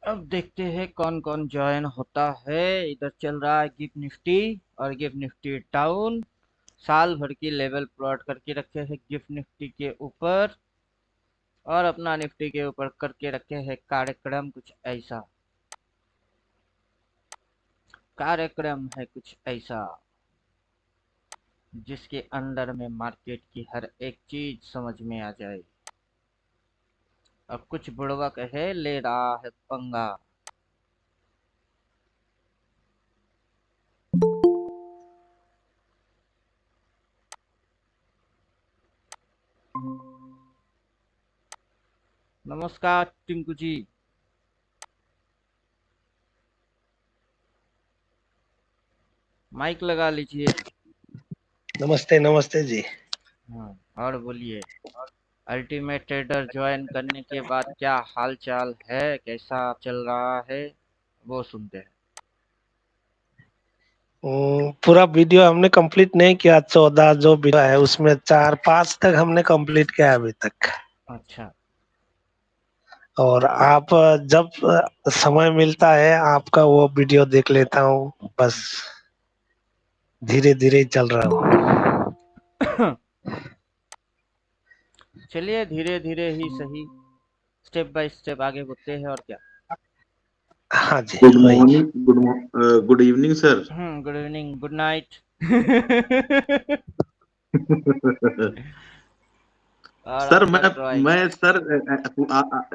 अब देखते हैं कौन कौन ज्वाइन होता है। इधर चल रहा है गिफ्ट निफ्टी और गिफ्ट निफ्टी डाउन। साल भर की लेवल प्लॉट करके रखे हैं गिफ्ट निफ्टी के ऊपर और अपना निफ्टी के ऊपर करके रखे हैं कार्यक्रम कुछ ऐसा। कार्यक्रम है कुछ ऐसा जिसके अंदर में मार्केट की हर एक चीज समझ में आ जाए। अब कुछ बुड़वक है ले रहा है पंगा। नमस्कार टिंकू जी। माइक लगा लीजिए। नमस्ते नमस्ते जी। हाँ, और बोलिए। अल्टीमेट ट्रेडर ज्वाइन करने के बाद क्या हाल चाल है, कैसा चल रहा है, वो सुनते हैं। पूरा वीडियो हमने कंप्लीट नहीं किया। 14 जो वीडियो है उसमें 4-5 तक हमने कंप्लीट किया है अभी तक। अच्छा। और आप जब समय मिलता है आपका वो वीडियो देख लेता हूँ बस। धीरे धीरे चल रहा हूँ। चलिए धीरे धीरे ही सही, स्टेप बाय स्टेप आगे बढ़ते हैं और क्या। हाँ जी गुड वही। Morning, good evening sir. Good evening, good night. और सर आपका ड्राइंग। मैं सर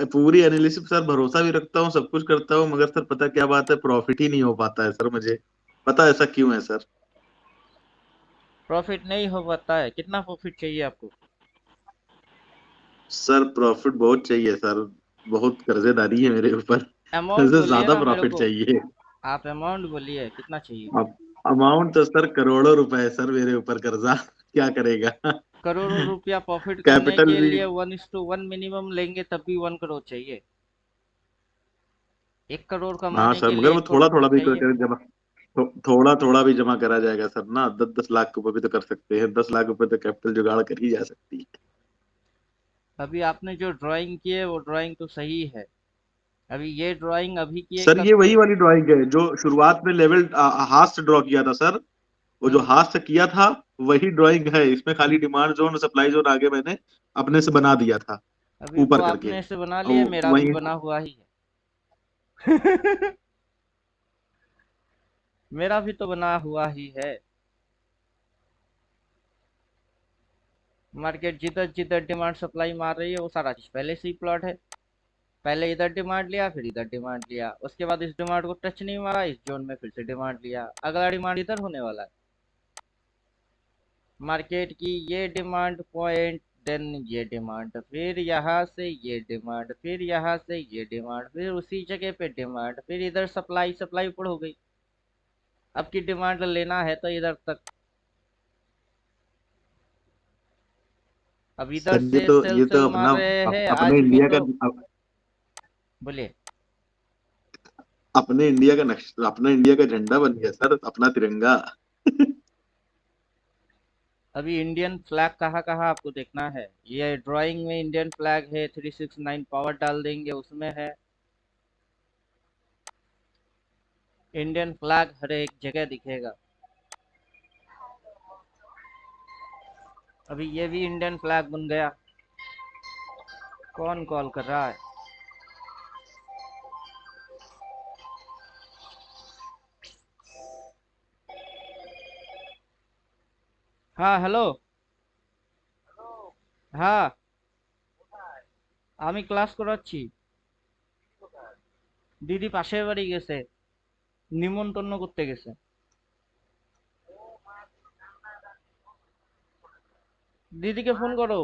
पूरी एनालिसिस सर भरोसा भी रखता हूँ, सब कुछ करता हूँ, मगर सर पता क्या बात है, प्रॉफिट ही नहीं हो पाता है सर मुझे। पता है ऐसा क्यों है सर? प्रॉफिट नहीं हो पाता है? कितना प्रॉफिट चाहिए आपको? सर प्रॉफिट बहुत चाहिए सर, बहुत कर्जेदारी है मेरे ऊपर। अमाउंट से बोलिए ज्यादा ना मेरे प्रॉफिट को। चाहिए। आप अमाउंट बोलिए कितना चाहिए। अब अमाउंट तो सर करोड़ों रुपए है सर मेरे ऊपर कर्जा। क्या करेगा? करोड़ों रुपया प्रॉफिट करने कैपिटल के भी। लिए 1:1 मिनिमम लेंगे तब भी 1 करोड़ चाहिए। 1 करोड़ हाँ कमाने सर, के मगर लिए वो 1 करोड़ थोड़ा थोड़ा भी चाहिए। जमा, थोड़ा थोड़ा भी जमा करा जाएगा सर ना। 10-10 लाख रुपए भी तो कर सकते हैं, 10 लाख रुपए तो कैपिटल जुगाड़ कर ही जा सकती है। अभी आपने जो ड्राइंग की है वो ड्राइंग तो सही है। अभी ये ड्राइंग अभी की है सर कल ये की वही है? वाली ड्राइंग है जो शुरुआत में लेवल हाथ से ड्रॉ किया था सर। वो जो हम्म। हाथ से किया था वही ड्राइंग है। इसमें खाली डिमांड जोन सप्लाई जोन आगे मैंने अपने से बना दिया था, अभी तो ऊपर करके। आपने से बना लिया, और मेरा भी वही। बना हुआ ही है। मेरा भी तो बना हुआ ही है। मार्केट जिधर जिधर डिमांड सप्लाई मार रही है वो सारा चीज पहले से ही प्लॉट है। पहले इधर डिमांड लिया, फिर इधर डिमांड लिया, उसके बाद इस डिमांड को टच नहीं मारा, इस जोन में फिर से डिमांड लिया, अगला डिमांड इधर होने वाला है। मार्केट की ये डिमांड पॉइंट, देन ये डिमांड, फिर यहाँ से ये डिमांड, फिर यहाँ से ये डिमांड, फिर उसी जगह पे डिमांड, फिर इधर सप्लाई सप्लाई ऊपर हो गई। अब की डिमांड लेना है तो इधर तक। अब इधर सर से सेल ये सेल तो मार अपना रहे हैं अपने आज भी इंडिया का तो। बोलिए। अपने इंडिया का नक्शा, अपना इंडिया का झंडा बन गया सर, अपना तिरंगा। अभी इंडियन फ्लैग कहाँ कहाँ आपको देखना है? ये ड्राइंग में इंडियन फ्लैग है, 369 पावर डाल देंगे उसमें है। इंडियन फ्लैग हर एक जगह दिखेगा। अभी ये भी इंडियन फ्लैग बन गया। कौन कॉल कर रहा है? हाँ हेलो। हाँ, আমি ক্লাস করাচ্ছি। দিদি পাশের বাড়ি গেছে, নিমন্ত্রণ করতে গেছে। দিদিকে ফোন করো,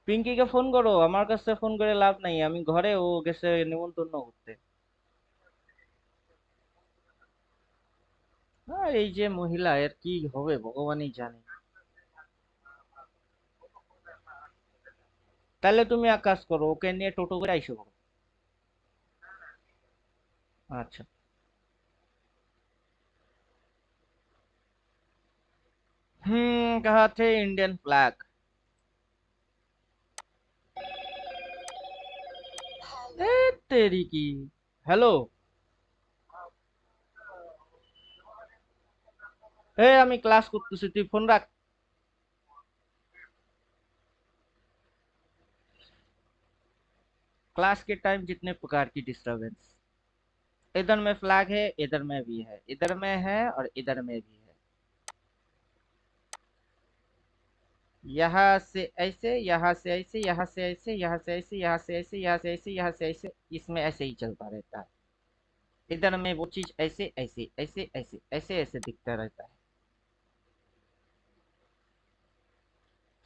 পিঙ্কিকে ফোন করো, আমার কাছে ফোন করে লাভ নাই, আমি ঘরে, ও গেছে নিমন্ত্রণ করতে। এই যে মহিলা, এর কি হবে ভগবানই জানে। তাহলে তুমি এক কাজ করো, ওকে নিয়ে টোটো করে আইসো করো। আচ্ছা। कहा थे इंडियन फ्लैग। ए तेरी की। हेलो, ए আমি ক্লাস করতেছি, তুই ফোন রাখ। क्लास के टाइम जितने प्रकार की डिस्टरबेंस, इधर में फ्लैग है, इधर में भी है, इधर में है और इधर में भी है। यहाँ से ऐसे, यहाँ से ऐसे, यहाँ से ऐसे, यहाँ से ऐसे, यहाँ से ऐसे, यहाँ से ऐसे, यहाँ से ऐसे, इसमें ऐसे ही चलता रहता है। इधर में वो चीज ऐसे ऐसे ऐसे ऐसे ऐसे ऐसे दिखता रहता है।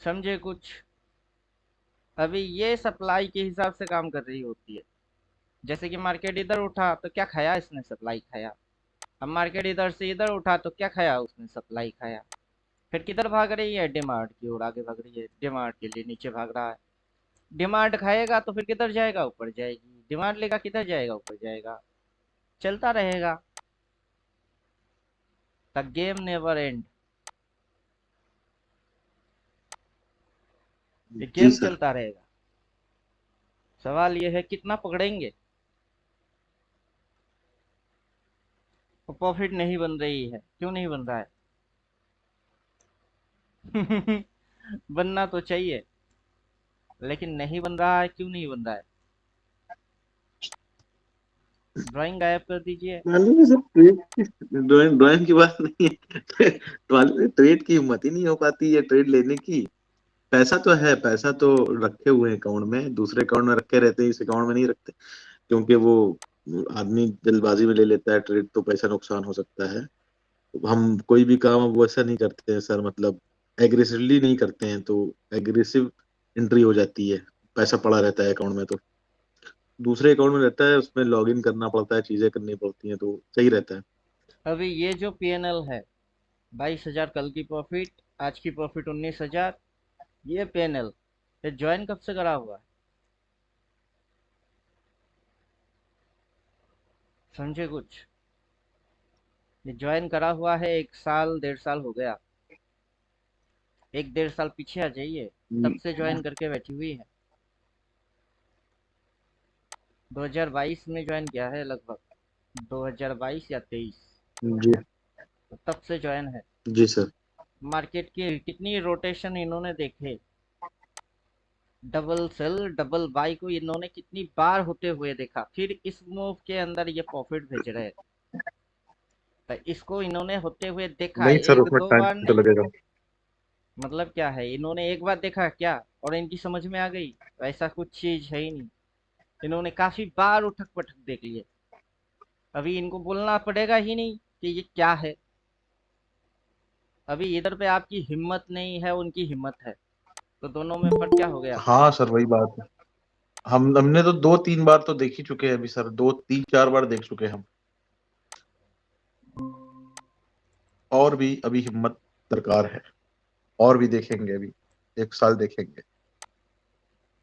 समझे कुछ? अभी ये सप्लाई के हिसाब से काम कर रही होती है। जैसे कि मार्केट इधर उठा तो क्या खाया इसने? सप्लाई खाया। अब मार्केट इधर से इधर उठा तो क्या खाया उसने? सप्लाई खाया। फिर किधर भाग रही है? डिमांड की ओर आगे भाग रही है, डिमांड के लिए नीचे भाग रहा है। डिमांड खाएगा तो फिर किधर जाएगा? ऊपर जाएगी। डिमांड लेगा, किधर जाएगा? ऊपर जाएगा। चलता रहेगा। The game never and. ये जी गेम सर। चलता रहेगा। सवाल ये है कितना पकड़ेंगे। तो प्रॉफिट नहीं बन रही है, क्यों नहीं बन रहा है? बनना तो चाहिए, लेकिन नहीं बन रहा है। क्यों नहीं बन रहा है? ड्राइंग गायब कर दीजिए। मालूम है सर, ड्राइंग ड्राइंग की बात नहीं है। मालूम है, ट्रेड की हिम्मत ही नहीं हो पाती है, ट्रेड लेने की। पैसा तो है, पैसा तो रखे हुए हैं अकाउंट में, दूसरे अकाउंट में रखे रहते हैं, इस अकाउंट में नहीं रखते। क्योंकि वो आदमी जल्दबाजी में ले लेता है ट्रेड, तो पैसा नुकसान हो सकता है। हम कोई भी काम अब वैसा नहीं करते हैं सर, मतलब एग्रेसिवली नहीं करते हैं, तो एग्रेसिव एंट्री हो जाती है। पैसा पड़ा रहता है अकाउंट में, तो दूसरे अकाउंट में रहता है, उसमें लॉग इन करना पड़ता है, चीजें करनी पड़ती हैं, तो सही रहता है। अभी ये जो पीएनएल है, 22,000 कल की प्रॉफिट, आज की प्रॉफिट 19,000। ये पीएनएल, ये ज्वाइन कब से करा हुआ है? समझे कुछ? ये ज्वाइन करा हुआ है 1 साल 1.5 साल हो गया। 1 1.5 साल पीछे आ जाइए, तब से ज्वाइन करके बैठी हुई है। 2022 में ज्वाइन किया है लगभग, 2022 या 23, जी। तब से ज्वाइन है। जी सर। मार्केट की कितनी रोटेशन इन्होंने देखे, डबल सेल डबल बाई को इन्होंने कितनी बार होते हुए देखा, फिर इस मूव के अंदर ये प्रॉफिट भेज रहे हैं। तो इसको इन्होंने होते हुए देखा नहीं सर, एक उसमें दो टाइम बार तो नहीं। लगेगा। मतलब क्या है, इन्होंने एक बार देखा क्या और इनकी समझ में आ गई? तो ऐसा कुछ चीज है ही नहीं। इन्होंने काफी बार उठक पटक देख लिए। अभी इनको बोलना पड़ेगा ही नहीं कि ये क्या है। अभी इधर पे आपकी हिम्मत नहीं है, उनकी हिम्मत है, तो दोनों में फर्क क्या हो गया? हाँ सर, वही बात है। हमने तो 2-3 बार तो देख ही चुके हैं अभी सर, 2-3-4 बार देख चुके हैं हम। और भी अभी हिम्मत दरकार है, और भी देखेंगे अभी, 1 साल देखेंगे।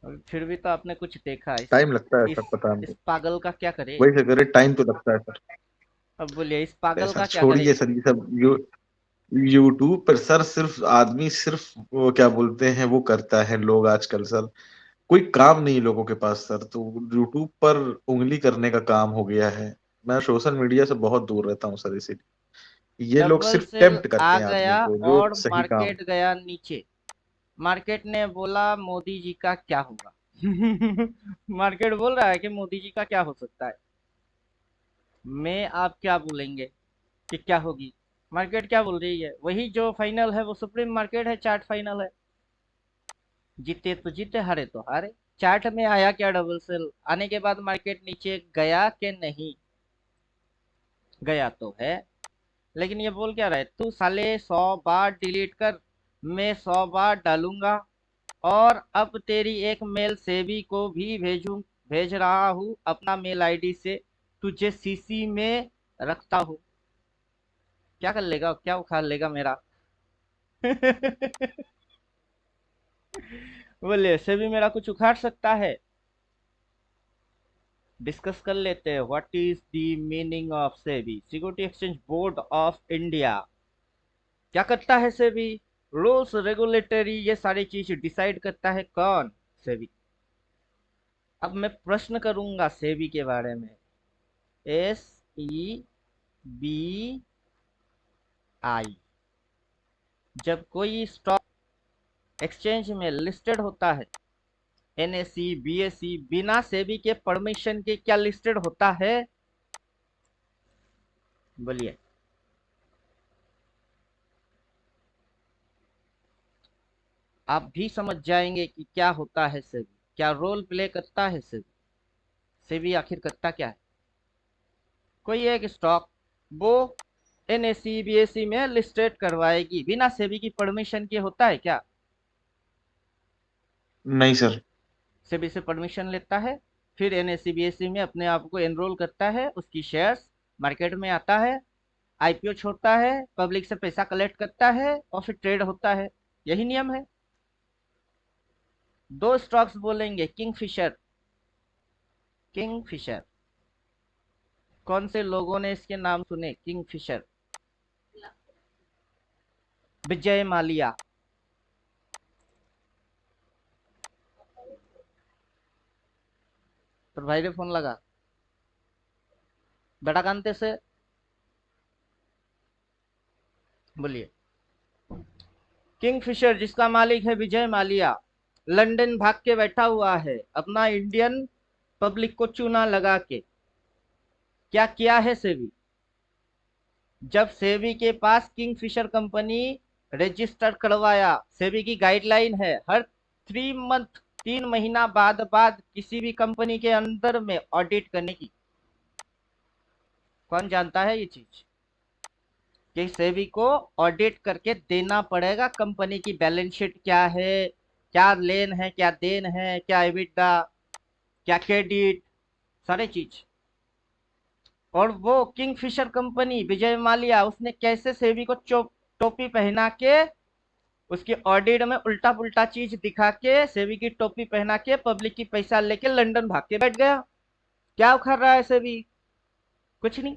अभी फिर भी तो आपने कुछ देखा। टाइम लगता है इस सर, पता नहीं। इस पागल का क्या करे? वही से करे, टाइम तो लगता है सर। अब बोलिए, इस पागल सर का क्या करे? छोड़िए सर ये सब। यूट्यूब पर सर सिर्फ आदमी, सिर्फ वो क्या बोलते हैं, वो करता है लोग आजकल सर। कोई काम नहीं लोगों के पास सर, तो यूट्यूब पर उंगली करने का काम हो गया है। मैं सोशल मीडिया से बहुत दूर रहता हूँ सर, इसीलिए ये लोग डबल सिर्फ सेल टेम्प्ट आ करते हैं गया आदमी को, जो और सही काम। मार्केट गया नीचे। मार्केट ने बोला मोदी जी का क्या होगा? मार्केट बोल रहा है कि मोदी जी का क्या हो सकता है। मैं आप क्या बोलेंगे कि क्या होगी? मार्केट क्या बोल रही है? वही जो फाइनल है वो सुप्रीम मार्केट है, चार्ट फाइनल है। जीते तो जीते, हारे तो हारे। चार्ट में आया क्या डबल सेल? आने के बाद मार्केट नीचे गया कि नहीं? गया तो है, लेकिन ये बोल क्या रहा है? तू साले 100 बार डिलीट कर, मैं 100 बार डालूंगा। और अब तेरी एक मेल सेबी को भी भेज रहा हूँ अपना मेल आईडी से, तुझे सीसी में रखता हूँ। क्या कर लेगा? क्या उखाड़ लेगा मेरा? बोले सेबी मेरा कुछ उखाड़ सकता है? डिस्कस कर लेते हैं। What is the meaning of SEBI? Security exchange board of India. क्या करता है सेबी? रूल्स रेगुलेटरी ये सारी चीज डिसाइड करता है। कौन? सेबी। अब मैं प्रश्न करूंगा सेबी के बारे में। SEBI, जब कोई स्टॉक एक्सचेंज में लिस्टेड होता है, NSE, BSE, बिना सेबी के परमिशन के क्या लिस्टेड होता है? बोलिए। आप भी समझ जाएंगे कि क्या होता है सेबी, क्या रोल प्ले करता है सेबी। सेबी आखिर करता क्या है? कोई एक स्टॉक वो NSE, BSE में लिस्टेड करवाएगी, बिना सेबी की परमिशन के होता है क्या? नहीं सर। सेबी से परमिशन लेता है, फिर NSE, BSE में अपने आप को एनरोल करता है, उसकी शेयर्स मार्केट में आता है, IPO छोड़ता है, पब्लिक से पैसा कलेक्ट करता है और फिर ट्रेड होता है। यही नियम है। दो स्टॉक्स बोलेंगे, किंगफिशर। किंगफिशर, कौन से लोगों ने इसके नाम सुने? किंगफिशर। विजय माल्या। तो भाई ने फोन लगा बेटा कांते से। बोलिए। किंगफिशर जिसका मालिक है विजय माल्या, लंदन भाग के बैठा हुआ है अपना इंडियन पब्लिक को चूना लगा के। क्या किया है सेबी? जब सेबी के पास किंगफिशर कंपनी रजिस्टर करवाया, सेबी की गाइडलाइन है हर 3 मंथ, 3 महीना बाद किसी भी कंपनी के अंदर में ऑडिट करने की। कौन जानता है ये चीज कि सेबी को ऑडिट करके देना पड़ेगा कंपनी की बैलेंस शीट क्या है, क्या लेन है, क्या देन है, क्या एबिटा, क्या क्रेडिट, सारे चीज। और वो किंगफिशर कंपनी विजय माल्या उसने कैसे सेबी को टोपी पहना के, उसकी ऑडिट में उल्टा पुल्टा चीज दिखा के, सेबी की टोपी पहना के पब्लिक की पैसा लेके लंदन भाग के बैठ गया। क्या उखड़ रहा है सेबी? कुछ नहीं।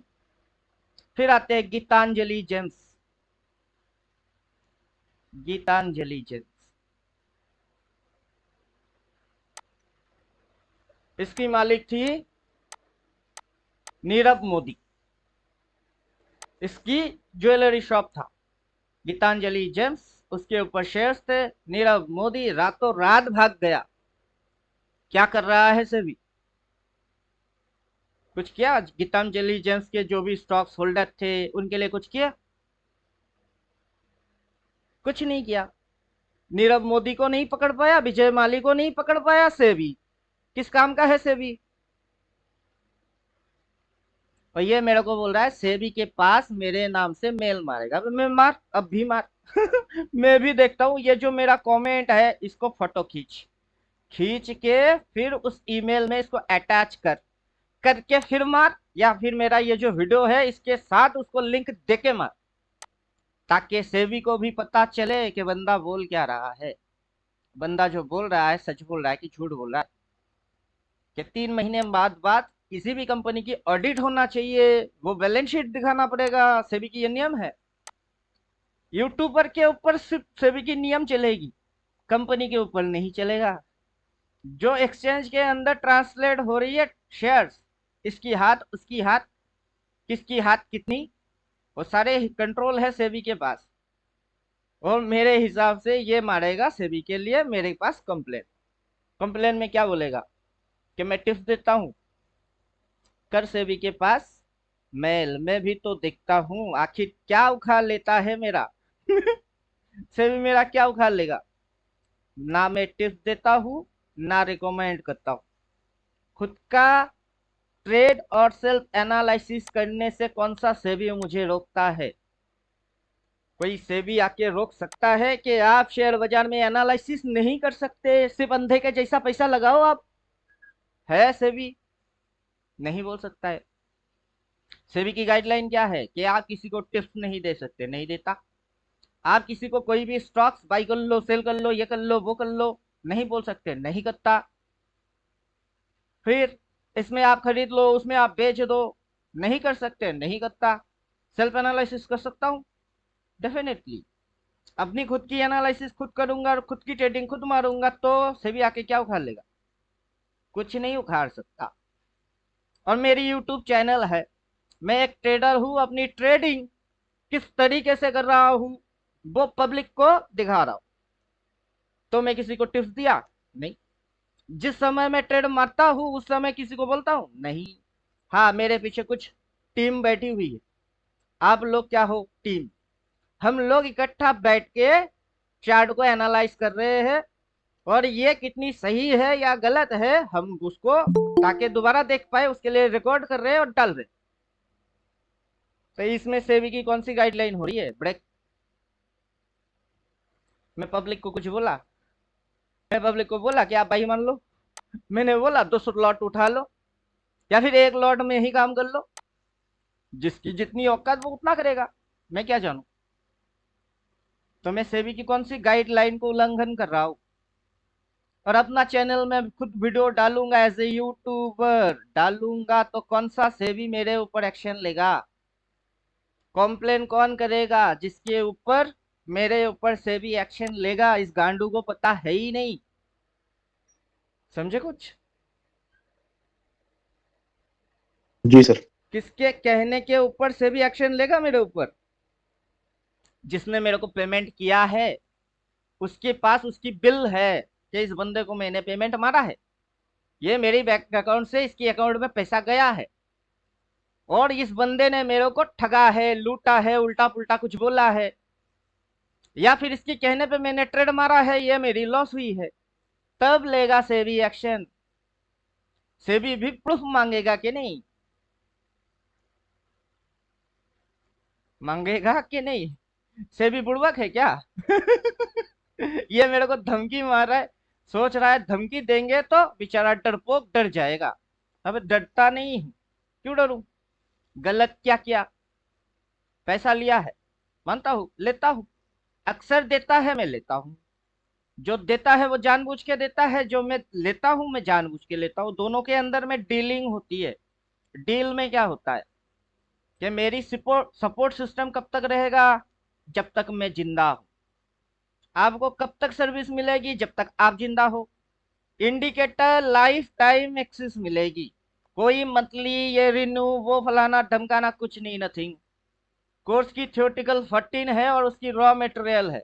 फिर आते हैं गीतांजलि जेम्स। गीतांजलि जेम्स, इसकी मालिक थी नीरव मोदी। इसकी ज्वेलरी शॉप था गीतांजलि जेम्स, उसके ऊपर शेयर्स थे। नीरव मोदी रातों रात भाग गया। क्या कर रहा है सेबी? कुछ किया? गीतांजलि जेम्स के जो भी स्टॉक्स होल्डर थे उनके लिए कुछ किया? कुछ नहीं किया। नीरव मोदी को नहीं पकड़ पाया, विजय माली को नहीं पकड़ पाया, सेबी किस काम का है सेबी? और ये मेरे को बोल रहा है सेबी के पास मेरे नाम से मेल मारेगा। मैं मार, अब भी मार। मैं भी देखता हूँ ये जो मेरा कमेंट है इसको फोटो खींच खींच के फिर उस ईमेल में इसको अटैच करके फिर मार, या फिर मेरा ये जो वीडियो है इसके साथ उसको लिंक देके मार, ताकि सेबी को भी पता चले कि बंदा बोल क्या रहा है। बंदा जो बोल रहा है सच बोल रहा है कि झूठ बोल रहा है। कि 3 महीने बाद किसी भी कंपनी की ऑडिट होना चाहिए, वो बैलेंस शीट दिखाना पड़ेगा। सेबी की ये नियम है। यूट्यूबर के ऊपर सिर्फ सेबी की नियम चलेगी, कंपनी के ऊपर नहीं चलेगा। जो एक्सचेंज के अंदर ट्रांसलेट हो रही है शेयर्स, इसकी हाथ उसकी हाथ, किसकी हाथ कितनी, वो सारे कंट्रोल है सेबी के पास। और मेरे हिसाब से ये मारेगा सेबी के लिए मेरे पास कंप्लेन। कंप्लेन में क्या बोलेगा कि मैं टिप्स देता हूं, कर सेबी के पास मेल। मैं भी तो देखता हूं आखिर क्या उखाड़ लेता है मेरा। सेबी मेरा क्या उखाड़ लेगा? ना मैं टिप्स देता हूं, ना रिकमेंड करता हूं। खुद का ट्रेड और सेल्फ एनालिसिस करने से कौन सा सेबी मुझे रोकता है? कोई सेबी आके रोक सकता है कि आप शेयर बाजार में एनालिसिस नहीं कर सकते, सिर्फ अंधे के जैसा पैसा लगाओ आप? है सेबी? नहीं बोल सकता है। सेबी की गाइडलाइन क्या है कि आप किसी को टिप्स नहीं दे सकते, नहीं देता। आप किसी को कोई भी स्टॉक्स बाई कर लो, सेल कर लो, ये कर लो, वो कर लो, नहीं बोल सकते, नहीं करता। फिर इसमें आप खरीद लो, उसमें आप बेच दो, नहीं कर सकते, नहीं करता। सेल्फ एनालिसिस कर सकता हूँ, डेफिनेटली। अपनी खुद की एनालिसिस खुद करूंगा और खुद की ट्रेडिंग खुद मारूंगा, तो सेबी आके क्या उखाड़ लेगा? कुछ नहीं उखाड़ सकता। और मेरी यूट्यूब चैनल है, मैं एक ट्रेडर हूँ, अपनी ट्रेडिंग किस तरीके से कर रहा हूँ वो पब्लिक को दिखा रहा हूँ। तो मैं किसी को टिप्स दिया नहीं, जिस समय मैं ट्रेड मारता हूँ उस समय किसी को बोलता हूँ नहीं। हाँ, मेरे पीछे कुछ टीम बैठी हुई है, आप लोग क्या हो? टीम। हम लोग इकट्ठा बैठ के चार्ट को एनालाइज कर रहे हैं, और ये कितनी सही है या गलत है हम उसको ताकि दोबारा देख पाए उसके लिए रिकॉर्ड कर रहे हैं और डाल रहे हैं। तो इसमें सेबी की कौन सी गाइडलाइन हो रही है? ब्रेक। मैं पब्लिक को कुछ बोला? मैं पब्लिक को बोला कि आप भाई मान लो? मैंने बोला 200 लॉट उठा लो, या फिर एक लॉट में ही काम कर लो, जिसकी जितनी औकात वो उतना करेगा, मैं क्या जानू? तो मैं सेबी की कौन सी गाइडलाइन को उल्लंघन कर रहा हूँ? और अपना चैनल में खुद वीडियो डालूंगा, एज ए यूट्यूबर डालूंगा, तो कौन सा सेबी मेरे ऊपर एक्शन लेगा? कॉम्प्लेन कौन करेगा? जिसके ऊपर मेरे ऊपर सेबी एक्शन लेगा, इस गांडू को पता है ही नहीं। समझे कुछ? जी सर। किसके कहने के ऊपर सेबी एक्शन लेगा मेरे ऊपर? जिसने मेरे को पेमेंट किया है उसके पास उसकी बिल है कि इस बंदे को मैंने पेमेंट मारा है, ये मेरी बैंक अकाउंट से इसकी अकाउंट में पैसा गया है, और इस बंदे ने मेरे को ठगा है, लूटा है, उल्टा पुल्टा कुछ बोला है, या फिर इसके कहने पे मैंने ट्रेड मारा है, ये मेरी लॉस हुई है, तब लेगा सेबी एक्शन। सेबी भी प्रूफ मांगेगा कि नहीं? मांगेगा कि नहीं? सेबी बुड़बक है क्या? ये मेरे को धमकी मार रहा है, सोच रहा है धमकी देंगे तो बेचारा डरपोक डर जाएगा। अब डरता नहीं हूं, क्यों डरूं? गलत क्या किया? पैसा लिया है, मानता हूं, लेता हूं, अक्सर देता है, मैं लेता हूं। जो देता है वो जानबूझ के देता है, जो मैं लेता हूं मैं जानबूझ के लेता हूं। दोनों के अंदर में डीलिंग होती है। डील में क्या होता है कि मेरी सपोर्ट सिस्टम कब तक रहेगा? जब तक मैं जिंदा हूं। आपको कब तक सर्विस मिलेगी? जब तक आप जिंदा हो। इंडिकेटर लाइफ टाइम एक्सेस मिलेगी, कोई मंथली ये रिन्यू वो फलाना धमकाना कुछ नहीं, नथिंग। कोर्स की थ्योरेटिकल 14 है और उसकी रॉ मटेरियल है,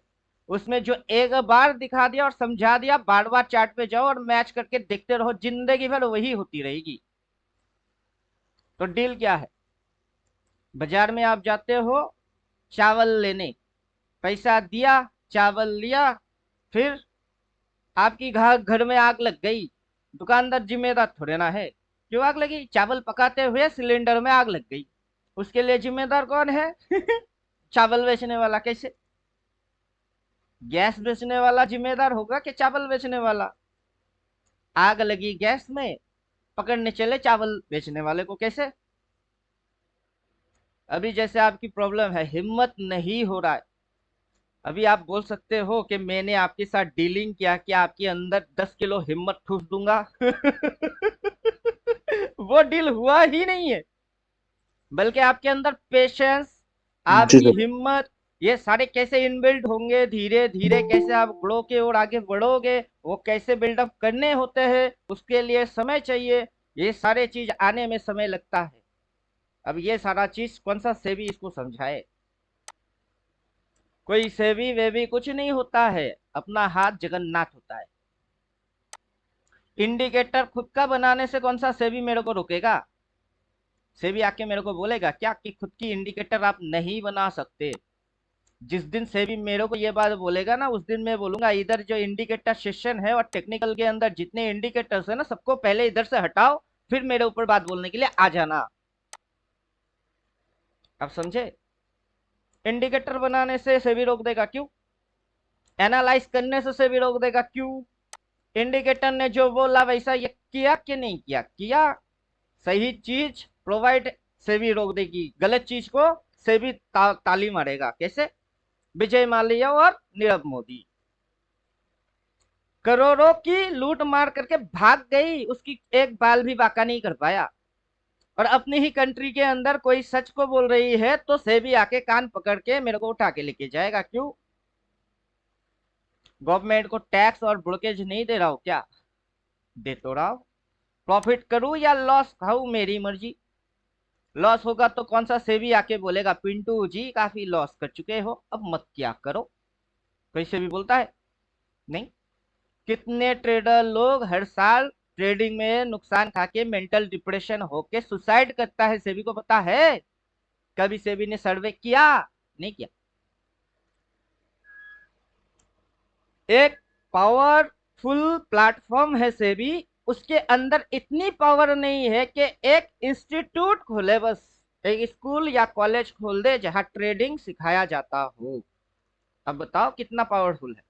उसमें जो एक बार दिखा दिया और समझा दिया, बार बार चार्ट पे जाओ और मैच करके देखते रहो, जिंदगी भर वही होती रहेगी। तो डील क्या है? बाजार में आप जाते हो चावल लेने, पैसा दिया, चावल लिया, फिर आपकी घर में आग लग गई, दुकानदार जिम्मेदार थोड़े ना है। क्यों आग लगी? चावल पकाते हुए सिलेंडर में आग लग गई, उसके लिए जिम्मेदार कौन है? चावल बेचने वाला। कैसे? गैस बेचने वाला जिम्मेदार होगा कि चावल बेचने वाला? आग लगी गैस में, पकड़ने चले चावल बेचने वाले को। कैसे? अभी जैसे आपकी प्रॉब्लम है, हिम्मत नहीं हो रहा है, अभी आप बोल सकते हो कि मैंने आपके साथ डीलिंग किया कि आपके अंदर 10 किलो हिम्मत ठूस दूंगा। वो डील हुआ ही नहीं है, बल्कि आपके अंदर पेशेंस, जी आपकी सर। हिम्मत, ये सारे कैसे इनबिल्ड होंगे, धीरे धीरे कैसे आप ग्रो के और आगे बढ़ोगे, वो कैसे बिल्डअप करने होते हैं, उसके लिए समय चाहिए। ये सारे चीज आने में समय लगता है। अब ये सारा चीज कौन सा सेबी इसको समझाए? कोई सेबी वेबी कुछ नहीं होता है, अपना हाथ जगन्नाथ होता है। इंडिकेटर खुद का बनाने से कौन सा सेबी मेरे को रोकेगा? सेबी आके मेरे को बोलेगा क्या कि खुद की इंडिकेटर आप नहीं बना सकते? जिस दिन सेबी मेरे को ये बात बोलेगा ना, उस दिन मैं बोलूंगा इधर जो इंडिकेटर सेशन है और टेक्निकल के अंदर जितने इंडिकेटर्स है ना, सबको पहले इधर से हटाओ, फिर मेरे ऊपर बात बोलने के लिए आ जाना। आप समझे? इंडिकेटर बनाने से सेबी रोक देगा, क्यों? एनालाइज करने से सेबी रोक देगा, क्यों? इंडिकेटर ने जो बोला वैसा ये किया कि नहीं किया? किया। सही चीज प्रोवाइड सेबी रोक देगी, गलत चीज को सेबी ताली मारेगा। कैसे? विजय माल्या और नीरव मोदी करोड़ों की लूट मार करके भाग गई, उसकी एक बाल भी बाका नहीं कर पाया। और अपनी ही कंट्री के अंदर कोई सच को बोल रही है तो सेबी आके कान पकड़ के मेरे को उठा के लेके जाएगा। क्यों? गवर्नमेंट को टैक्स और ब्रोकेज नहीं दे रहा हो क्या? दे तो रहा हो। प्रॉफिट करूं या लॉस खाऊं, मेरी मर्जी। लॉस होगा तो कौन सा सेबी आके बोलेगा पिंटू जी काफी लॉस कर चुके हो, अब मत क्या करो, कोई सेबी बोलता है? नहीं। कितने ट्रेडर लोग हर साल ट्रेडिंग में नुकसान खा के मेंटल डिप्रेशन होके सुसाइड करता है, सेबी को पता है? कभी सेबी ने सर्वे किया? नहीं किया। एक पावरफुल प्लेटफॉर्म है सेबी, उसके अंदर इतनी पावर नहीं है कि एक इंस्टीट्यूट खोले, बस एक स्कूल या कॉलेज खोल दे जहां ट्रेडिंग सिखाया जाता हो। अब बताओ कितना पावरफुल है।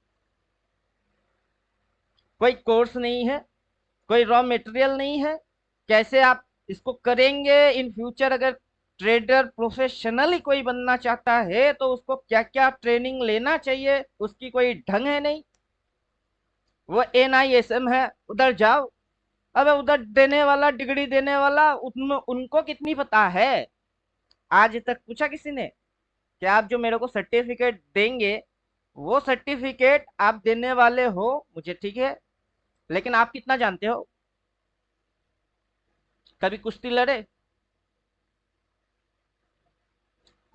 कोई कोर्स नहीं है, कोई रॉ मटेरियल नहीं है, कैसे आप इसको करेंगे इन फ्यूचर? अगर ट्रेडर प्रोफेशनली कोई बनना चाहता है तो उसको क्या क्या ट्रेनिंग लेना चाहिए, उसकी कोई ढंग है नहीं। वो NISM है, उधर जाओ। अबे उधर देने वाला, डिग्री देने वाला, उनको कितनी पता है? आज तक पूछा किसी ने कि आप जो मेरे को सर्टिफिकेट देंगे, वो सर्टिफिकेट आप देने वाले हो मुझे, ठीक है, लेकिन आप कितना जानते हो? कभी कुश्ती लड़े?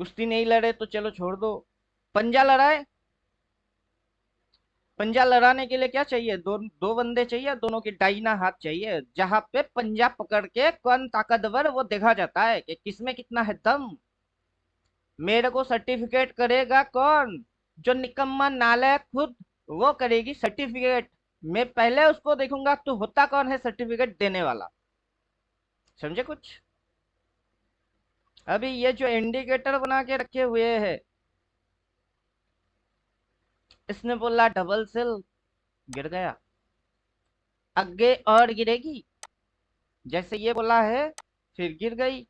कुश्ती नहीं लड़े तो चलो छोड़ दो। पंजा लड़ाए? पंजा लड़ाने के लिए क्या चाहिए? दो बंदे चाहिए, दोनों की दाहिना हाथ चाहिए, जहां पे पंजा पकड़ के कौन ताकतवर वो देखा जाता है कि किसमें कितना है दम। मेरे को सर्टिफिकेट करेगा कौन? जो निकम्मा नालायक खुद, वो करेगी सर्टिफिकेट। मैं पहले उसको देखूंगा तो होता कौन है सर्टिफिकेट देने वाला। समझे कुछ? अभी ये जो इंडिकेटर बना के रखे हुए है, इसने बोला डबल सेल, गिर गया, आगे और गिरेगी। जैसे ये बोला है फिर गिर गई,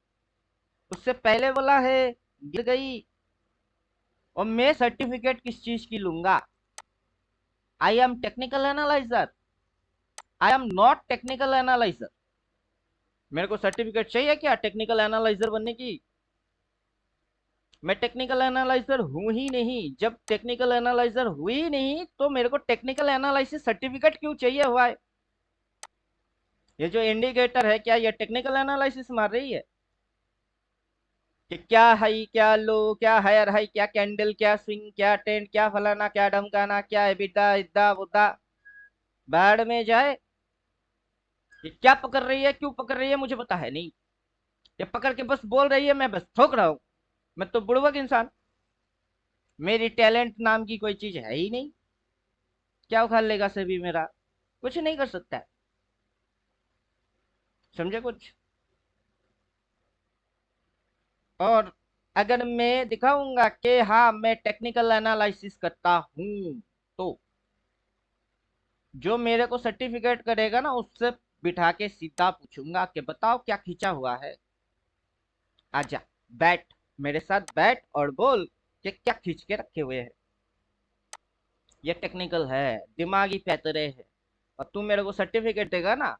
उससे पहले बोला है गिर गई। और मैं सर्टिफिकेट किस चीज की लूंगा? I am technical analyser, I am not technical analyser. मेरे को सर्टिफिकेट चाहिए क्या टेक्निकल एनालाइजर बनने की? मैं टेक्निकल एनालाइजर हूं ही नहीं। जब टेक्निकल एनालाइजर हुई नहीं तो मेरे को टेक्निकल एनालिसिस सर्टिफिकेट क्यों चाहिए हुआ है? ये जो इंडिकेटर है, क्या ये टेक्निकल एनालिसिस मार रही है कि क्या हाई, क्या लो, क्या हायर हाई, क्या कैंडल, क्या स्विंग, क्या ट्रेंड, क्या फलाना, क्या ढमकाना, क्या एबिटा, इद्दा बुद्दा, बाढ़ में जाए। ये क्या पकड़ रही है, क्यों पकड़ रही है, मुझे पता है नहीं। ये पकड़ के बस बोल रही है, मैं बस ठोक रहा हूं। मैं तो बुड़बक इंसान, मेरी टैलेंट नाम की कोई चीज है ही नहीं। क्या उखाड़ लेगा सभी मेरा? कुछ नहीं कर सकता है। समझे कुछ? और अगर मैं दिखाऊंगा कि हाँ मैं टेक्निकल एनालिसिस करता हूं, तो जो मेरे को सर्टिफिकेट करेगा ना, उससे बिठा के सीधा पूछूंगा कि बताओ क्या खींचा हुआ है। आजा, बैठ मेरे साथ, बैठ और बोल कि क्या खींच के रखे हुए हैं। ये टेक्निकल है, दिमागी पैतरे है। और तू मेरे को सर्टिफिकेट देगा ना,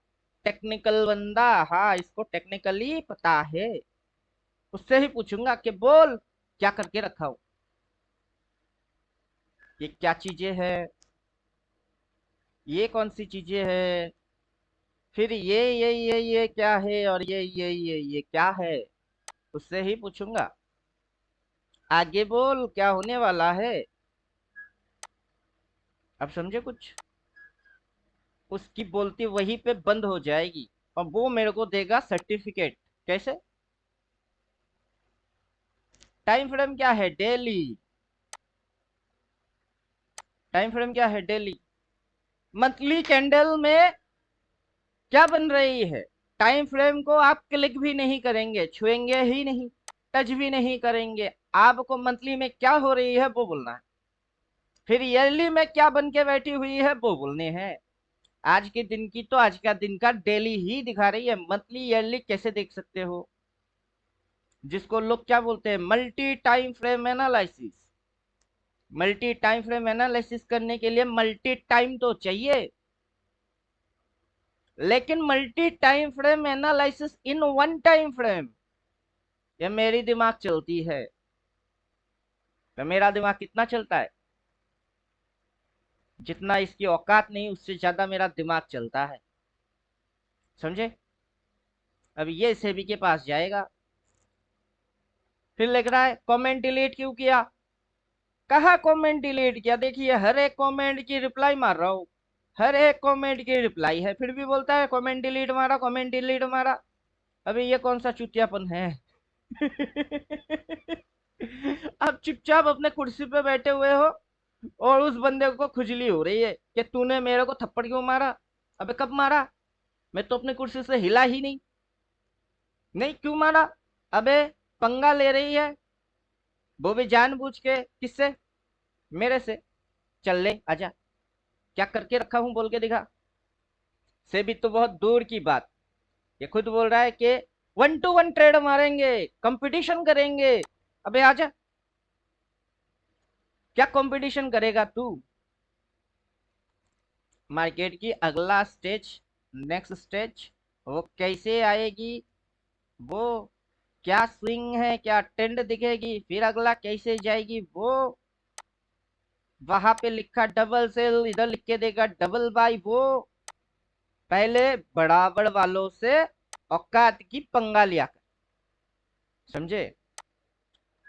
टेक्निकल बंदा, हाँ इसको टेक्निकली पता है, उससे ही पूछूंगा कि बोल क्या करके रखा हो, ये क्या चीजें हैं, ये कौन सी चीजें हैं, फिर ये क्या है, और ये क्या है, उससे ही पूछूंगा। आगे बोल क्या होने वाला है। अब समझे कुछ? उसकी बोलती वहीं पे बंद हो जाएगी और वो मेरे को देगा सर्टिफिकेट। कैसे? टाइम फ्रेम क्या है? डेली। टाइम फ्रेम क्या है? डेली। मंथली कैंडल में क्या बन रही है? टाइम फ्रेम को आप क्लिक भी नहीं करेंगे, छुएंगे ही नहीं, टच भी नहीं करेंगे। आपको मंथली में क्या हो रही है वो बोलना है, फिर ईयरली में क्या बन के बैठी हुई है वो बोलने हैं। आज के दिन की तो आज का दिन का डेली ही दिखा रही है, मंथली ईयरली कैसे देख सकते हो? जिसको लोग क्या बोलते हैं, multi time frame analysis. Multi time frame analysis करने के लिए मल्टी टाइम तो चाहिए, लेकिन multi time frame analysis in one time frame, ये मेरी दिमाग चलती है। तो मेरा दिमाग कितना चलता है? जितना इसकी औकात नहीं, उससे ज्यादा मेरा दिमाग चलता है। समझे? अब ये सेबी के पास जाएगा। फिर लिख रहा है कमेंट डिलीट क्यों किया। कहा कमेंट डिलीट किया, देखिए हर एक कमेंट की रिप्लाई मार रहा हूँ, हर एक कमेंट की रिप्लाई है, फिर भी बोलता है कमेंट डिलीट मारा, कमेंट डिलीट मारा। अभी ये कौन सा चुतियापन है। आप चुपचाप अपने कुर्सी पे बैठे हुए हो और उस बंदे को खुजली हो रही है कि तूने मेरे को थप्पड़ क्यों मारा। अबे कब मारा, मैं तो अपनी कुर्सी से हिला ही नहीं। नहीं क्यों मारा, अबे पंगा ले रही है, वो भी जानबूझ के। किससे, मेरे से। चल ले आजा, क्या करके रखा हूं बोल के दिखा। से भी तो बहुत दूर की बात, ये खुद बोल रहा है कि 1-to-1 ट्रेड मारेंगे, कंपटीशन करेंगे। अबे आजा, क्या कंपटीशन करेगा तू। मार्केट की अगला स्टेज, नेक्स्ट स्टेज वो कैसे आएगी, वो क्या स्विंग है, क्या ट्रेंड दिखेगी, फिर अगला कैसे जाएगी, वो वहां पे लिखा डबल सेल, इधर लिख के देगा डबल बाई। वो पहले बराबर वालों से औकात की पंगा लिया कर, समझे।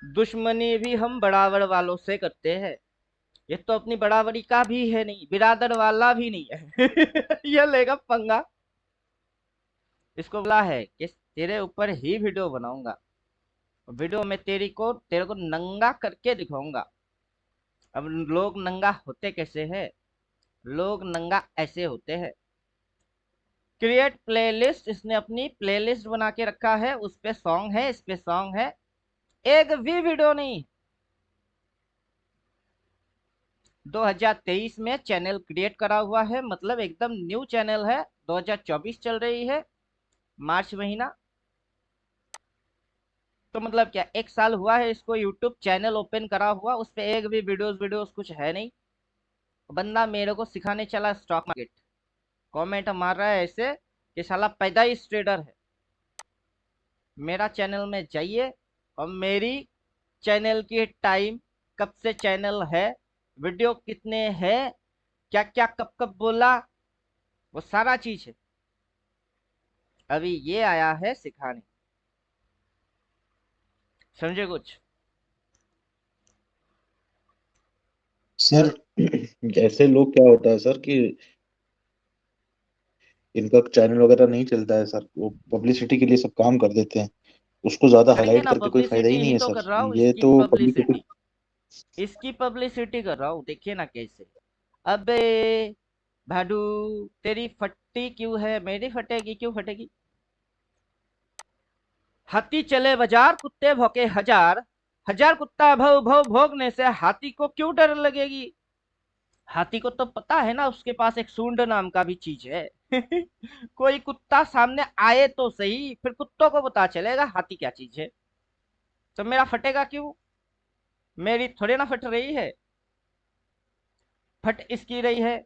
दुश्मनी भी हम बराबर वालों से करते हैं, ये तो अपनी बराबरी का भी है नहीं, बिरादर वाला भी नहीं है। ये लेगा पंगा। इसको बोला है कि तेरे ऊपर ही वीडियो बनाऊंगा, वीडियो में तेरे को नंगा करके दिखाऊंगा। अब लोग नंगा होते कैसे हैं, लोग नंगा ऐसे होते हैं। क्रिएट प्लेलिस्ट, इसने अपनी प्लेलिस्ट बना के रखा है, उस पे सॉन्ग है, इस पे सॉन्ग है, एक भी वीडियो नहीं। 2023 में चैनल क्रिएट करा हुआ है, मतलब एकदम न्यू चैनल है। 2024 चल रही है, मार्च महीना, तो मतलब क्या 1 साल हुआ है इसको यूट्यूब चैनल ओपन करा हुआ, उस पे एक भी वीडियोस कुछ है नहीं। बंदा मेरे को सिखाने चला स्टॉक मार्केट, कमेंट मार रहा है ऐसे कि साला पैदाइश ट्रेडर है। मेरा चैनल में जाइए और मेरी चैनल की टाइम, कब से चैनल है, वीडियो कितने हैं, क्या क्या कब कब बोला, वो सारा चीज है। अभी ये आया है सिखाने, समझे कुछ। सर ऐसे लोग क्या होता है सर कि इनका चैनल वगैरह नहीं चलता है सर, वो पब्लिसिटी के लिए सब काम कर देते हैं, उसको ज्यादा करिए हाईलाइट ना, करके कोई फायदा पब्लिसिटी ही नहीं ही है तो कर सर। रहा हूँ, ये इसकी तो पब्लिसिटी। पब्लिसिटी, इसकी पब्लिसिटी कर रहा हूँ, देखिए ना कैसे। अबे भाडू, तेरी फट्टी क्यों है, मेरी फटेगी, क्यों फटेगी। हाथी चले बाजार, कुत्ते भौंके हजार, हजार कुत्ता भौ भौ भौंकने से हाथी को क्यों डर लगेगी। हाथी को तो पता है ना उसके पास एक सूंड नाम का भी चीज है। कोई कुत्ता सामने आए तो सही, फिर कुत्तों को पता चलेगा हाथी क्या चीज है। तो मेरा फटेगा क्यों, मेरी थोड़ी ना फट रही है, फट इसकी रही है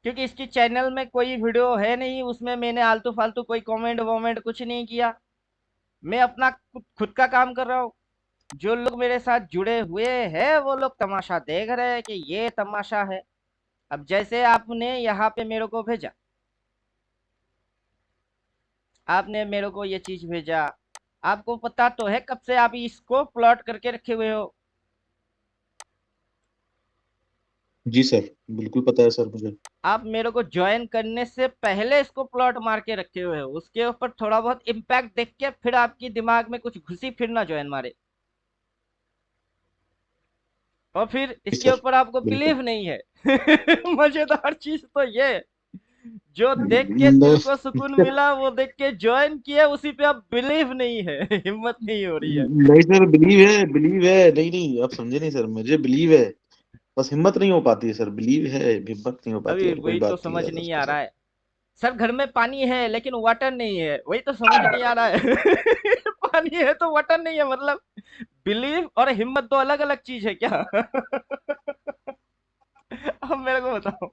क्योंकि इसकी चैनल में कोई वीडियो है नहीं, उसमें मैंने आलतू फालतू कोई कमेंट वोमेंट कुछ नहीं किया। मैं अपना खुद का काम कर रहा हूँ। जो लोग मेरे साथ जुड़े हुए हैं वो लोग तमाशा देख रहे हैं कि ये तमाशा है। अब जैसे आपने यहाँ पे मेरे को भेजा, आपने मेरे को ये चीज भेजा, आपको पता तो है कब से आप इसको प्लॉट करके रखे हुए हो। जी सर, बिल्कुल पता है सर मुझे। आप मेरे को ज्वाइन करने से पहले इसको प्लॉट मार के रखे हुए हो, उसके ऊपर थोड़ा बहुत इम्पैक्ट देख के फिर आपकी दिमाग में कुछ घुसी, फिर ना ज्वाइन मारे। और फिर जी इसके सर, ऊपर आपको बिल्कुल। बिलीव नहीं है। मजेदार चीज तो ये, जो देख के नहीं दिल को सुकून मिला वो देख के ज्वाइन किया, उसी पे अब बिलीव नहीं है। हिम्मत नहीं हो रही है। नहीं सर, बिलीव है, बिलीव है। नहीं नहीं, आप समझे नहीं सर, मुझे बिलीव है, बस हिम्मत नहीं हो पाती है सर। बिलीव है, हिम्मत नहीं हो पाती, अभी और कोई वही तो बात नहीं समझ है नहीं दोस्तों आ सर। रहा है। सर घर में पानी है लेकिन वाटर नहीं है, वही तो समझ नहीं आ रहा है। पानी है तो वाटर नहीं है, मतलब बिलीव और हिम्मत दो अलग अलग चीज है क्या। अब मेरे को बताओ,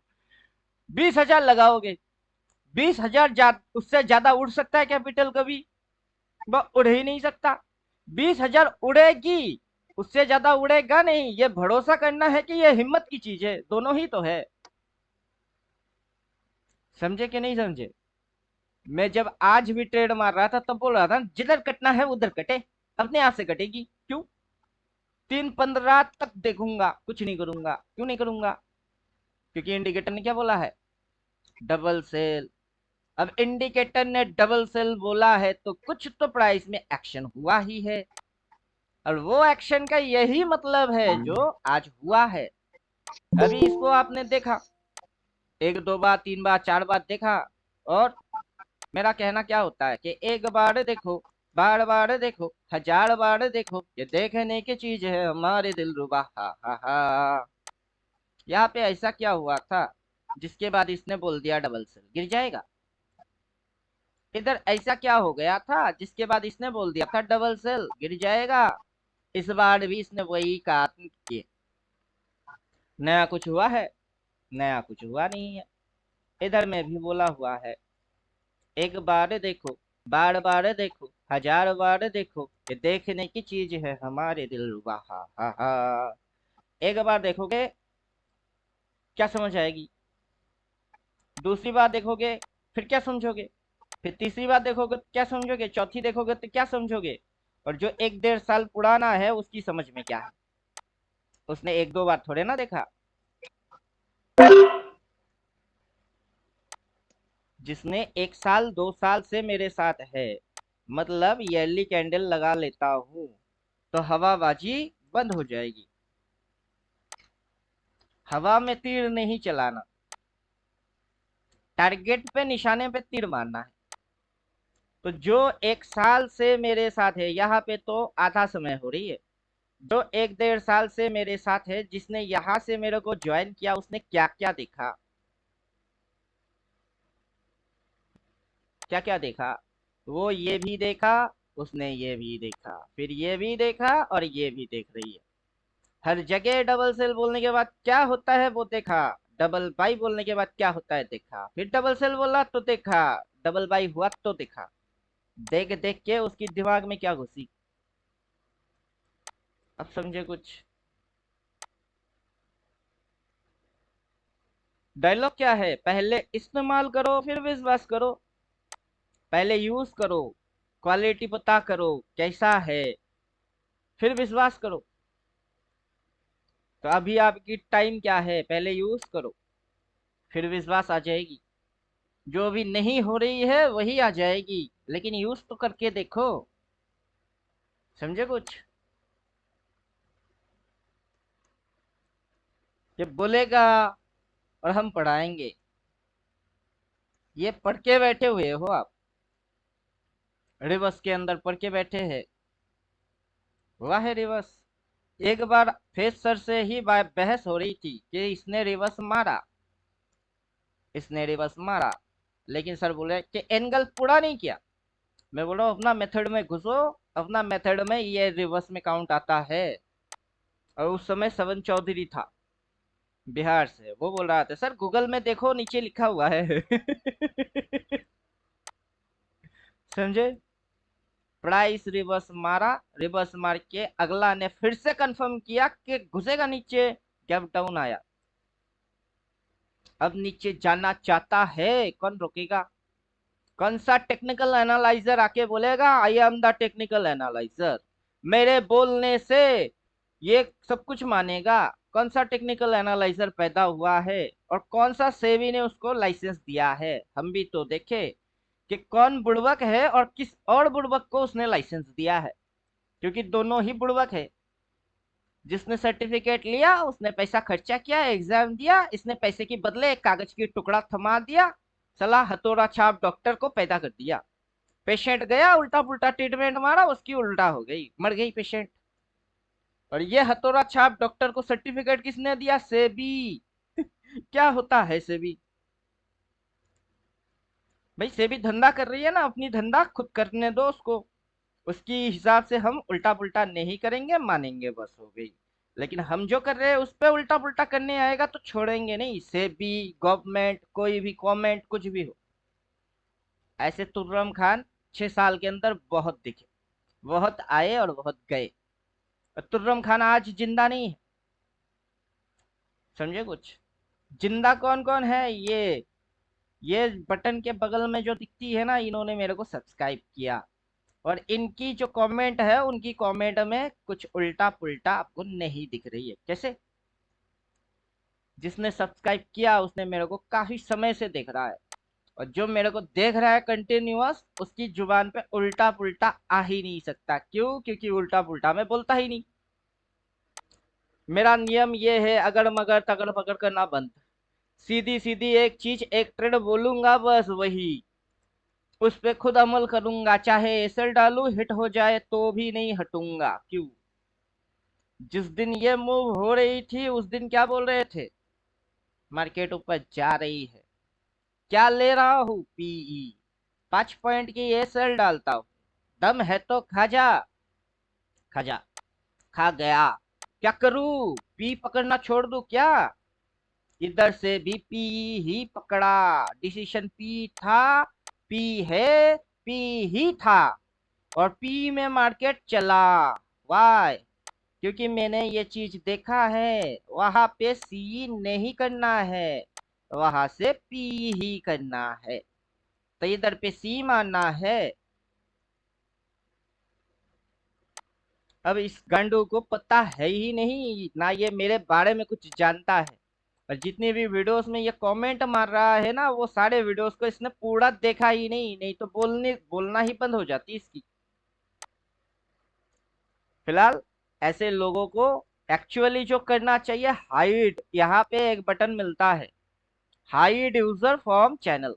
20,000 लगाओगे, 20,000 उससे ज्यादा उड़ सकता है कैपिटल कभी, वह उड़ ही नहीं सकता। 20,000 उड़ेगी, उससे ज्यादा उड़ेगा नहीं। ये भरोसा करना है कि ये हिम्मत की चीज है, दोनों ही तो है। समझे कि नहीं समझे। मैं जब आज भी ट्रेड मार रहा था तब बोल रहा था जिधर कटना है उधर कटे, अपने आप से कटेगी। क्यों? 3:15 तक देखूंगा, कुछ नहीं करूंगा। क्यों नहीं करूंगा? क्योंकि इंडिकेटर ने क्या बोला है? Double sell. अब इंडिकेटर ने डबल सेल बोला है तो कुछ तो प्राइस में एक्शन हुआ ही है, और वो एक्शन का यही मतलब है जो आज हुआ है। अभी इसको आपने देखा, 1 2 बार 3 बार 4 बार देखा, और मेरा कहना क्या होता है कि एक बार देखो, बार बार देखो, 1000 बार देखो, ये देखने की चीज है हमारे दिलरुबा। हा हा हा। यहाँ पे ऐसा क्या हुआ था जिसके बाद इसने बोल दिया डबल सेल गिर जाएगा? इधर ऐसा क्या हो गया था जिसके बाद इसने बोल दिया था डबल सेल गिर जाएगा? इस बार भी इसने वही कहा कि नया कुछ हुआ है? नया कुछ हुआ नहीं है। इधर में भी बोला हुआ है, एक बार देखो, बार बार देखो, 1000 बार देखो, ये देखने की चीज है हमारे दिलरुबा। हा हा हा। एक बार देखोगे क्या समझ आएगी, दूसरी बार देखोगे फिर क्या समझोगे, फिर तीसरी बार देखोगे तो क्या समझोगे, चौथी देखोगे तो क्या समझोगे, और जो 1 1.5 साल पुराना है उसकी समझ में क्या है? उसने 1 2 बार थोड़े ना देखा। जिसने 1 साल 2 साल से मेरे साथ है, मतलब ईयरली कैंडल लगा लेता हूं, तो हवाबाजी बंद हो जाएगी। हवा में तीर नहीं चलाना, टारगेट पे निशाने पे तीर मारना है। तो जो 1 साल से मेरे साथ है, यहाँ पे तो आधा समय हो रही है, जो 1 1.5 साल से मेरे साथ है, जिसने यहाँ से मेरे को ज्वाइन किया, उसने क्या क्या देखा? क्या क्या देखा? वो ये भी देखा, उसने ये भी देखा, फिर ये भी देखा, और ये भी देख रही है। हर जगह डबल सेल बोलने के बाद क्या होता है वो देखा, डबल बाई बोलने के बाद क्या होता है देखा, फिर डबल सेल बोला तो देखा, डबल बाई हुआ तो देखा। देख देख के उसकी दिमाग में क्या घुसी? अब समझे कुछ? डायलॉग क्या है? पहले इस्तेमाल करो फिर विश्वास करो। पहले यूज करो, क्वालिटी पता करो कैसा है, फिर विश्वास करो। तो अभी आपकी टाइम क्या है? पहले यूज करो, फिर विश्वास आ जाएगी। जो अभी नहीं हो रही है वही आ जाएगी, लेकिन यूज तो करके देखो। समझे कुछ? ये बोलेगा और हम पढ़ाएंगे, ये पढ़ के बैठे हुए हो आप, रिवर्स के अंदर पढ़ के बैठे हैं। हुआ है रिवर्स? एक बार फेस सर से ही बहस हो रही थी कि इसने रिवर्स मारा, इसने रिवर्स मारा, लेकिन सर बोले कि एंगल पूरा नहीं किया। मैं बोल रहा हूँ अपना मेथड में घुसो, अपना मेथड में ये रिवर्स में काउंट आता है। और उस समय सवन चौधरी था बिहार से, वो बोल रहा था सर गूगल में देखो नीचे लिखा हुआ है। समझे? प्राइस रिवर्स मारा, रिवर्स मार के अगला ने फिर से कंफर्म किया कि घुसेगा नीचे, गैप डाउन आया। अब नीचे जाना चाहता है, कौन रोकेगा? कौन सा टेक्निकल एनालाइजर आके बोलेगा I am the technical analyser, मेरे बोलने से ये सब कुछ मानेगा? कौन सा टेक्निकल एनालाइजर पैदा हुआ है, और कौन सा सेबी ने उसको लाइसेंस दिया है? हम भी तो देखे कि कौन बुड़बक है और किस और बुड़बक को उसने लाइसेंस दिया है, क्योंकि दोनों ही बुड़बक है। जिसने सर्टिफिकेट लिया उसने पैसा खर्चा किया, एग्जाम दिया, इसने पैसे के बदले एक कागज की टुकड़ा थमा दिया, सलाह हथौड़ा छाप डॉक्टर को पैदा कर दिया। पेशेंट गया, उल्टा पुल्टा ट्रीटमेंट मारा, उसकी उल्टा हो गई, मर गई पेशेंट। और ये हथौड़ा छाप डॉक्टर को सर्टिफिकेट किसने दिया? सेबी। क्या होता है सेबी? भाई सेबी धंधा कर रही है ना, अपनी धंधा खुद करने दो उसको, उसकी हिसाब से हम उल्टा पुल्टा नहीं करेंगे, मानेंगे, बस हो गई। लेकिन हम जो कर रहे हैं उस पे उल्टा पुल्टा करने आएगा तो छोड़ेंगे नहीं। सेबी, गवर्नमेंट, कोई भी कमेंट कुछ भी हो, ऐसे तुर्रम खान 6 साल के अंदर बहुत दिखे, बहुत आए और बहुत गए। और तुर्रम खान आज जिंदा नहीं है। समझे कुछ? जिंदा कौन कौन है? ये ये बटन के बगल में जो दिखती है ना, इन्होंने मेरे को सब्सक्राइब किया, और इनकी जो कमेंट है, उनकी कमेंट में कुछ उल्टा पुल्टा आपको नहीं दिख रही है। कैसे? जिसने सब्सक्राइब किया उसने मेरे को काफी समय से देख रहा है, और जो मेरे को देख रहा है कंटिन्यूअस, उसकी जुबान पे उल्टा पुल्टा आ ही नहीं सकता। क्यों? क्योंकि उल्टा पुल्टा मैं बोलता ही नहीं। मेरा नियम ये है, अगर मगर तगड़ पकड़ करना बंद। सीधी सीधी एक चीज, एक ट्रेड बोलूंगा, बस वही उस पे खुद अमल करूंगा, चाहे एसएल डालू, हिट हो जाए तो भी नहीं हटूंगा। क्यों? जिस दिन ये मूव हो रही थी, उस दिन क्या बोल रहे थे? मार्केट ऊपर जा रही है, क्या ले रहा हूँ? पीई 5 पॉइंट की एसएल डालता हूँ, दम है तो खा जा। खा जा, खा गया। क्या करूं? पी पकड़ना छोड़ दूं क्या? इधर से भी पी ही पकड़ा। डिसीजन पी था, पी है, पी ही था, और पी में मार्केट चला। वाई? क्योंकि मैंने ये चीज देखा है, वहां पे सी नहीं करना है, वहां से पी ही करना है। तो इधर पे सी मानना है। अब इस गांडू को पता है ही नहीं ना, ये मेरे बारे में कुछ जानता है। और जितनी भी वीडियोस में ये कमेंट मार रहा है ना, वो सारे वीडियोस को इसने पूरा देखा ही नहीं, नहीं तो बोलना ही बंद हो जाती इसकी। फिलहाल ऐसे लोगों को एक्चुअली जो करना चाहिए, हाइड, यहाँ पे एक बटन मिलता है, हाइड यूजर फ्रॉम चैनल।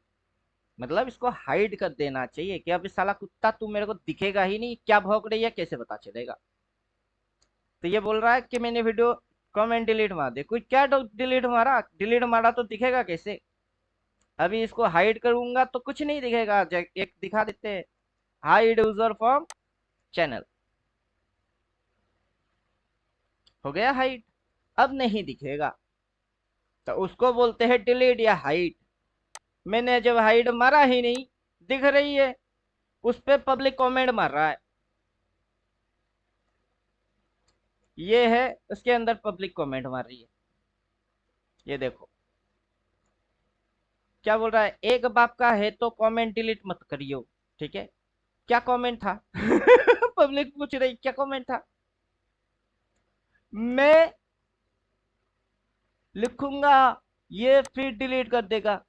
मतलब इसको हाइड कर देना चाहिए कि अब इस साला कुत्ता तू मेरे को दिखेगा ही नहीं, क्या भौंक रही है कैसे पता चलेगा। तो ये बोल रहा है कि मैंने वीडियो कमेंट डिलीट मार दे। कोई क्या डिलीट मारा? डिलीट मारा तो दिखेगा कैसे? अभी इसको हाइड करूंगा तो कुछ नहीं दिखेगा। एक दिखा देते हैं, हाइड यूजर फ्रॉम चैनल। हो गया हाइड, अब नहीं दिखेगा। तो उसको बोलते हैं डिलीट या हाइड। मैंने जब हाइड मारा ही नहीं, दिख रही है, उस पर पब्लिक कमेंट मार रहा है। ये है, उसके अंदर पब्लिक कमेंट मार रही है। ये देखो क्या बोल रहा है, एक बाप का है तो कमेंट डिलीट मत करियो। ठीक है, क्या कमेंट था? पब्लिक पूछ रही क्या कमेंट था। मैं लिखूंगा, ये फिर डिलीट कर देगा।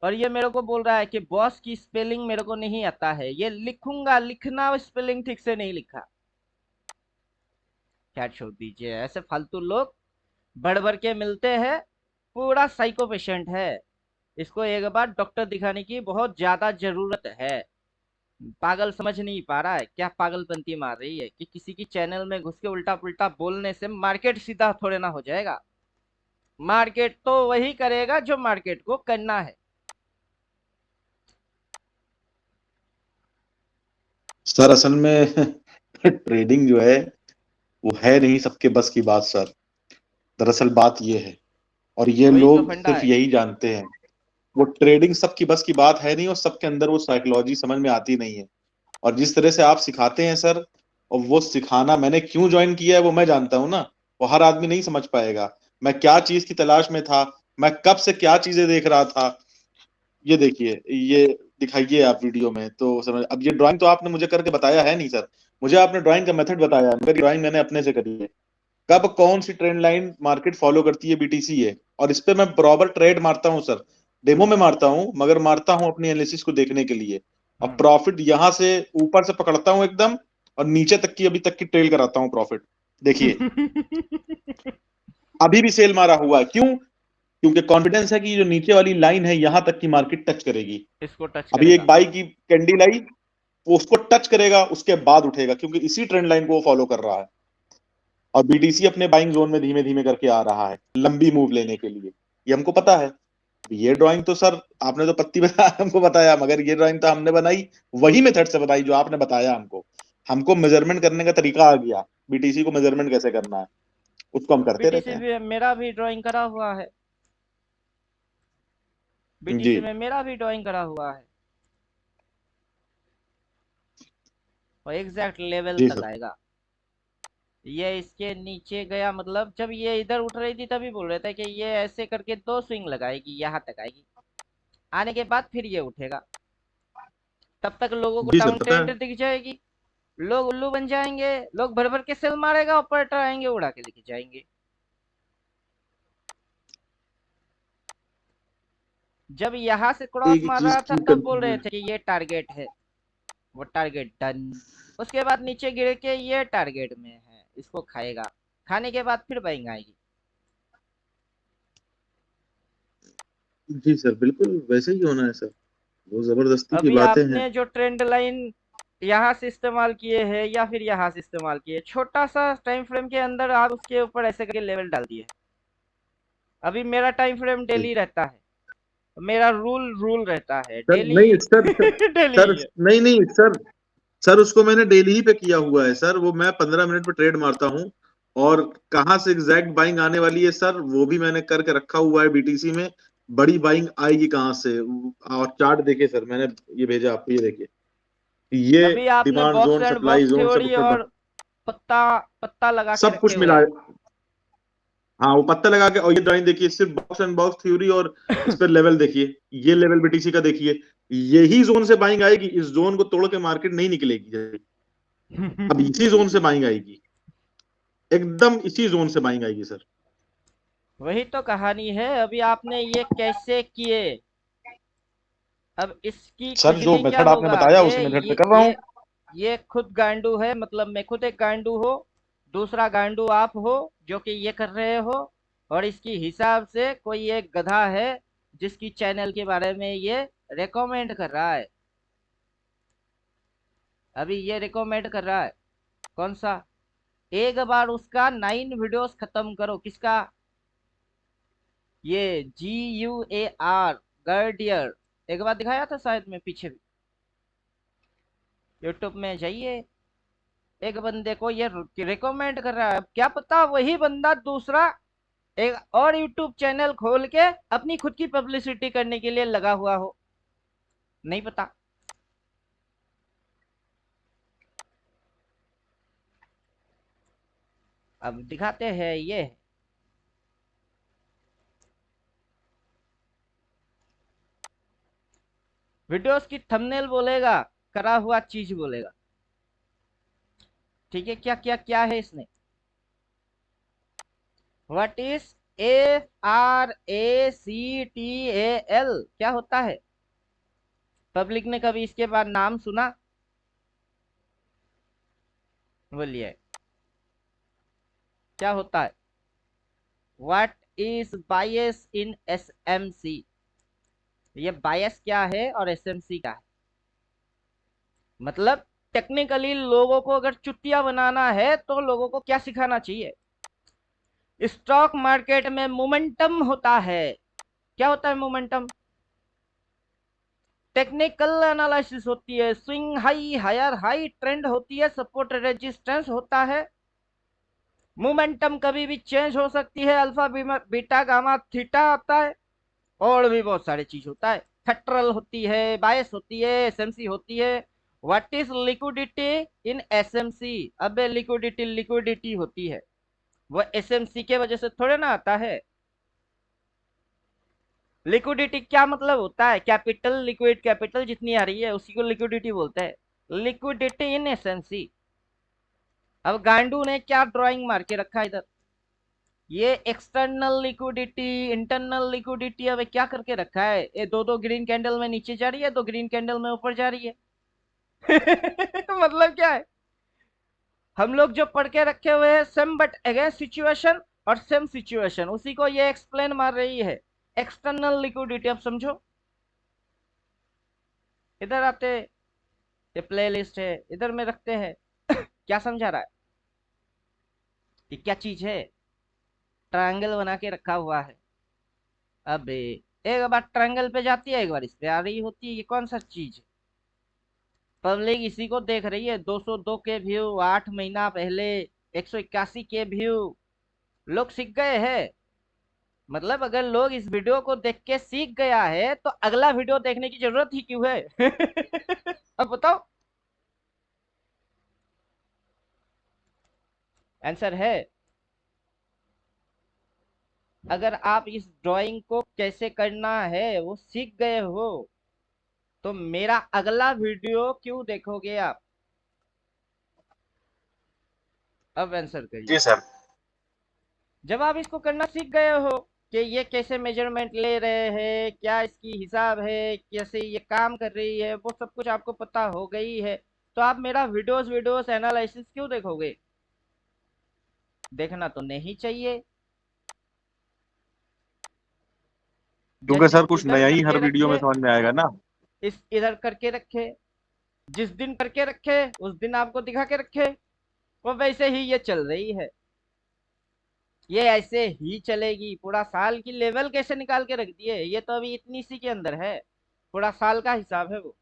और ये मेरे को बोल रहा है कि बॉस की स्पेलिंग मेरे को नहीं आता है, ये लिखूंगा, लिखना स्पेलिंग ठीक से नहीं लिखा। क्या छोड़ दीजिए, ऐसे फालतू लोग बढ़ बढ़ के मिलते हैं। पूरा साइको पेशेंट है, इसको एक बार डॉक्टर दिखाने की बहुत ज्यादा जरूरत है। पागल समझ नहीं पा रहा है, क्या पागलपंती मार रही है कि किसी की चैनल में घुस के उल्टा पुल्टा बोलने से मार्केट सीधा थोड़े ना हो जाएगा। मार्केट तो वही करेगा जो मार्केट को करना है। सर असल में ट्रेडिंग जो है वो है नहीं सबके बस की बात सर। दरअसल बात ये है, और ये वही तो लोग फंडा सिर्फ है। यही जानते हैं, वो ट्रेडिंग सबकी बस की बात है नहीं, और सबके अंदर वो साइकोलॉजी समझ में आती नहीं है। और जिस तरह से आप सिखाते हैं सर, और वो सिखाना मैंने क्यों ज्वाइन किया है वो मैं जानता हूँ ना। वो हर आदमी नहीं समझ पाएगा। मैं क्या चीज की तलाश में था, मैं कब से क्या चीजें देख रहा था। ये देखिए, ये दिखाइए आप वीडियो में तो समझ। अब ये ड्राइंग तो आपने मुझे करके बताया है नहीं सर, मुझे आपने ड्राइंग का मेथड बताया है, मगर ड्राइंग मैंने अपने से करी है। कब कौन सी ट्रेंड लाइन मार्केट फॉलो करती है, बीटीसी है, और इस पे मैं बराबर ट्रेड मारता हूँ सर। डेमो में मारता हूँ, मगर मारता हूँ अपनी एनालिसिस को देखने के लिए। और हम्म। प्रॉफिट यहां से ऊपर से पकड़ता हूँ एकदम, और नीचे तक की अभी तक की ट्रेल कराता हूँ प्रॉफिट। देखिए, अभी भी सेल मारा हुआ है, क्यों? क्योंकि कॉन्फिडेंस है कि जो नीचे वाली लाइन है यहां तक की मार्केट टच करेगी। इसको टच अभी एक करेगा। बाई की कैंडल आई, वो उसको टच करेगा, उसके बाद उठेगा, क्योंकि इसी ट्रेंड लाइन को वो फॉलो कर रहा है। और बीटीसी अपने बाइंग जोन में धीमे धीमे करके आ रहा है लंबी मूव लेने के लिए, ये हमको पता है। ये ड्राइंग तो सर आपने तो पत्ती बता हमको बताया, मगर ये ड्राइंग तो हमने बनाई वही मेथड से बनाई जो आपने बताया हमको। हमको मेजरमेंट करने का तरीका आ गया, बीटीसी को मेजरमेंट कैसे करना है, उसको हम करते रहते बीटीसी हैं। भी मेरा भी ड्राइंग करा हुआ है, जी। बीटीसी में मेरा भी ड्राइंग करा हुआ है, और एग्जैक्ट लेवल जी तक सर। आएगा। ये इसके नीचे गया, मतलब जब ये इधर उठ रही थी तभी बोल रहे थे कि ये ऐसे करके 2 स्विंग लगाएगी, यहाँ तक आएगी। आने के बाद फिर ये उठेगा, तब तक लोगों को जी सर डाउन पता ट्रेंड है। दिख जाएगी, लोग उल्लू बन जाएंगे, लोग भर भर के सेल मारेगा, ऑपरेटर आएंगे उड़ा के लेके जाएंगे। जब यहाँ से क्रॉस एक ही मार चीज रहा था की तब बोल रहे थे कि ये टारगेट है, वो टारगेट डन। उसके बाद नीचे गिर के ये टारगेट में है, इसको खाएगा, खाने के बाद फिर बाइंग आएगी। जी सर बिल्कुल वैसे ही होना है सर, वो जबरदस्ती की अभी बातें हैं। आपने जो ट्रेंड लाइन यहाँ से इस्तेमाल किए हैं या फिर यहाँ से इस्तेमाल किए, छोटा सा टाइम फ्रेम के अंदर आप उसके ऊपर ऐसे करके लेवल डाल दिए। अभी मेरा टाइम फ्रेम जी डेली रहता है, मेरा रूल रूल रहता है सर डेली। नहीं सर सर, डेली सर ही है। नहीं नहीं सर, सर उसको मैंने डेली ही पे किया हुआ है सर, वो मैं 15 मिनट पे ट्रेड मारता हूँ, और कहाँ से एग्जैक्ट बाइंग आने वाली है सर वो भी मैंने करके रखा हुआ है बीटीसी में, बड़ी बाइंग आएगी कहाँ से। और चार्ट देखिए सर, मैंने ये भेजा आपको, ये देखिए, ये अभी आपने demand box zone and supply box zone सब थ्योरी ऊपर और पत्ता पत्ता लगा के सब रखे कुछ हुए मिला हैं। है। हाँ वो पत्ता लगा के, और ये ड्राइंग देखिए, सिर्फ बॉक्स एंड बॉक्स थ्योरी, और इस पर लेवल देखिए, ये लेवल बीटीसी का देखिए, यही जोन से बाइंग आएगी, इस जोन को तोड़ के मार्केट नहीं निकलेगी। अब इसी जोन से बाइंग आएगी, एकदम इसी जोन से बाइंग आएगी सर। वही तो कहानी है। अभी आपने ये कैसे किए, अब इसकी सर कुछ जो भी क्या मेथड आपने होगा, बताया उसी मेथड पे कर रहा हूँ। ये खुद गांडू है, मतलब मैं खुद एक गांडू हो, दूसरा गांडू आप हो जो कि ये कर रहे हो, और इसकी हिसाब से कोई एक गधा है जिसकी चैनल के बारे में ये रेकमेंड कर रहा है। अभी ये रेकमेंड कर रहा है कौन सा, एक बार उसका 9 वीडियोस खत्म करो। किसका, ये GUAR गार्डियर, एक बार दिखाया था शायद मैं पीछे भी, यूट्यूब में जाइए, एक बंदे को ये रिकमेंड कर रहा है। अब क्या पता वही बंदा दूसरा एक और यूट्यूब चैनल खोल के अपनी खुद की पब्लिसिटी करने के लिए लगा हुआ हो, नहीं पता। अब दिखाते हैं ये, वीडियोस की थंबनेल बोलेगा, करा हुआ चीज बोलेगा। ठीक है, क्या क्या क्या है इसने, व्हाट इज FRACTAL, क्या होता है? पब्लिक ने कभी इसके बाद नाम सुना? बोलिए क्या होता है? What is bias in SMC, ये बायस क्या है और SMC क्या है? मतलब टेक्निकली लोगों को अगर चुतिया बनाना है तो लोगों को क्या सिखाना चाहिए? स्टॉक मार्केट में मोमेंटम होता है। क्या होता है मोमेंटम? टेक्निकल एनालिसिस होती है, swing high higher high trend होती है, सपोर्ट रेजिस्टेंस होता है। मोमेंटम कभी भी चेंज हो सकती है, अल्फा बीटा गामा थीटा आता है, और भी बहुत सारी चीज होता है, फेटरल होती है, बायस होती है, SMC होती है। What is liquidity in SMC? अबे लिक्विडिटी लिक्विडिटी होती है, वो SMC के वजह से थोड़े ना आता है। लिक्विडिटी क्या मतलब होता है? कैपिटल, लिक्विड कैपिटल जितनी आ रही है उसी को लिक्विडिटी बोलते हैं, लिक्विडिटी इन SMC। अब गांडू ने क्या ड्राइंग मार के रखा इधर, ये एक्सटर्नल लिक्विडिटी इंटरनल लिक्विडिटी, अब क्या करके रखा है? ये दो दो ग्रीन कैंडल में नीचे जा रही है, दो ग्रीन कैंडल में ऊपर जा रही है। मतलब क्या है? हम लोग जो पढ़ के रखे हुए हैं सेम बट अगेंस्ट सिचुएशन, और सेम सिचुएशन, उसी को ये एक्सप्लेन मार रही है, एक्सटर्नल लिक्विडिटी। अब समझो, इधर आते, ये प्ले लिस्ट है, इधर में रखते हैं। क्या समझा रहा है कि क्या चीज है? ट्रायंगल बना के रखा हुआ है। अब एक बार ट्रायंगल पे जाती है, एक बार इस पे आ रही होती है, ये कौन सा चीज है? पब्लिक इसी को देख रही है। 202 के व्यू 8 महीना पहले, 181 के व्यू, लोग सीख गए हैं। मतलब अगर लोग इस वीडियो को देख के सीख गया है तो अगला वीडियो देखने की जरूरत ही क्यों है? अब बताओ, आंसर है अगर आप इस ड्राइंग को कैसे करना है वो सीख गए हो तो मेरा अगला वीडियो क्यों देखोगे आप? अब आंसर करिए। जी सर। जब आप इसको करना सीख गए हो कि ये कैसे मेजरमेंट ले रहे हैं, क्या इसकी हिसाब है, कैसे ये काम कर रही है, वो सब कुछ आपको पता हो गई है, तो आप मेरा वीडियोस वीडियोस एनालिसिस क्यों देखोगे? देखना तो नहीं चाहिए। क्योंकि जैसे सर कुछ इधर नया ही हर करके वीडियो में रखे, समझ में आएगा ना। इस इधर करके रखे, जिस दिन करके रखे उस दिन आपको दिखा के रखे, वो वैसे ही ये चल रही है। ये ऐसे ही चलेगी पूरा साल की लेवल कैसे निकाल के रख दिए, ये तो अभी इतनी सी के अंदर है, पूरा साल का हिसाब है वो।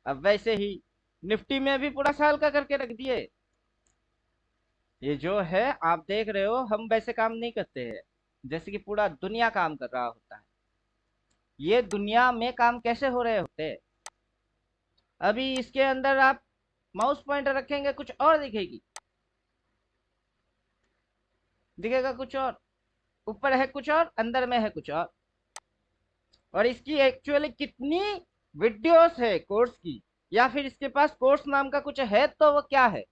अब वैसे ही निफ्टी में भी पूरा साल का करके रख दिए। ये जो है आप देख रहे हो, हम वैसे काम नहीं करते हैं जैसे कि पूरा दुनिया काम कर रहा होता है। ये दुनिया में काम कैसे हो रहे होते हैं? अभी इसके अंदर आप माउस पॉइंटर रखेंगे कुछ और दिखेगी, दिखेगा कुछ और, ऊपर है कुछ और, अंदर में है कुछ और इसकी एक्चुअली कितनी वीडियोस है कोर्स की, या फिर इसके पास कोर्स नाम का कुछ है तो वो क्या है,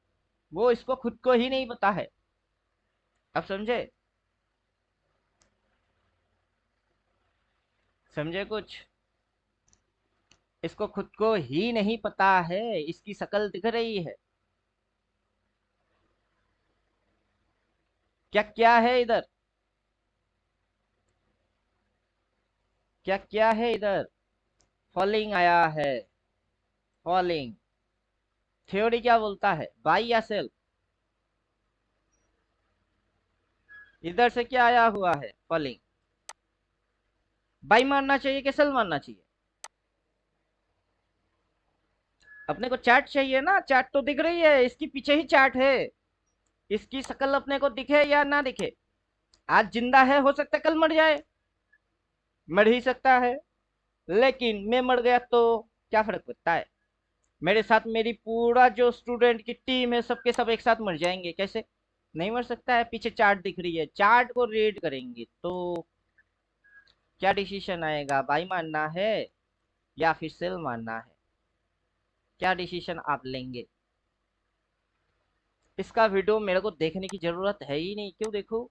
वो इसको खुद को ही नहीं पता है। अब समझे? समझे कुछ? इसको खुद को ही नहीं पता है, इसकी शक्ल दिख रही है। क्या क्या है इधर, क्या क्या है इधर? फॉलिंग आया है, फॉलिंग। थ्योरी क्या बोलता है, बाई या सेल? इधर से क्या आया हुआ है, फॉलिंग। बाई मानना चाहिए कि सेल मानना चाहिए? अपने को चार्ट चाहिए ना, चार्ट तो दिख रही है, इसकी पीछे ही चार्ट है, इसकी शक्ल अपने को दिखे या ना दिखे। आज जिंदा है, हो सकता है कल मर जाए, मर ही सकता है, लेकिन मैं मर गया तो क्या फर्क पड़ता है? मेरे साथ मेरी पूरा जो स्टूडेंट की टीम है सबके सब एक साथ मर जाएंगे, कैसे? नहीं मर सकता है। पीछे चार्ट दिख रही है, चार्ट को रीड करेंगे तो क्या डिसीजन आएगा, बाई मानना है या फिर सेल मानना है? क्या डिसीजन आप लेंगे? इसका वीडियो मेरे को देखने की जरूरत है ही नहीं, क्यों देखो?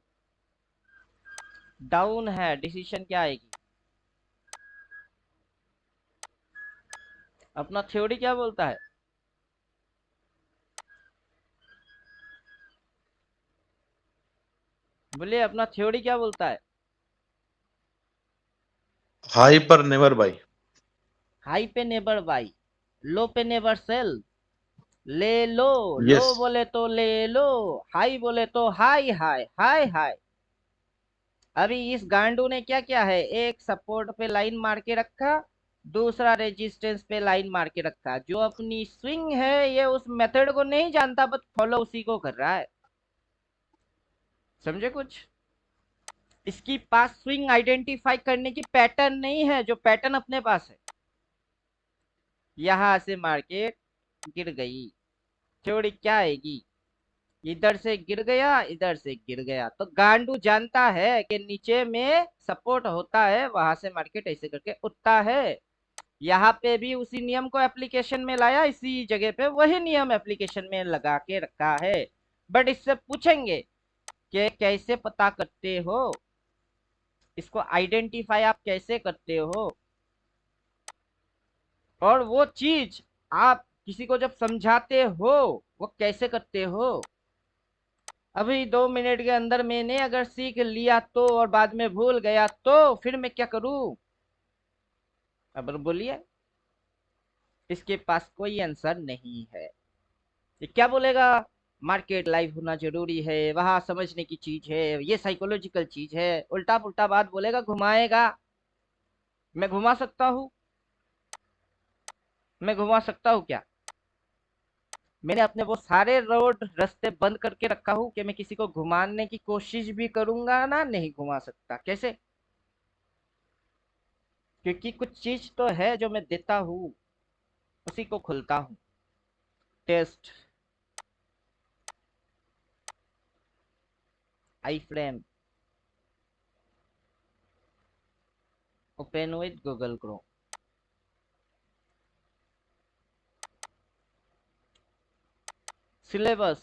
डाउन है, डिसीजन क्या आएगी? अपना थ्योरी क्या बोलता है? बोलिए, अपना थ्योरी क्या बोलता है? हाई पर नेवर बाई। हाई पे नेबर बाई, लो पे नेबर सेल। ले लो, लो यस। बोले तो ले लो, हाई बोले तो हाई हाई हाई हाई। अभी इस गांडू ने क्या किया है, एक सपोर्ट पे लाइन मार के रखा, दूसरा रेजिस्टेंस पे लाइन मार के रखा। जो अपनी स्विंग है ये उस मेथड को नहीं जानता, बस फॉलो उसी को कर रहा है। समझे कुछ? इसकी पास स्विंग आइडेंटिफाई करने की पैटर्न नहीं है, जो पैटर्न अपने पास है। यहां से मार्केट गिर गई, थ्योरी क्या आएगी? इधर से गिर गया, इधर से गिर गया, तो गांडू जानता है कि नीचे में सपोर्ट होता है, वहां से मार्केट ऐसे करके उठता है। यहाँ पे भी उसी नियम को एप्लीकेशन में लाया, इसी जगह पे वही नियम एप्लीकेशन में लगा के रखा है। बट इससे पूछेंगे कि कैसे पता करते हो, इसको आइडेंटिफाई आप कैसे करते हो, और वो चीज आप किसी को जब समझाते हो वो कैसे करते हो। अभी 2 मिनट के अंदर मैंने अगर सीख लिया तो, और बाद में भूल गया तो फिर मैं क्या करूं? अब बोलिए, इसके पास कोई आंसर नहीं है। ये क्या बोलेगा, मार्केट लाइव होना जरूरी है, वहां समझने की चीज है, ये साइकोलॉजिकल चीज है, उल्टा पुल्टा बात बोलेगा, घुमाएगा। मैं घुमा सकता हूँ? मैं घुमा सकता हूँ क्या? मैंने अपने वो सारे रोड रास्ते बंद करके रखा हूँ कि मैं किसी को घुमाने की कोशिश भी करूंगा ना, नहीं घुमा सकता। कैसे? क्योंकि कुछ चीज तो है जो मैं देता हूँ, उसी को खुलता हूँ। Test, iframe, open with Google Chrome. Syllabus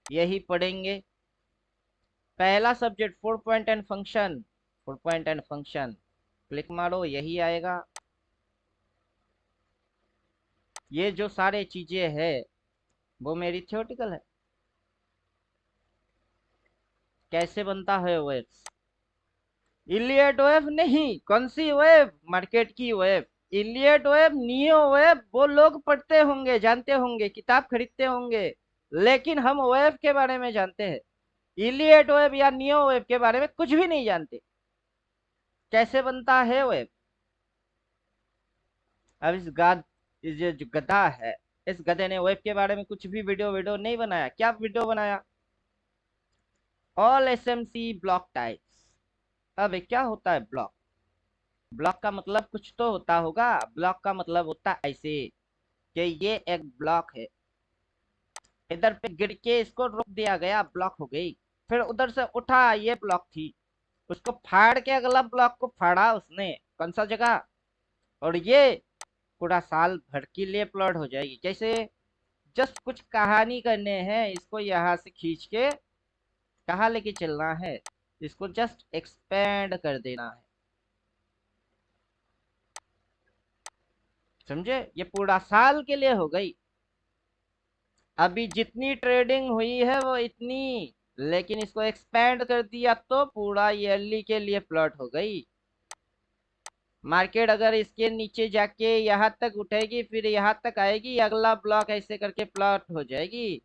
यही पढ़ेंगे। पहला subject 4 point and function, 4 point and function click मारो, यही आएगा। ये जो सारे चीजें है वो मेरी थ्योरेटिकल है। कैसे बनता है वेव्स? इलियट वेव नहीं, कौन सी वेव? मार्केट की wave. Elliot wave, neo wave वो लोग पढ़ते होंगे, जानते होंगे, किताब खरीदते होंगे, लेकिन हम वेव के बारे में जानते हैं। इलियट वेव या नियो वेव के बारे में कुछ भी नहीं जानते। कैसे बनता है वेव? अब इस जो गधा है, इस गधे ने वेब के बारे में कुछ भी वीडियो नहीं बनाया। क्या वीडियो बनाया? All SMC block types. अब क्या होता है ब्लॉक? ब्लॉक का मतलब कुछ तो होता होगा। ब्लॉक का मतलब होता है ऐसे कि ये एक ब्लॉक है, इधर पे गिर के इसको रोक दिया गया, ब्लॉक हो गई। फिर उधर से उठा, ये ब्लॉक थी, उसको फाड़ के अगला ब्लॉक को फाड़ा उसने, कौन सा जगह? और ये पूरा साल भर के लिए प्लॉट हो जाएगी। कैसे? जस्ट कुछ कहानी करने हैं, इसको यहाँ से खींच के कहाँ लेके चलना है, इसको जस्ट एक्सपेंड कर देना है। समझे? ये पूरा साल के लिए हो गई। अभी जितनी ट्रेडिंग हुई है वो इतनी, लेकिन इसको एक्सपेंड कर दिया तो पूरा ईयरली के लिए प्लॉट हो गई। मार्केट अगर इसके नीचे जाके यहाँ तक उठेगी, फिर यहाँ तक आएगी, अगला ब्लॉक ऐसे करके प्लॉट हो जाएगी।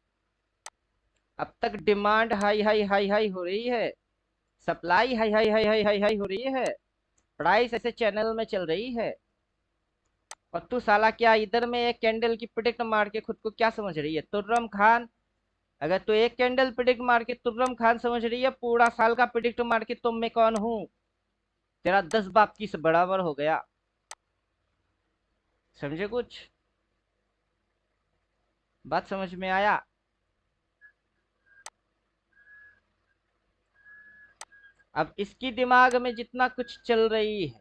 अब तक demand high high high high हो रही है, supply high high high high high high हो रही है, प्राइस ऐसे चैनल में चल रही है। और तू साला क्या इधर में एक कैंडल की प्रिडिक्ट मार के खुद को क्या समझ रही है? तुर्रम खान। अगर तू एक कैंडल प्रिडिक्ट मार के तुर्रम खान समझ रही है, पूरा साल का प्रिडिक्ट मार के तुम मैं कौन हूं? तेरा 10 बाप की से बराबर हो गया। समझे? कुछ बात समझ में आया? अब इसकी दिमाग में जितना कुछ चल रही है,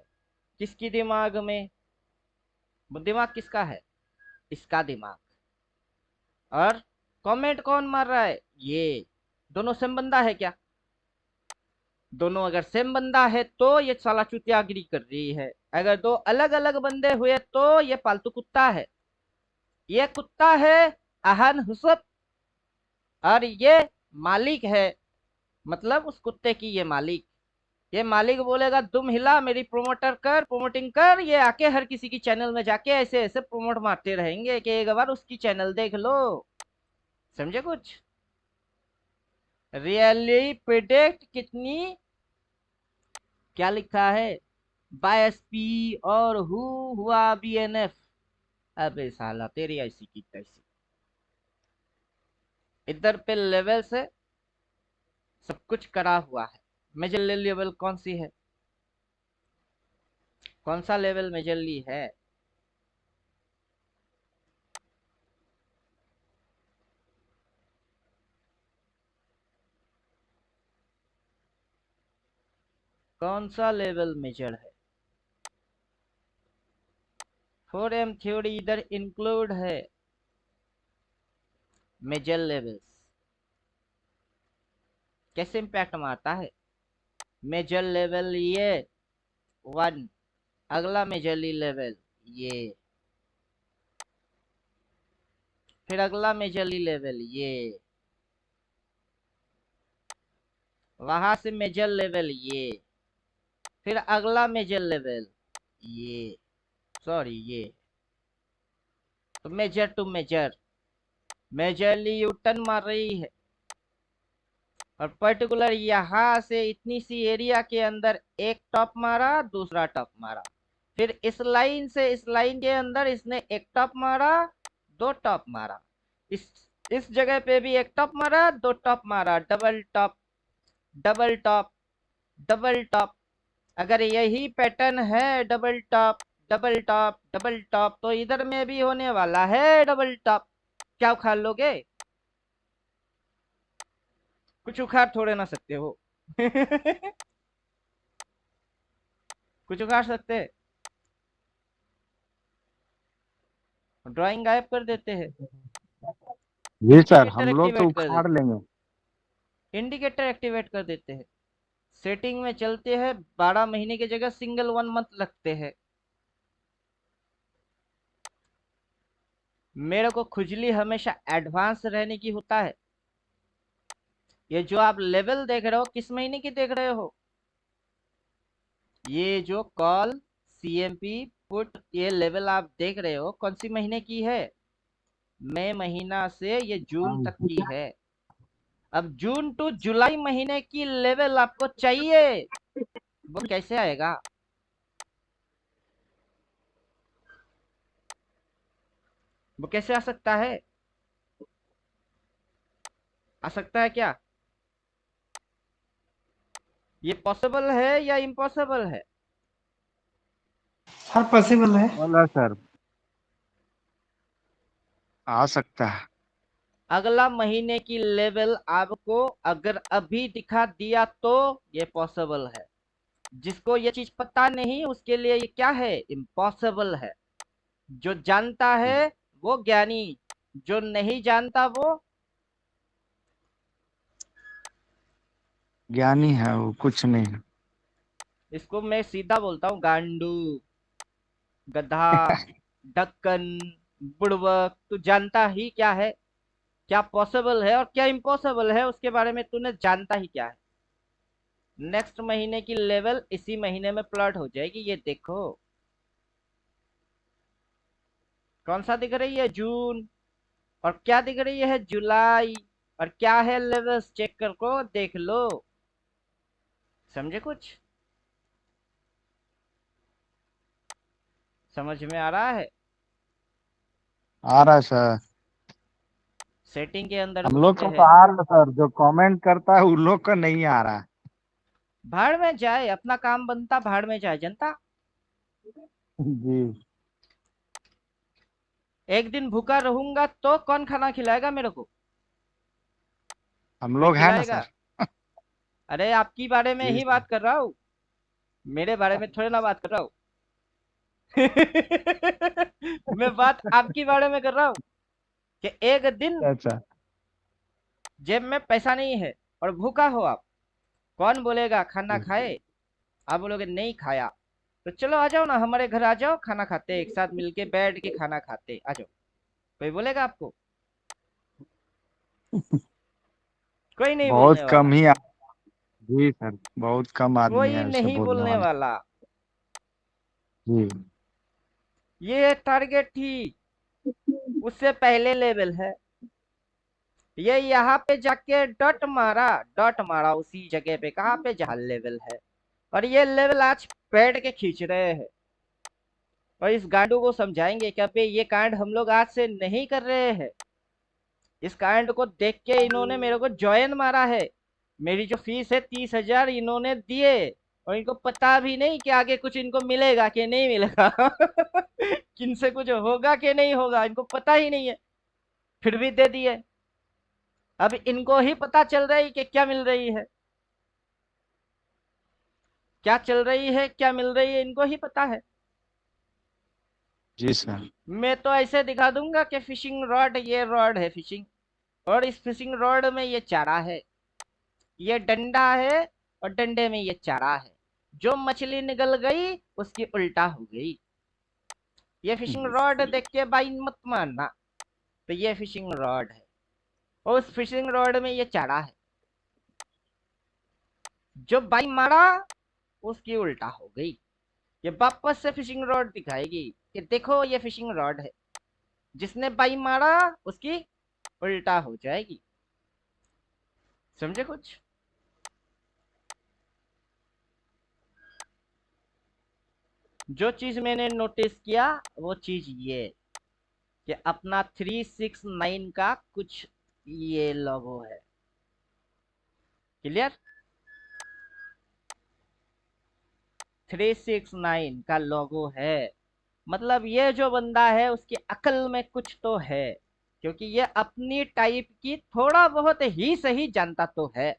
किसकी दिमाग में? वो दिमाग किसका है? इसका दिमाग। और कमेंट कौन मार रहा है? ये दोनों सेम बंदा है क्या? दोनों अगर सेम बंदा है तो ये साला चुतियागिरी कर रही है। अगर दो अलग अलग बंदे हुए तो ये पालतू कुत्ता है। ये कुत्ता है अहन हुसब, और ये मालिक है, मतलब उस कुत्ते की ये मालिक। ये मालिक बोलेगा तुम हिला, मेरी प्रोमोटर कर, प्रोमोटिंग कर, ये आके हर किसी की चैनल में जाके ऐसे ऐसे प्रोमोट मारते रहेंगे कि एक बार उसकी चैनल देख लो। समझे? कुछ रियली प्रिडिक्ट कितनी, क्या लिखा है? बाय एसपी और हु हुआ बीएनएफ। अबे साला तेरी ऐसी की तैसी। इधर पे लेवल से सब कुछ करा हुआ है। मेजर लेवल कौन सी है? कौन सा लेवल मेजरली है? कौन सा लेवल मेजर है? 4M थ्योरी इधर इंक्लूड है। मेजर लेवल्स कैसे इंपैक्ट मारता है? मेजर लेवल ये 1, अगला मेजरली लेवल ये, फिर अगला मेजरली लेवल ये, वहां से मेजर लेवल ये, फिर अगला मेजर लेवल ये, सॉरी ये। तो major to major, majorly you turn मार रही है, और पर्टिकुलर यहाँ से इतनी सी एरिया के अंदर एक टॉप मारा, दूसरा टॉप मारा, फिर इस लाइन से इस लाइन के अंदर इसने एक टॉप मारा, दो टॉप मारा, इस जगह पे भी एक टॉप मारा, दो टॉप मारा, double top, double top, double top. अगर यही पैटर्न है double top, double top, double top, तो इधर में भी होने वाला है डबल टॉप। क्या उखाड़ लोगे? कुछ उखाड़ थोड़े ना सकते हो। कुछ उखाड़ सकते हैं? ड्राइंग गायब कर देते हैं। जी सर, इंडिकेटर हम लोग तो एक्टिवेट कर उखाड़ देते लेंगे। इंडिकेटर एक्टिवेट कर देते हैं। सेटिंग में चलते हैं, 12 महीने की जगह सिंगल 1 मंथ लगते हैं। मेरे को खुजली हमेशा एडवांस रहने की होता है। ये जो आप लेवल देख रहे हो, किस महीने की देख रहे हो? ये जो कॉल CMP पुट ये लेवल आप देख रहे हो, कौन सी महीने की है? मई महीना से ये जून तक की है। अब जून टू जुलाई महीने की लेवल आपको चाहिए, वो कैसे आएगा? वो कैसे आ सकता है? आ सकता है क्या? ये पॉसिबल है या इम्पॉसिबल है? हाँ पॉसिबल है। बोला सर, आ सकता है। अगला महीने की लेवल आपको अगर अभी दिखा दिया तो ये पॉसिबल है। जिसको ये चीज पता नहीं उसके लिए ये क्या है? इम्पॉसिबल है। जो जानता है वो ज्ञानी, जो नहीं जानता वो ज्ञानी है वो, कुछ नहीं है। इसको मैं सीधा बोलता हूँ गांडू, गधा, ढक्कन, बुड़बक। तू जानता ही क्या है? क्या पॉसिबल है और क्या इम्पॉसिबल है उसके बारे में तूने जानता ही क्या है? नेक्स्ट महीने की लेवल इसी महीने में प्लॉट हो जाएगी। ये देखो कौन सा दिख रही है? जून। और क्या दिख रही है? जुलाई। और क्या है लेवल्स? चेक कर को देख लो। समझे? कुछ समझ में आ रहा है? आ रहा है सर। सेटिंग के अंदर हम लोग घुसते को तो हैं। आ रहा है सर, जो कमेंट करता है उन लोग का नहीं आ रहा है। भाड़ में जाए, अपना काम बनता, भाड़ में जाए जनता। जी। एक दिन भूखा रहूंगा तो कौन खाना खिलाएगा मेरे को? हम कोई लोग है ना खिलाएगा? सर। अरे आपकी बारे में जी ही सर। बात कर रहा हूँ, मेरे बारे में थोड़ी ना बात कर रहा हूँ। मैं बात आपकी बारे में कर रहा हूँ कि एक दिन अच्छा। जेब में पैसा नहीं है और भूखा हो आप, कौन बोलेगा खाना खाए? आप बोलोगे नहीं खाया, तो चलो आ जाओ ना हमारे घर, आ जाओ खाना खाते, एक साथ मिलके बैठ के खाना खाते, आ जाओ। कोई बोलेगा आपको? कोई नहीं बहुत बोलने वाला। कम ही जी सर, बहुत कम आदमी कोई है ऐसे नहीं बोलने बोलने वाले। वाला। जी। ये टारगेट थी, उससे पहले लेवल है। ये यहाँ पे जाके डॉट मारा उसी जगह पे, कहाँ पे? जहाँ लेवल है। और ये लेवल आज पेड़ के खींच रहे हैं। और इस गांडू को समझाएंगे क्या पे ये कांड हम लोग आज से नहीं कर रहे हैं। इस कांड को देख के इन्होंने मेरे को जॉइन मारा है। मेरी जो फीस है 30,000 इन्होंने दिए, और इनको पता भी नहीं कि आगे कुछ इनको मिलेगा कि नहीं मिलेगा। किनसे कुछ होगा कि नहीं होगा इनको पता ही नहीं है, फिर भी दे दिए। अब इनको ही पता चल रही है कि क्या मिल रही है, क्या चल रही है, क्या मिल रही है, इनको ही पता है। जी सर। मैं तो ऐसे दिखा दूंगा कि फिशिंग रॉड, ये रॉड है फिशिंग, और इस फिशिंग रॉड में ये चारा है, ये डंडा है, और डंडे में ये चारा है। जो मछली निकल गई उसकी उल्टा हो गई। ये फिशिंग रॉड देख के भाई मत मारना, तो ये फिशिंग रॉड है, और उस फिशिंग रॉड में ये चारा है। जो बाई मारा उसकी उल्टा हो गई। ये वापस से फिशिंग रॉड दिखाएगी कि देखो ये फिशिंग रॉड है। जिसने बाई मारा उसकी उल्टा हो जाएगी। समझे कुछ? जो चीज मैंने नोटिस किया वो चीज ये कि अपना 369 का कुछ ये लोगो है। क्लियर? 369 का लोगो है, मतलब ये जो बंदा है उसकी अकल में कुछ तो है, क्योंकि ये अपनी टाइप की थोड़ा बहुत ही सही जानता तो है।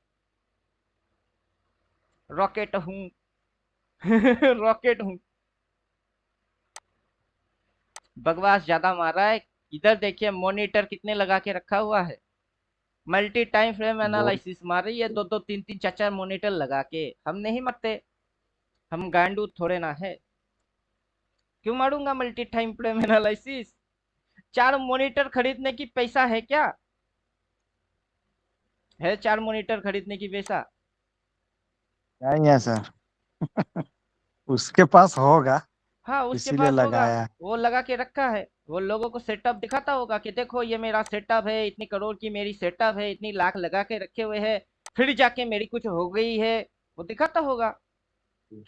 रॉकेट हूं, रॉकेट हूँ। बकवास ज्यादा मार रहा है। इधर देखिए मॉनिटर कितने लगा के रखा हुआ है, मल्टी टाइम फ्रेम बहुत एनालिसिस मार रही है, दो दो तीन तीन चार चार मॉनिटर लगा के। हम नहीं मरते, हम गांडू थोड़े ना है। क्यों मारूंगा multi time frame analysis? 4 monitor खरीदने की पैसा है क्या? है 4 मॉनिटर खरीदने की पैसा? नहीं है सर। उसके पास होगा, हाँ उसके इसीलिए पास होगा, लगाया। वो लगा के रखा है। वो लोगों को सेटअप दिखाता होगा कि देखो ये मेरा सेटअप है, इतनी करोड़ की मेरी सेटअप है, इतनी लाख लगा के रखे हुए है, फिर जाके मेरी कुछ हो गई है। वो दिखाता होगा,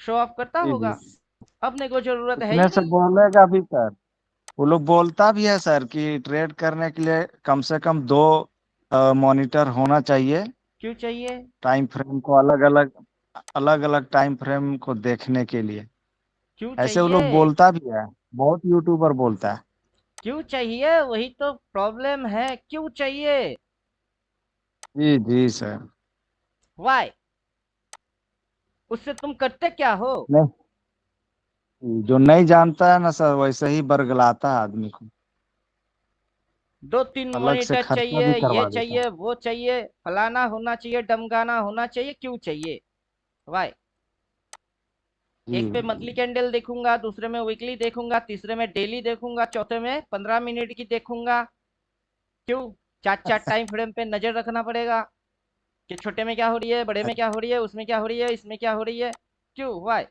शो ऑफ करता जी जी। होगा। अपने को जरूरत है इतने ही से नहीं। बोलेगा भी सर। वो लोग बोलता भी है सर कि ट्रेड करने के लिए कम से कम 2 मॉनिटर होना चाहिए। क्यों चाहिए? टाइम फ्रेम को अलग अलग, अलग अलग टाइम फ्रेम को देखने के लिए। क्यों ऐसे वो लोग चाहिए? बोलता भी है, बहुत यूट्यूबर बोलता है। क्यों चाहिए? वही तो प्रॉब्लम है, क्यों चाहिए? जी जी सर। वाई? उससे तुम करते क्या हो? नहीं, जो नहीं जानता है ना सर, वैसे ही बरगलाता है आदमी को। 2 3 अलग से मॉनिटर खर्चा चाहिए, भी ये करवा देता है। चाहिए, वो चाहिए, फलाना होना चाहिए, डमगाना होना चाहिए, क्यों चाहिए? वाई? जी एक पे मंथली कैंडल देखूंगा, दूसरे में वीकली देखूंगा, तीसरे में डेली देखूंगा, चौथे में 15 मिनट की देखूंगा। क्यों? चार चार टाइम फ्रेम पे नजर रखना पड़ेगा कि छोटे में क्या हो रही है, बड़े में क्या हो रही है, उसमें क्या हो रही है, इसमें क्या हो रही है। क्यों? वाई?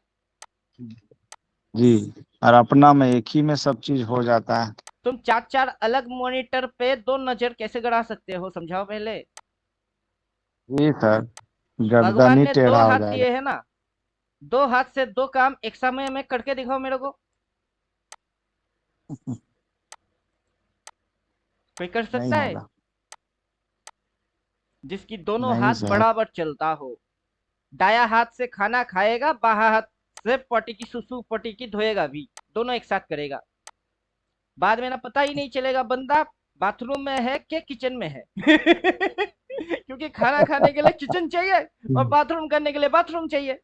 जी। और अपना में एक ही में सब चीज हो जाता है। तुम चार चार अलग मॉनिटर पे 2 नजर कैसे गड़ा सकते हो, समझाओ पहले। जी सर, गर्दन भगवान ही ने 2 टेढ़ा हो हाथ जाएगा। दिए है ना, 2 हाथ से 2 काम एक समय में करके दिखाओ मेरे को। कोई कर नहीं सकता है? होगा। जिसकी दोनों नहीं हाथ सर। बराबर चलता हो। दाया हाथ से खाना खाएगा, बाहा हाथ से पटी की सुसु पटी की धोएगा भी, दोनों एक साथ करेगा। बाद में ना पता ही नहीं चलेगा बंदा बाथरूम में है कि किचन में है। क्योंकि खाना खाने के लिए किचन चाहिए और बाथरूम करने के लिए बाथरूम चाहिए।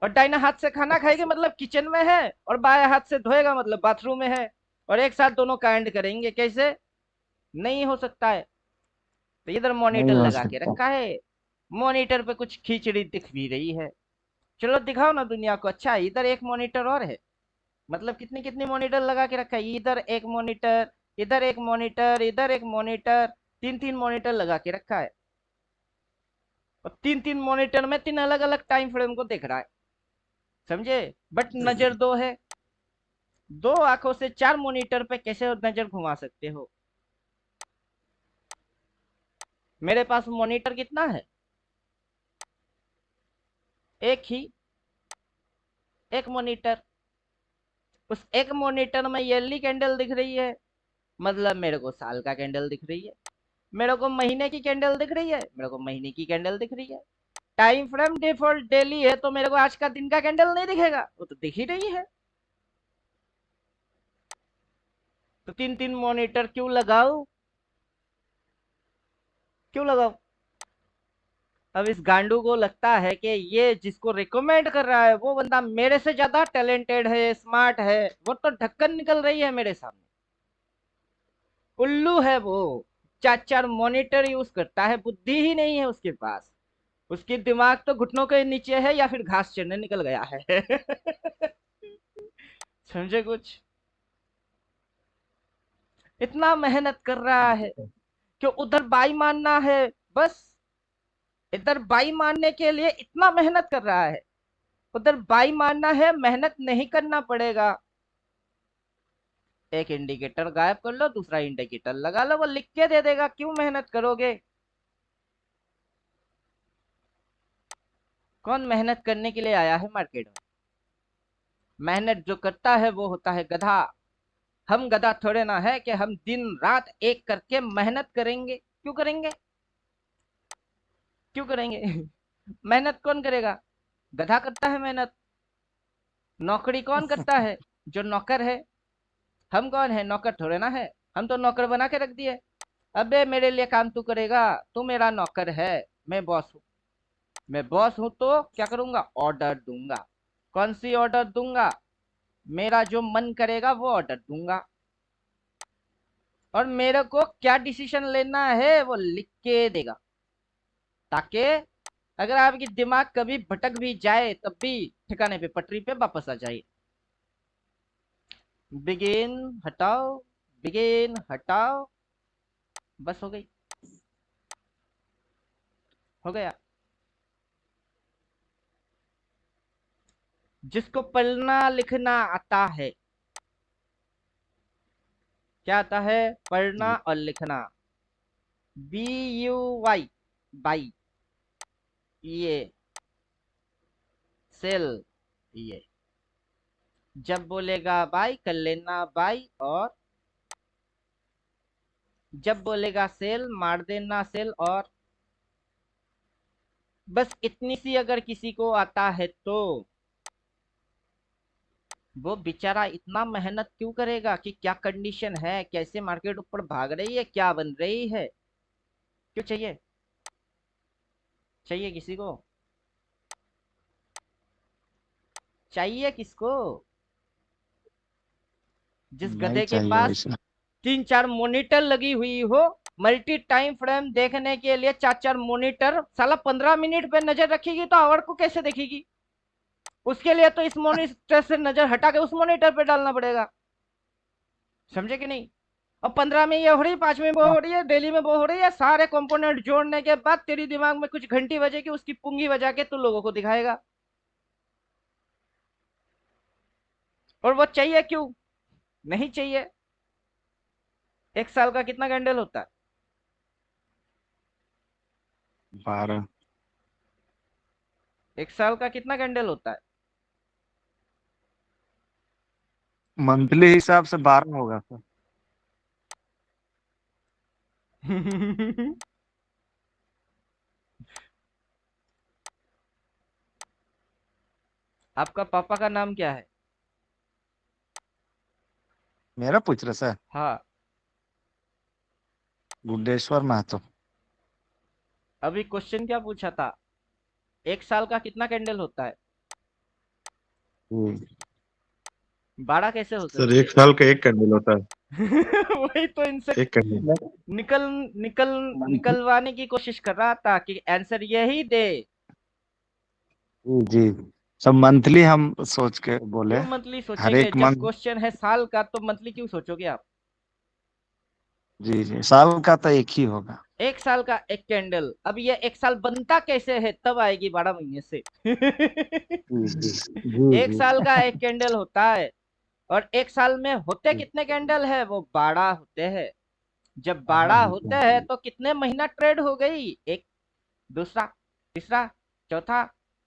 और दाहिना हाथ से खाना खाएगा मतलब किचन में है, और बाया हाथ से धोएगा मतलब बाथरूम में है। और एक साथ दोनों कांड करेंगे कैसे? नहीं हो सकता है। तो इधर नहीं मॉनिटर हो लगा के सकता। रखा है, मॉनिटर पे कुछ खिचड़ी दिख भी रही है। चलो दिखाओ ना दुनिया को। अच्छा इधर एक मॉनिटर और है, मतलब कितनी कितनी मॉनिटर लगा के रखा है। इधर एक मॉनिटर, इधर एक मॉनिटर, इधर एक मॉनिटर, 3 3 मॉनिटर लगा के रखा है। और 3 3 मॉनिटर में 3 अलग अलग टाइम फ्रेम को देख रहा है, समझे? बट नजर 2 है। 2 आंखों से 4 मॉनिटर पे कैसे नजर घुमा सकते हो? मेरे पास मॉनिटर कितना है? एक ही, एक मॉनिटर। उस एक मॉनिटर में ईयरली कैंडल दिख रही है, मतलब मेरे को साल का कैंडल दिख रही है। मेरे को महीने की कैंडल दिख रही है, मेरे को महीने की कैंडल दिख रही है। टाइम फ्रेम डिफॉल्ट डेली है तो मेरे को आज का दिन का कैंडल नहीं दिखेगा, वो तो दिख ही रही है। तो 3 3 मॉनिटर क्यों लगाओ? क्यों लगाओ? अब इस गांडू को लगता है कि ये जिसको रिकमेंड कर रहा है वो बंदा मेरे से ज्यादा टैलेंटेड है, स्मार्ट है। वो तो ढक्कन निकल रही है मेरे सामने, उल्लू है वो। 4 4 मॉनिटर यूज करता है, बुद्धि ही नहीं है उसके पास। उसकी दिमाग तो घुटनों के नीचे है या फिर घास चढ़ने निकल गया है। समझे कुछ? इतना मेहनत कर रहा है कि उधर बाई मानना है, बस। इधर बाई मानने के लिए इतना मेहनत कर रहा है, उधर बाई मानना है, मेहनत नहीं करना पड़ेगा। एक इंडिकेटर गायब कर लो, दूसरा इंडिकेटर लगा लो, वो लिख के दे देगा, क्यों मेहनत करोगे? कौन मेहनत करने के लिए आया है मार्केट में? मेहनत जो करता है वो होता है गधा। हम गधा थोड़े ना है कि हम दिन रात एक करके मेहनत करेंगे। क्यों करेंगे? क्यों करेंगे? मेहनत कौन करेगा? गधा करता है मेहनत। नौकरी कौन करता है? जो नौकर है। हम कौन है? नौकर थोड़े ना है। हम तो नौकर बना के रख दिए। अबे मेरे लिए काम तू करेगा, तू मेरा नौकर है। मैं बॉस हूँ। मैं बॉस हूँ तो क्या करूंगा? ऑर्डर दूंगा। कौन सी ऑर्डर दूंगा? मेरा जो मन करेगा वो ऑर्डर दूंगा, और मेरे को क्या डिसीजन लेना है वो लिख के देगा, ताकि अगर आपकी दिमाग कभी भटक भी जाए तब भी ठिकाने पे, पटरी पे वापस आ जाए। बिगिन हटाओ, बिगिन हटाओ, बस हो गई, हो गया। जिसको पढ़ना लिखना आता है, क्या आता है? पढ़ना और लिखना। BUY, बाई, ये सेल, ये जब बोलेगा बाई कर लेना बाई, और जब बोलेगा सेल मार देना सेल। और बस इतनी सी अगर किसी को आता है तो वो बेचारा इतना मेहनत क्यों करेगा कि क्या कंडीशन है, कैसे मार्केट ऊपर भाग रही है, क्या बन रही है, क्यों चाहिए? चाहिए किसी को? चाहिए किसको? जिस नहीं गधे के चाहिए पास वैसे। 3-4 मॉनिटर लगी हुई हो, मल्टी टाइम फ्रेम देखने के लिए 4-4 मॉनिटर, साला 15 मिनट पे नजर रखेगी तो आवर को कैसे देखेगी? उसके लिए तो इस मॉनिटर से नजर हटा के उस मॉनिटर पे डालना पड़ेगा, समझे कि नहीं? अब 15 में ये हो रही, 5 में वो हो रही है, डेली में वो हो रही है, सारे कंपोनेंट जोड़ने के बाद तेरी दिमाग में कुछ घंटी बजेगी, उसकी पुंगी बजा के तू लोगों को दिखाएगा। और वो चाहिए क्यों? नहीं चाहिए। एक साल का कितना कैंडल होता है? 12। एक साल का कितना कैंडल होता है? मंथली हिसाब से 12 होगा सर। आपका पापा का नाम क्या है? मेरा पूछ रहे सर? हाँ। गुड्डेश्वर महतो। अभी क्वेश्चन क्या पूछा था? एक साल का कितना कैंडल होता है? 12 कैसे हो सर सकते? एक साल का एक कैंडल होता है, वही तो इनसे एक कैंडल। निकल निकल निकलवाने की कोशिश कर रहा था कि आंसर यही दे। जी सब मंथली हम सोच के बोले। क्यों मंथली हर सोचेंगे? एक जब मंथ। क्वेश्चन है साल का तो मंथली क्यों सोचोगे आप? जी जी साल का तो एक ही होगा। एक साल का एक कैंडल, अब ये एक साल बनता कैसे है तब आएगी 12 महीने से। जी जी जी एक जी। साल का एक कैंडल होता है, और एक साल में होते कितने कैंडल है? वो 12 होते हैं। जब 12 होते हैं तो कितने महीना ट्रेड हो गई? एक, दूसरा, तीसरा, चौथा,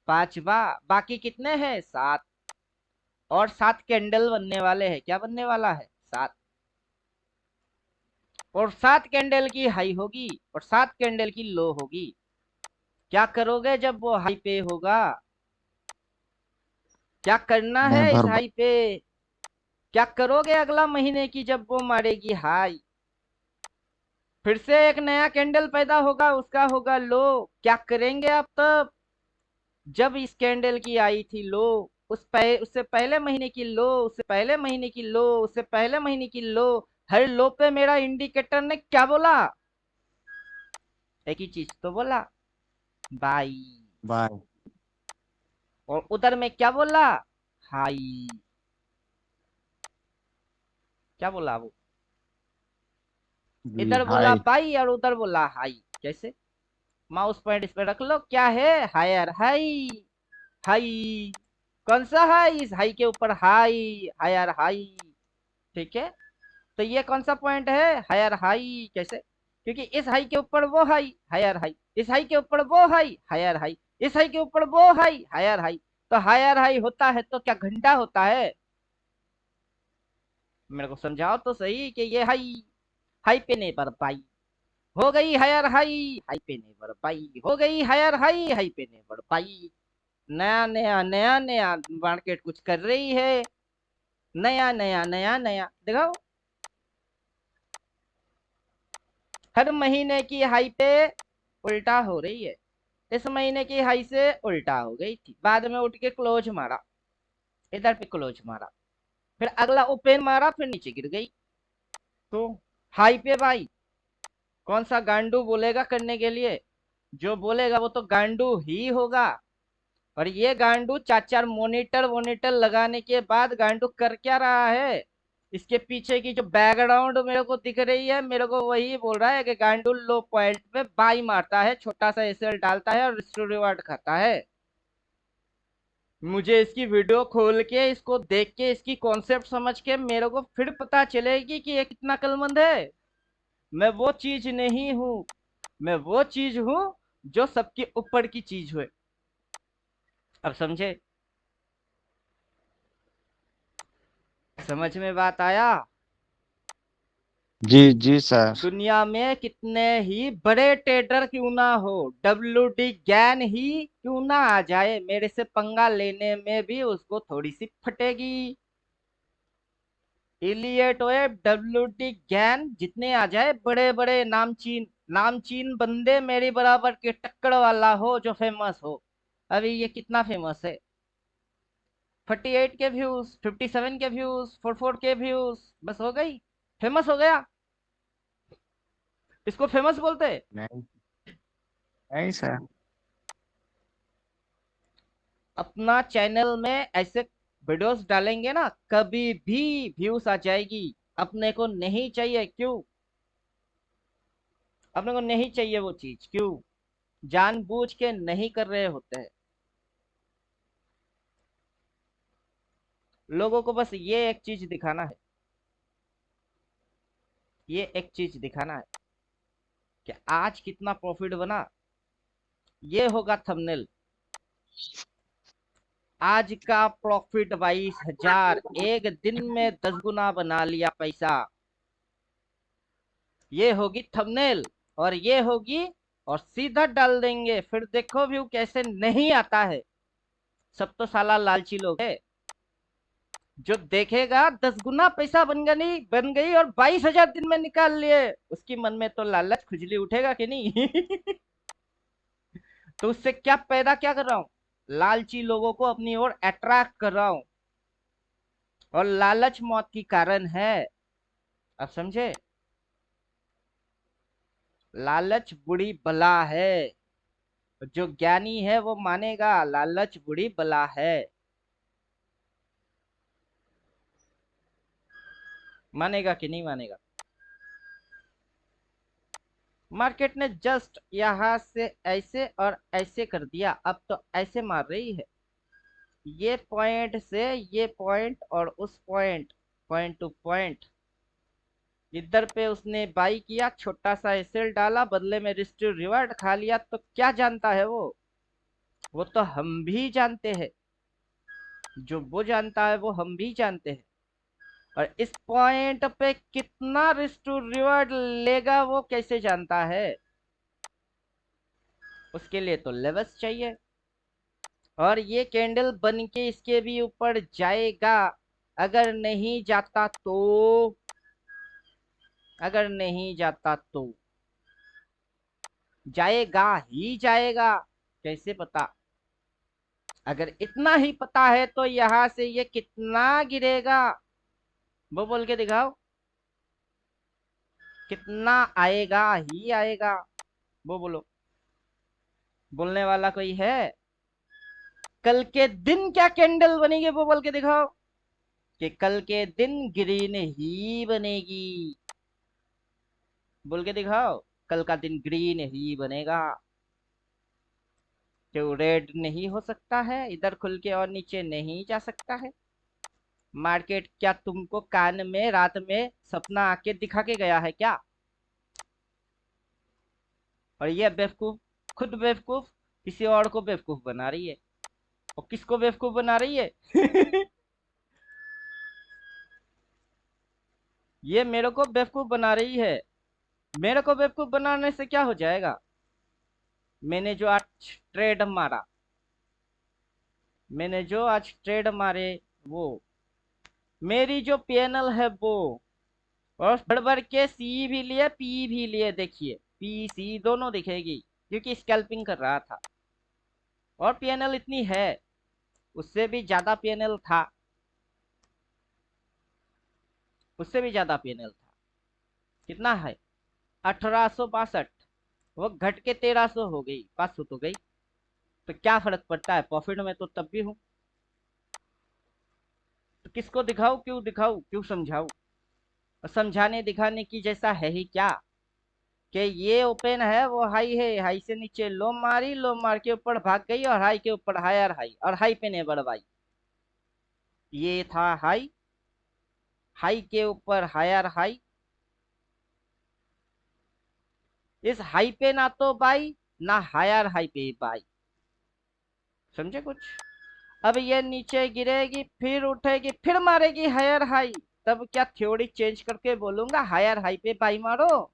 पांचवा, बाकी कितने हैं? 7। और 7 कैंडल बनने वाले हैं। क्या बनने वाला है? 7। और 7 कैंडल की हाई होगी और 7 कैंडल की लो होगी। क्या करोगे जब वो हाई पे होगा? क्या करना मैं है इस भर हाई पे? क्या करोगे अगला महीने की जब वो मारेगी हाई? फिर से एक नया कैंडल पैदा होगा, उसका होगा लो। क्या करेंगे आप तब? जब इस कैंडल की आई थी लो, उससे पहले महीने की लो, उससे पहले महीने की लो, उससे पहले महीने की लो, हर लो पे मेरा इंडिकेटर ने क्या बोला? एक ही चीज तो बोला, बाई। बाय। और उधर में क्या बोला? हाई। क्या बोला वो? जी इधर बोला हाय। बाई और उधर बोला हाई। कैसे? माउस पॉइंट इस पे रख लो, क्या है? Higher high. हाई। कौन सा हाई? इस हाई के ऊपर हाई, हायर हाई। ठीक है, तो ये कौन सा पॉइंट है? Higher high. कैसे? क्योंकि इस हाई के ऊपर वो हाई, हायर हाई, इस हाई के ऊपर वो हाई, हायर हाई, इस हाई के ऊपर वो हाई, हायर हाई। तो हायर हाई होता है तो क्या घंटा होता है? मेरे को समझाओ तो सही कि ये हाई, हाई पे नहीं बढ़ पाई, हो गई हायर हाई, हाई पे नहीं बढ़ पाई, हो गई हायर हाई, हाई पे नहीं बढ़ पाई। नया नया नया नया मार्केट कुछ कर रही है, नया नया नया नया दिखाओ। हर महीने की हाई पे उल्टा हो रही है। इस महीने की हाई से उल्टा हो गई थी, बाद में उठ के क्लोज मारा। इधर पे क्लोज मारा, फिर अगला ओपन मारा, फिर नीचे गिर गई। तो हाई पे भाई कौन सा गांडू बोलेगा करने के लिए? जो बोलेगा वो तो गांडू ही होगा। और ये गांडू 4-4 मॉनिटर वॉनिटर लगाने के बाद गांडू कर क्या रहा है? इसके पीछे की जो बैकग्राउंड मेरे को दिख रही है, मेरे को वही बोल रहा है कि गांडू लो पॉइंट पे बाई मारता है, छोटा सा एसएल डालता है और रिस्टोर रिवार्ड खाता है। मुझे इसकी वीडियो खोल के इसको देख के इसकी कॉन्सेप्ट समझ के मेरे को फिर पता चलेगी कि ये कितना अक्लमंद है। मैं वो चीज नहीं हूं, मैं वो चीज हूं जो सबके ऊपर की चीज हुए। अब समझे? समझ में बात आया? जी जी सर। दुनिया में कितने ही बड़े ट्रेडर क्यों ना हो, WD ज्ञान ही क्यों ना आ जाए, मेरे से पंगा लेने में भी उसको थोड़ी सी फटेगी। इलियट वेब, WD ज्ञान जितने आ जाए, बड़े बड़े नामचीन बंदे मेरी बराबर के टक्कर वाला हो जो फेमस हो। अभी ये कितना फेमस है? 48 के व्यूज, 57 के व्यूज, 44 के व्यूज, बस हो गई, फेमस हो गया। इसको फेमस बोलते हैं। नहीं नहीं सर। अपना चैनल में ऐसे वीडियोस डालेंगे ना, कभी भी व्यूज आ जाएगी। अपने को नहीं चाहिए, क्यों? अपने को नहीं चाहिए वो चीज, क्यों? जानबूझ के नहीं कर रहे होते हैं। लोगों को बस ये एक चीज दिखाना है, ये एक चीज दिखाना है कि आज कितना प्रॉफिट बना। ये होगा थंबनेल, आज का प्रॉफिट 22,000, एक दिन में 10 गुना बना लिया पैसा। ये होगी थंबनेल और ये होगी, और सीधा डाल देंगे, फिर देखो व्यू कैसे नहीं आता है। सब तो साला लालची लोग है। जो देखेगा 10 गुना पैसा बन गई और 22,000 दिन में निकाल लिए, उसकी मन में तो लालच खुजली उठेगा कि नहीं? तो उससे क्या पैदा क्या कर रहा हूं? लालची लोगों को अपनी ओर अट्रैक्ट कर रहा हूं, और लालच मौत की कारण है। अब समझे? लालच बुरी बला है। जो ज्ञानी है वो मानेगा लालच बुरी बला है। मानेगा कि नहीं मानेगा? मार्केट ने जस्ट यहां से ऐसे और ऐसे कर दिया, अब तो ऐसे मार रही है। ये पॉइंट से ये पॉइंट और उस पॉइंट, पॉइंट टू पॉइंट। इधर पे उसने बाई किया, छोटा सा एसएल डाला, बदले में रिस्ट्रिक्ट रिवार्ड खा लिया। तो क्या जानता है वो तो हम भी जानते हैं। जो वो जानता है वो हम भी जानते हैं। और इस पॉइंट पे कितना रिस्ट्रिक्ट रिवार्ड लेगा वो कैसे जानता है? उसके लिए तो लेवल्स चाहिए, और ये कैंडल बन के इसके भी ऊपर जाएगा। अगर नहीं जाता तो, अगर नहीं जाता तो जाएगा ही जाएगा। कैसे पता? अगर इतना ही पता है तो यहां से ये कितना गिरेगा, वो बोल के दिखाओ। कितना आएगा ही आएगा, वो बोलो। बोलने वाला कोई है? कल के दिन क्या कैंडल बनेगी वो बोल के दिखाओ, कि कल के दिन ग्रीन ही बनेगी। बोल के दिखाओ, कल का दिन ग्रीन ही बनेगा। क्यों रेड नहीं हो सकता है? इधर खुल के और नीचे नहीं जा सकता है? मार्केट क्या तुमको कान में रात में सपना आके दिखा के गया है क्या? और ये बेवकूफ, खुद बेवकूफ किसी और को बेवकूफ बना रही है। और किसको बेवकूफ बना रही है? ये मेरे को बेवकूफ बना रही है। मेरे को बेवकूफ बनाने से क्या हो जाएगा? मैंने जो आज ट्रेड मारा, मैंने जो आज ट्रेड मारे, वो मेरी जो पीएनएल है वो, और बढ़ के सी भी लिए पी भी लिए, देखिए पी सी दोनों दिखेगी, क्योंकि स्कैल्पिंग कर रहा था। और पीएनएल इतनी है, उससे भी ज्यादा पीएनएल था, उससे भी ज्यादा पैनल था। कितना है? 1862। वो घट के 1300 हो गई, 500 तो गई। तो क्या फर्क पड़ता है, प्रॉफिट में तो तब भी हूं। तो किसको दिखाऊं, क्यों दिखाऊं, क्यों समझाऊं? और समझाने दिखाने की जैसा है ही क्या कि ये ओपन है, वो हाई है, हाई से नीचे लो मारी, लो मार के ऊपर भाग गई, और हाई के ऊपर हायर हाई, और हाई पे ने बढ़वाई। ये था हाई, हाई के ऊपर हायर हाई। इस हाई पे ना तो बाई, ना हायर हाई पे बाई। समझे कुछ? अब ये नीचे गिरेगी, फिर उठेगी, फिर मारेगी हायर हाई। तब क्या थ्योरी चेंज करके बोलूंगा हायर हाई पे बाई मारो?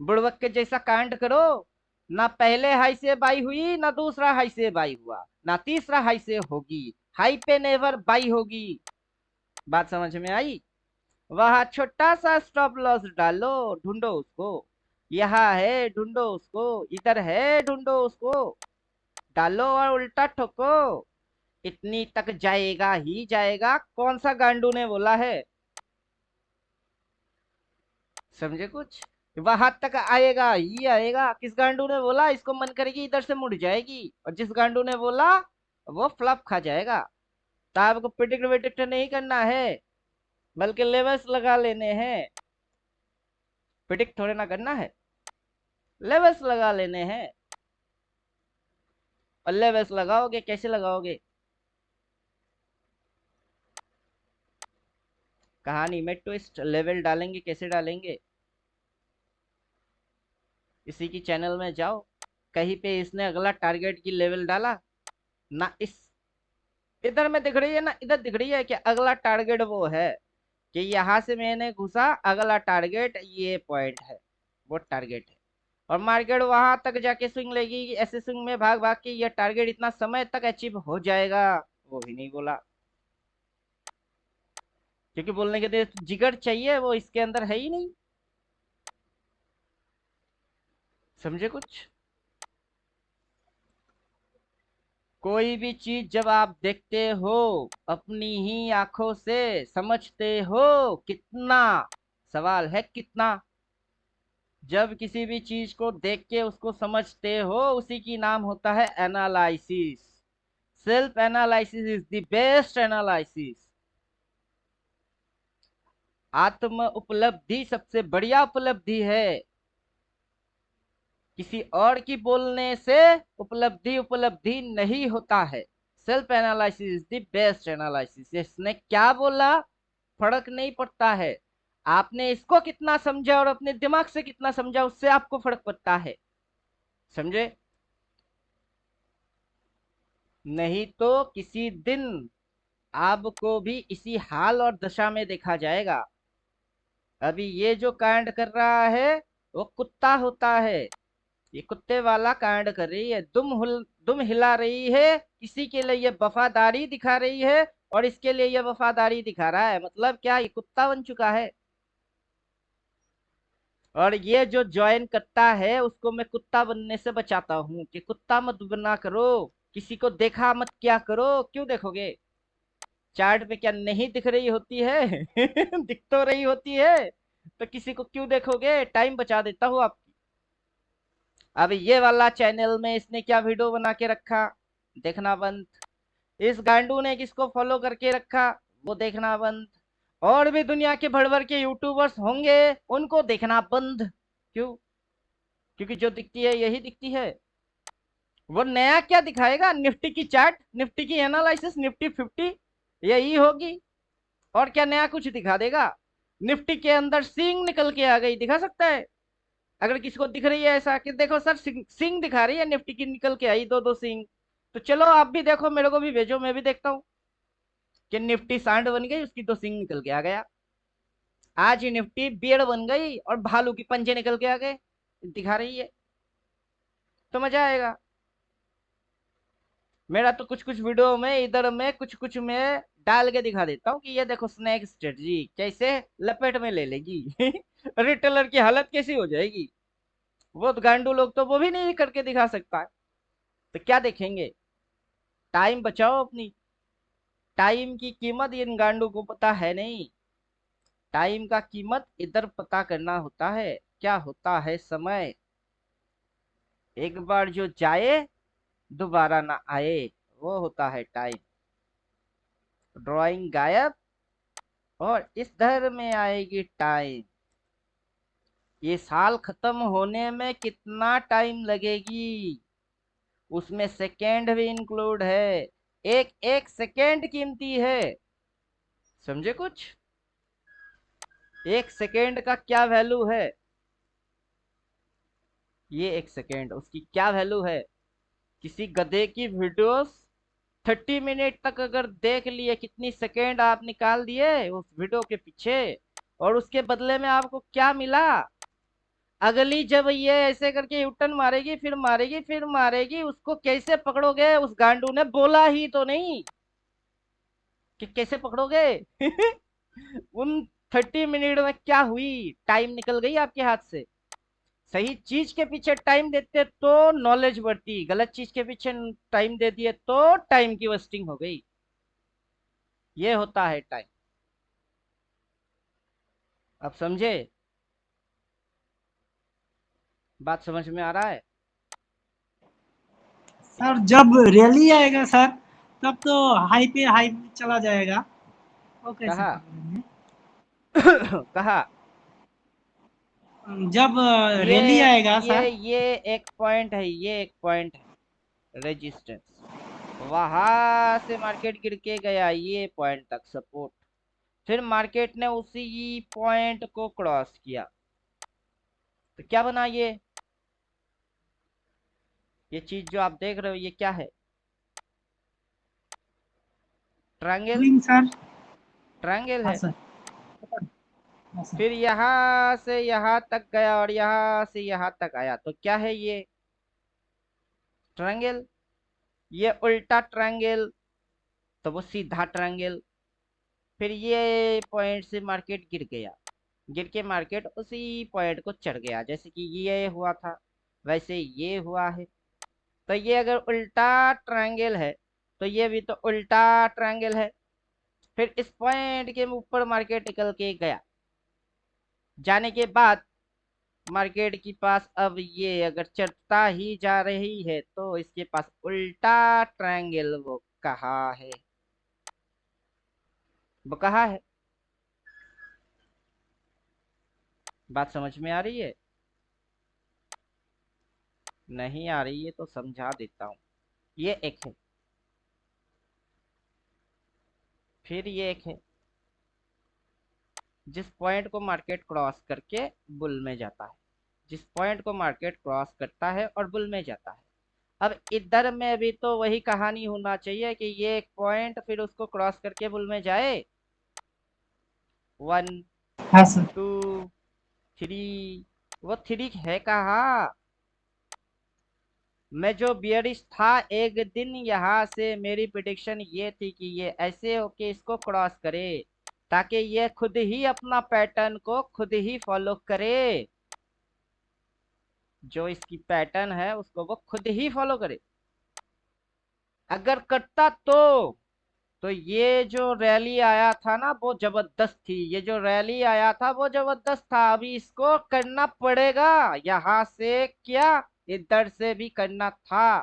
बुड़वक के जैसा कांड करो। ना पहले हाई से बाई हुई, ना दूसरा हाई से बाई हुआ, ना तीसरा हाई से होगी। हाई पे नेवर बाई होगी। बात समझ में आई? वहां छोटा सा स्टॉप लॉस डालो, ढूंढो उसको। यहाँ है, ढूंढो उसको। इधर है, ढूंढो उसको। डालो और उल्टा ठोको। इतनी तक जाएगा ही जाएगा। कौन सा गांडू ने बोला है? समझे कुछ? वहां तक आएगा ही आएगा। किस गांडू ने बोला इसको मन करेगी इधर से मुड़ जाएगी? और जिस गांडू ने बोला वो फ्लॉप खा जाएगा। तो आपको प्रिडिक्ट विडिक्ट नहीं करना है, बल्कि लेवल्स लगा लेने हैं। प्रिडिक्ट थोड़े ना करना है, लेवल्स लगा लेने हैं। और लेवल्स लगाओगे, कैसे लगाओगे? कहानी में ट्विस्ट, लेवल डालेंगे, कैसे डालेंगे? इसी की चैनल में जाओ, कहीं पे इसने अगला टारगेट की लेवल डाला ना। इस इधर में दिख रही है ना, इधर दिख रही है कि अगला टारगेट वो है कि यहां से मैंने घुसा, अगला टारगेट ये पॉइंट है, वो टारगेट है। और मार्केट वहां तक जाके स्विंग लेगी, ऐसे स्विंग में भाग भाग के ये टारगेट इतना समय तक अचीव हो जाएगा। वो भी नहीं बोला, क्योंकि बोलने के लिए जिगर चाहिए, वो इसके अंदर है ही नहीं। समझे कुछ? कोई भी चीज जब आप देखते हो अपनी ही आंखों से, समझते हो कितना? सवाल है कितना। जब किसी भी चीज को देख के उसको समझते हो, उसी की नाम होता है analysis. Self analysis is the best analysis. आत्म उपलब्धि सबसे बढ़िया उपलब्धि है। किसी और की बोलने से उपलब्धि उपलब्धि नहीं होता है। Self analysis is the best analysis. इसने क्या बोला फर्क नहीं पड़ता है, आपने इसको कितना समझा और अपने दिमाग से कितना समझा, उससे आपको फर्क पड़ता है। समझे? नहीं तो किसी दिन आपको भी इसी हाल और दशा में देखा जाएगा। अभी ये जो कांड कर रहा है वो कुत्ता होता है। ये कुत्ते वाला कांड कर रही है, दुम हिला रही है, किसी के लिए ये वफादारी दिखा रही है, और इसके लिए ये वफादारी दिखा रहा है। मतलब क्या, ये कुत्ता बन चुका है। और ये जो ज्वाइन करता है उसको मैं कुत्ता बनने से बचाता हूँ कि कुत्ता मत बना करो, किसी को देखा मत क्या करो। क्यों देखोगे? चार्ट पे क्या नहीं दिख रही होती है? दिख तो रही होती है, तो किसी को क्यों देखोगे? टाइम बचा देता हूँ आपकी। अब ये वाला चैनल में इसने क्या वीडियो बना के रखा, देखना बंद। इस गांडू ने किसको फॉलो करके रखा, वो देखना बंद। और भी दुनिया के भर भर के यूट्यूबर्स होंगे, उनको देखना बंद। क्यों? क्योंकि जो दिखती है यही दिखती है। वो नया क्या दिखाएगा? निफ्टी की चार्ट, निफ्टी की एनालिसिस, निफ्टी 50 यही होगी। और क्या नया कुछ दिखा देगा? निफ्टी के अंदर सिंग निकल के आ गई, दिखा सकता है? अगर किसी को दिख रही है ऐसा कि देखो सर सिंग दिखा रही है निफ्टी की, निकल के आई दो दो सिंग, तो चलो आप भी देखो, मेरे को भी भेजो, मैं भी देखता हूँ कि निफ्टी सांड बन गई, उसकी दो सिंग निकल के आ गया। आज ही निफ्टी बेड़ बन गई और भालू की पंजे निकल के आ गए, दिखा रही है। तो मजा आएगा। मेरा तो कुछ कुछ वीडियो में इधर में कुछ कुछ में डाल के दिखा देता हूँ कि ये देखो स्नैक स्ट्रेटजी कैसे लपेट में ले लेगी। रिटेलर की हालत कैसी हो जाएगी। वो तो गांडू लोग तो वो भी नहीं करके दिखा सकता है। तो क्या देखेंगे? टाइम बचाओ अपनी। टाइम की कीमत इन गांडों को पता है नहीं। टाइम का कीमत इधर पता करना होता है। क्या होता है समय? एक बार जो जाए दोबारा ना आए, वो होता है टाइम। ड्राइंग गायब और इस धर में आएगी टाइम। ये साल खत्म होने में कितना टाइम लगेगी, उसमें सेकेंड भी इंक्लूड है। एक एक सेकेंड कीमती है, समझे कुछ? एक सेकेंड का क्या वैल्यू है? ये एक सेकेंड, उसकी क्या वैल्यू है? किसी गधे की वीडियोस 30 मिनट तक अगर देख लिए, कितनी सेकेंड आप निकाल दिए उस वीडियो के पीछे, और उसके बदले में आपको क्या मिला? अगली जब ये ऐसे करके यूटर्न मारेगी, फिर मारेगी, फिर मारेगी, उसको कैसे पकड़ोगे? उस गांडू ने बोला ही तो नहीं कि कैसे पकड़ोगे। उन 30 मिनट में क्या हुई? टाइम निकल गई आपके हाथ से। सही चीज के पीछे टाइम देते तो नॉलेज बढ़ती, गलत चीज के पीछे टाइम दे दिए तो टाइम की वेस्टिंग हो गई। ये होता है टाइम। अब समझे? बात समझ में आ रहा है? सर जब रैली आएगा सर, तब तो हाई पे हाई चला जाएगा, वो कैसे कहा? पकड़ेंगे? कहा? जब रैली ये आएगा ये सर। ये एक पॉइंट है, ये एक पॉइंट है। रेजिस्टेंस वहां से मार्केट गिर के गया ये पॉइंट तक सपोर्ट, फिर मार्केट ने उसी पॉइंट को क्रॉस किया, तो क्या बना ये चीज जो आप देख रहे हो, ये क्या है? ट्रायंगल। Swing sir. ट्रायंगल हाँ है। सर। हाँ सर। फिर यहां से यहां तक गया और यहां से यहां तक आया, तो क्या है ये? ट्रायंगल। ये उल्टा ट्रायंगल, तो वो सीधा ट्रायंगल। फिर ये पॉइंट से मार्केट गिर गया, गिर के मार्केट उसी पॉइंट को चढ़ गया, जैसे कि ये हुआ था वैसे ये हुआ है। तो ये अगर उल्टा ट्रायंगल है, तो ये भी तो उल्टा ट्रायंगल है। फिर इस पॉइंट के ऊपर मार्केट निकल के गया, जाने के बाद मार्केट के पास अब ये अगर चढ़ता ही जा रही है, तो इसके पास उल्टा ट्रायंगल वो कहाँ है? वो कहाँ है? बात समझ में आ रही है? नहीं आ रही है तो समझा देता हूँ। ये एक है, फिर ये एक है। जिस पॉइंट को मार्केट क्रॉस करके बुल में जाता है, जिस पॉइंट को मार्केट क्रॉस करता है और बुल में जाता है। अब इधर में भी तो वही कहानी होना चाहिए कि ये एक पॉइंट फिर उसको क्रॉस करके बुल में जाए। 1 हाँ सर। 2 3, वो 3 है कहाँ? मैं जो बियरिश था, एक दिन यहाँ से मेरी प्रिडिक्शन ये थी कि ये ऐसे होके इसको क्रॉस करे, ताकि ये खुद ही अपना पैटर्न को खुद ही फॉलो करे। जो इसकी पैटर्न है उसको वो खुद ही फॉलो करे। अगर करता तो ये जो रैली आया था ना वो जबरदस्त थी, ये जो रैली आया था वो जबरदस्त था। अभी इसको करना पड़ेगा, यहाँ से क्या इधर से भी करना था।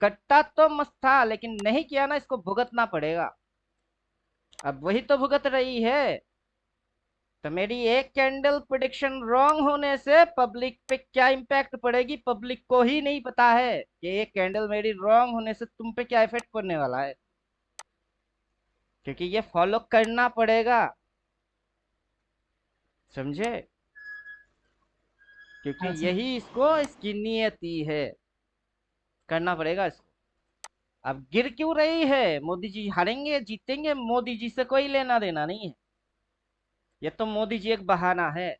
करता तो मस्त था, लेकिन नहीं किया ना, इसको भुगतना पड़ेगा। अब वही तो भुगत रही है। तो मेरी एक कैंडल प्रिडिक्शन रॉन्ग होने से पब्लिक पे क्या इम्पैक्ट पड़ेगी, पब्लिक को ही नहीं पता है कि एक कैंडल मेरी रॉन्ग होने से तुम पे क्या इफेक्ट पड़ने वाला है, क्योंकि ये फॉलो करना पड़ेगा। समझे? क्योंकि हाँ सर। यही इसको इसकी नियति है, करना पड़ेगा इसको। अब गिर क्यों रही है? मोदी जी हारेंगे जीतेंगे, मोदी जी से कोई लेना देना नहीं है। ये तो मोदी जी एक बहाना है।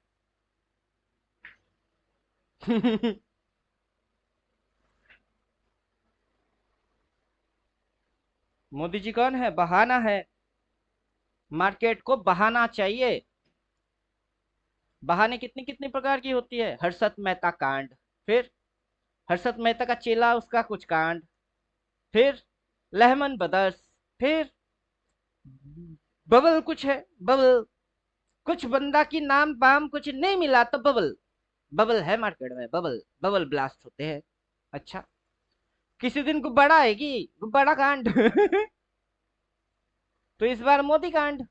मोदी जी कौन है? बहाना है। मार्केट को बहाना चाहिए। बहाने कितनी कितनी प्रकार की होती है? हर्षद मेहता कांड, फिर हर्षद मेहता का चेला उसका कुछ कांड, फिर लहमन ब्रदर्स, फिर बबल कुछ है, बबल कुछ बंदा की नाम बाम कुछ नहीं मिला तो बबल, बबल है मार्केट में, बबल बबल ब्लास्ट होते हैं। अच्छा, किसी दिन गुब्बारा आएगी, गुब्बारा कांड तो इस बार मोदी कांड,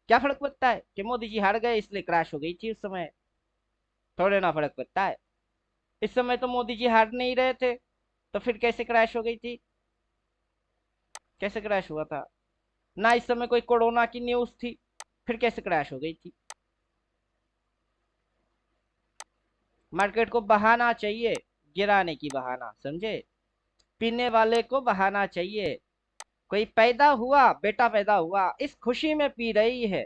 क्या फर्क पड़ता है कि मोदी जी हार गए इसलिए क्रैश हो गई थी उस समय, थोड़े ना फर्क पड़ता है। इस समय तो मोदी जी हार नहीं रहे थे, तो फिर कैसे क्रैश हो गई थी, कैसे क्रैश हुआ था ना, इस समय कोई कोरोना की न्यूज थी, फिर कैसे क्रैश हो गई थी। मार्केट को बहाना चाहिए, गिराने की बहाना, समझे, पीने वाले को बहाना चाहिए। कोई पैदा हुआ, बेटा पैदा हुआ, इस खुशी में पी रही है,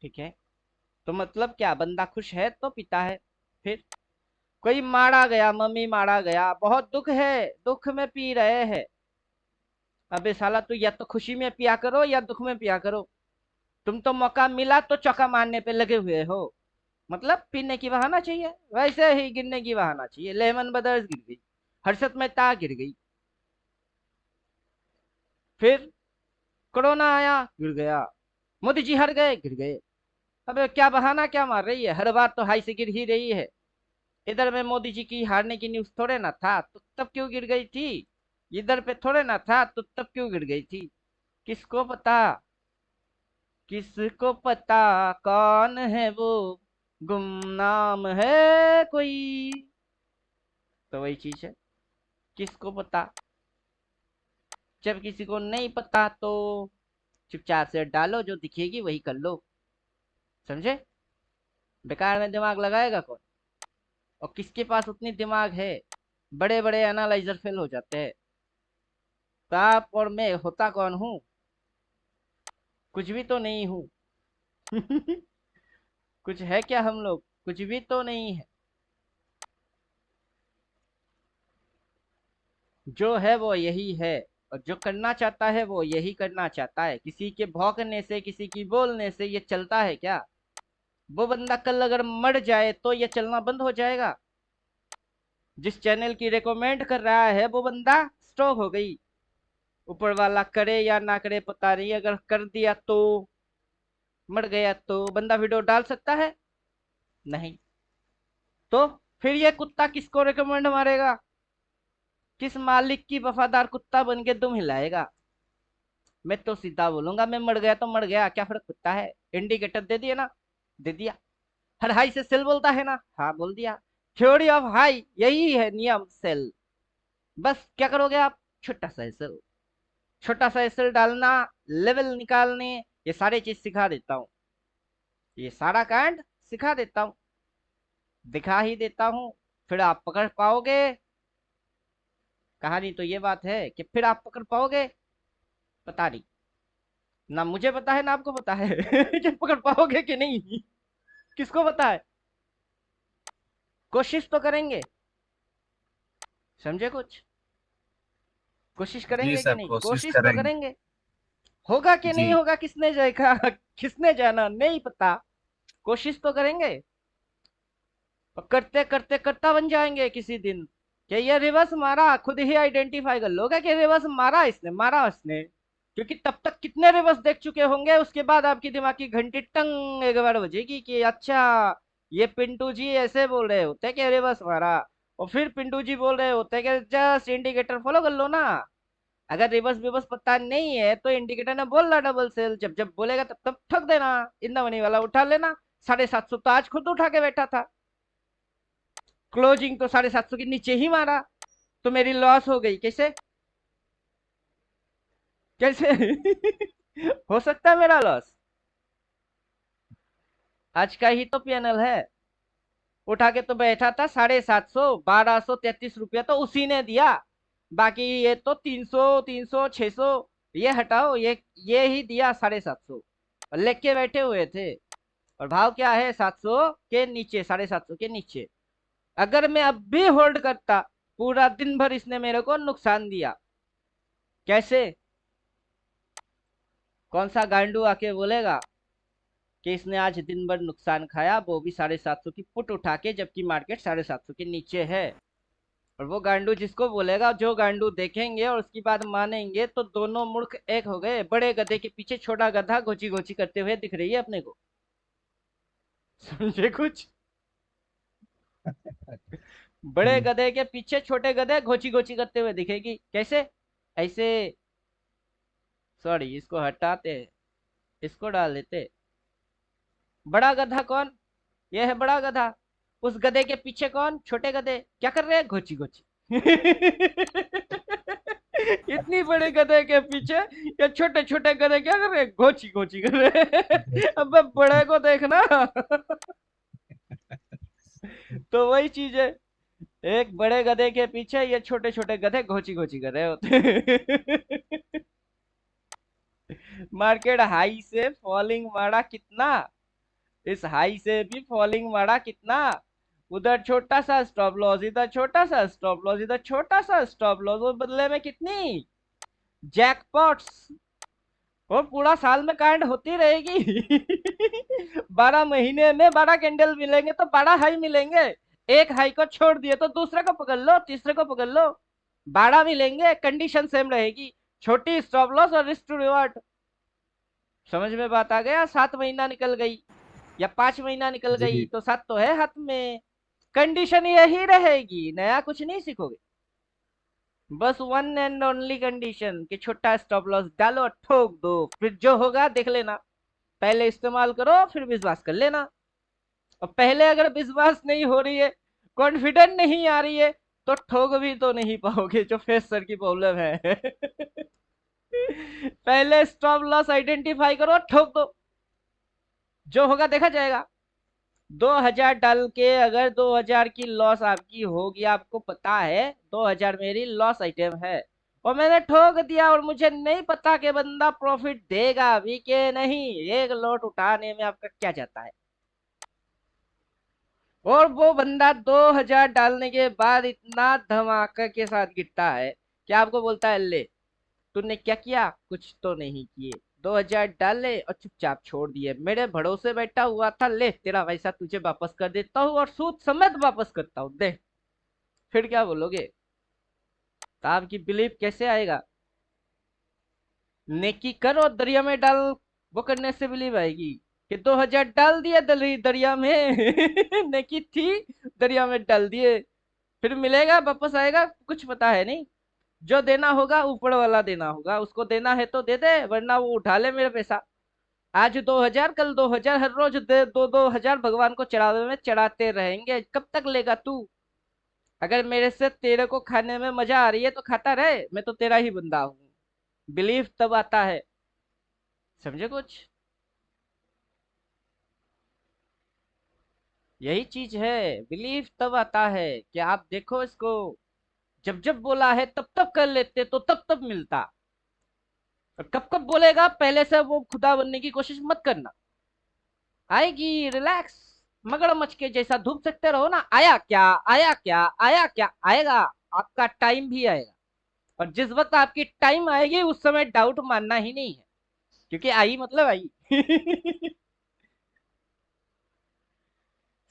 ठीक है, तो मतलब क्या, बंदा खुश है तो पीता है। फिर कोई मारा गया, मम्मी मारा गया, बहुत दुख है, दुख में पी रहे हैं। अबे साला तू या तो खुशी में पिया करो या दुख में पिया करो, तुम तो मौका मिला तो चौका मारने पे लगे हुए हो। मतलब पीने की बहाना चाहिए, वैसे ही गिरने की बहाना चाहिए। लेमन ब्रदर्स गिर गई, हर्षद मेहता गिर गई, फिर कोरोना आया गिर गया, मोदी जी हर गए गिर गए। अबे क्या बहाना क्या मार रही है, हर बार तो हाई से गिर ही रही है। इधर में मोदी जी की हारने की न्यूज थोड़े ना था तो तब क्यों गिर गई थी, इधर पे थोड़े ना था तो तब क्यों गिर गई थी। किसको पता, किसको पता कौन है वो, गुमनाम है कोई, तो वही चीज है, किसको पता। जब किसी को नहीं पता तो चुपचाप से डालो, जो दिखेगी वही कर लो, समझे। बेकार में दिमाग लगाएगा कौन, और किसके पास उतनी दिमाग है, बड़े बड़े एनालाइजर फेल हो जाते हैं। तो आप और मैं होता कौन हूँ, कुछ भी तो नहीं हूँ कुछ है क्या हम लोग, कुछ भी तो नहीं है। जो है वो यही है, और जो करना चाहता है वो यही करना चाहता है। किसी के भौंकने से, किसी की बोलने से ये चलता है क्या। वो बंदा कल अगर मर जाए तो ये चलना बंद हो जाएगा। जिस चैनल की रिकमेंड कर रहा है वो बंदा स्टॉप हो गई, ऊपर वाला करे या ना करे पता नहीं, अगर कर दिया तो, मर गया तो बंदा वीडियो डाल सकता है नहीं। तो फिर ये कुत्ता किसको रिकमेंड मारेगा, किस मालिक की वफादार कुत्ता बन के दुम हिलाएगा। मैं तो सीधा बोलूंगा, मैं मर गया तो मर गया, क्या फर्क पड़ता है। इंडिकेटर दे दिया ना, दे दिया। हर हाई से सेल बोलता है ना, हाँ बोल दिया। थ्योरी ऑफ हाई यही है, नियम सेल। बस क्या करोगे आप, छोटा सा सेल, छोटा सा सेल डालना, लेवल निकालने, ये सारी चीज सिखा देता हूँ, ये सारा कांड सिखा देता हूँ, दिखा ही देता हूँ। फिर आप पकड़ पाओगे, कहानी तो ये बात है कि फिर आप पकड़ पाओगे, पता नहीं, ना मुझे पता है ना आपको पता है कि पकड़ पाओगे कि नहीं, किसको पता है। कोशिश तो करेंगे, समझे कुछ, कोशिश जी करेंगे कि सर, नहीं, कोशिश कोशिश तो करेंगे। करेंगे। होगा कि नहीं जी। होगा किसने जाएगा किसने जाना नहीं पता, कोशिश तो करेंगे। और करते करते करता बन जाएंगे किसी दिन, कि ये रिवर्स मारा, खुद ही आइडेंटिफाई कर लोगे कि रिवर्स मारा इसने, मारा इसने। क्योंकि तब तक कितने रिवर्स देख चुके होंगे, उसके बाद आपकी दिमाग की घंटी टंग एक बार बजेगी कि अच्छा, ये पिंटू जी ऐसे बोल रहे होते कि रिवर्स मारा। और फिर पिंटू जी बोल रहे होते कि जस्ट इंडिकेटर फॉलो कर लो ना। अगर रिवर्स रिवर्स पता नहीं है तो इंडिकेटर ने बोल रहा डबल सेल, जब जब बोलेगा तब तब ठग देना, इंदा मनी वाला उठा लेना। 750 तो आज खुद उठा के बैठा था, क्लोजिंग तो 750 के नीचे ही मारा, तो मेरी लॉस हो गई कैसे, कैसे हो सकता है मेरा लॉस। आज का ही तो पीएनएल है, उठा के तो बैठा था 750, 1233 रुपया तो उसी ने दिया। बाकी ये तो 300 600, ये हटाओ, ये ही दिया 750, और लेके बैठे हुए थे। और भाव क्या है, 700 के नीचे, 750 के नीचे। अगर मैं अब भी होल्ड करता, पूरा दिन भर इसने मेरे को नुकसान दिया। कैसे, कौन सा गांडू आके बोलेगा कि इसने आज दिन भर नुकसान खाया, वो भी 750 की पुट उठा के, जबकि मार्केट 750 के नीचे है। और वो गांडू जिसको बोलेगा, जो गांडू देखेंगे और उसकी बात मानेंगे, तो दोनों मूर्ख एक हो गए। बड़े गधे के पीछे छोटा गधा गोची गोची करते हुए दिख रही है अपने को। समझे कुछ? बड़े गधे के पीछे छोटे गधे घोची घोची करते हुए दिखेगी। कैसे? ऐसे। सॉरी, इसको हटाते, इसको डाल देते। बड़ा गधा कौन? ये है बड़ा गधा। उस गधे के पीछे कौन? छोटे गधे। क्या कर रहे हैं? घोची घोची। इतनी बड़े गधे के पीछे ये छोटे छोटे गधे क्या कर रहे हैं? घोची घोची कर रहे हैं। अब बड़े को देखना। तो वही चीज है, एक बड़े गधे के पीछे ये छोटे छोटे गधे घोची घोची कर रहे होते। मार्केट हाई से फॉलिंग मारा कितना, इस हाई से भी फॉलिंग मारा कितना। उधर छोटा सा स्टॉप लॉस, इधर छोटा सा स्टॉप लॉस, इधर छोटा सा स्टॉप लॉस, और बदले में कितनी जैकपॉट्स। और पूरा साल में कांड होती रहेगी। 12 महीने में 12 कैंडल मिलेंगे तो 12 हाई मिलेंगे। एक हाई को छोड़ दिए तो दूसरे को पकड़ लो, तीसरे को पकड़ लो, 12 मिलेंगे। कंडीशन सेम रहेगी, छोटी स्टॉप लॉस और रिस्क टू रिवार्ड। समझ में बात आ गया? 7 महीना निकल गई या 5 महीना निकल गई तो 7 तो है हाथ में। कंडीशन यही रहेगी, नया कुछ नहीं सीखोगे। बस वन एंड ओनली कंडीशन कि छोटा स्टॉप लॉस डालो, ठोक दो, फिर जो होगा देख लेना। पहले इस्तेमाल करो, फिर विश्वास कर लेना। और पहले अगर विश्वास नहीं हो रही है, कॉन्फिडेंट नहीं आ रही है, तो ठोक भी तो नहीं पाओगे, जो फेस सर की प्रॉब्लम है। पहले स्टॉप लॉस आइडेंटिफाई करो, ठोक दो, जो होगा देखा जाएगा। 2000 डाल के अगर 2000 की लॉस आपकी होगी, आपको पता है 2000 मेरी लॉस आइटम है, और मैंने ठोक दिया, और मुझे नहीं पता कि बंदा प्रॉफिट देगा भी कि नहीं, एक लॉट उठाने में आपका क्या जाता है। और वो बंदा 2000 डालने के बाद इतना धमाका के साथ गिरता है कि आपको बोलता है, ले तूने क्या किया? कुछ तो नहीं किए, 2000 डाले और चुपचाप छोड़ दिए। मेरे भरोसे बैठा हुआ था, ले तेरा पैसा तुझे वापस कर देता हूँ, और सूद समेत वापस करता हूँ, दे। फिर क्या बोलोगे? तो आपकी बिलीफ कैसे आएगा? नेकी कर और दरिया में डाल, वो करने से बिलीव आएगी। कि 2000 डाल दिया दरिया में। नेकी थी, दरिया में डाल दिए, फिर मिलेगा वापस आएगा कुछ पता है नहीं। जो देना होगा ऊपर वाला देना होगा, उसको देना है तो दे दे, वरना वो उठा ले मेरा पैसा। आज 2000, कल 2000, हर रोज दे 2-2 हजार भगवान को चढ़ावे में चढ़ाते रहेंगे। कब तक लेगा तू? अगर मेरे से तेरे को खाने में मजा आ रही है तो खाता रहे, मैं तो तेरा ही बंदा हूँ। बिलीफ तब आता है। समझे कुछ? यही चीज है, बिलीफ तब आता है कि आप देखो इसको, जब जब बोला है तब तब कर लेते तो तब तब मिलता। और कब कब बोलेगा, पहले से वो खुदा बनने की कोशिश मत करना। आएगी, रिलैक्स, मगरमच्छ के जैसा धूप सकते रहो ना। आया क्या, आया क्या, आया क्या, आएगा। आपका टाइम भी आएगा, और जिस वक्त आपकी टाइम आएगी उस समय डाउट मानना ही नहीं है, क्योंकि आई मतलब आई।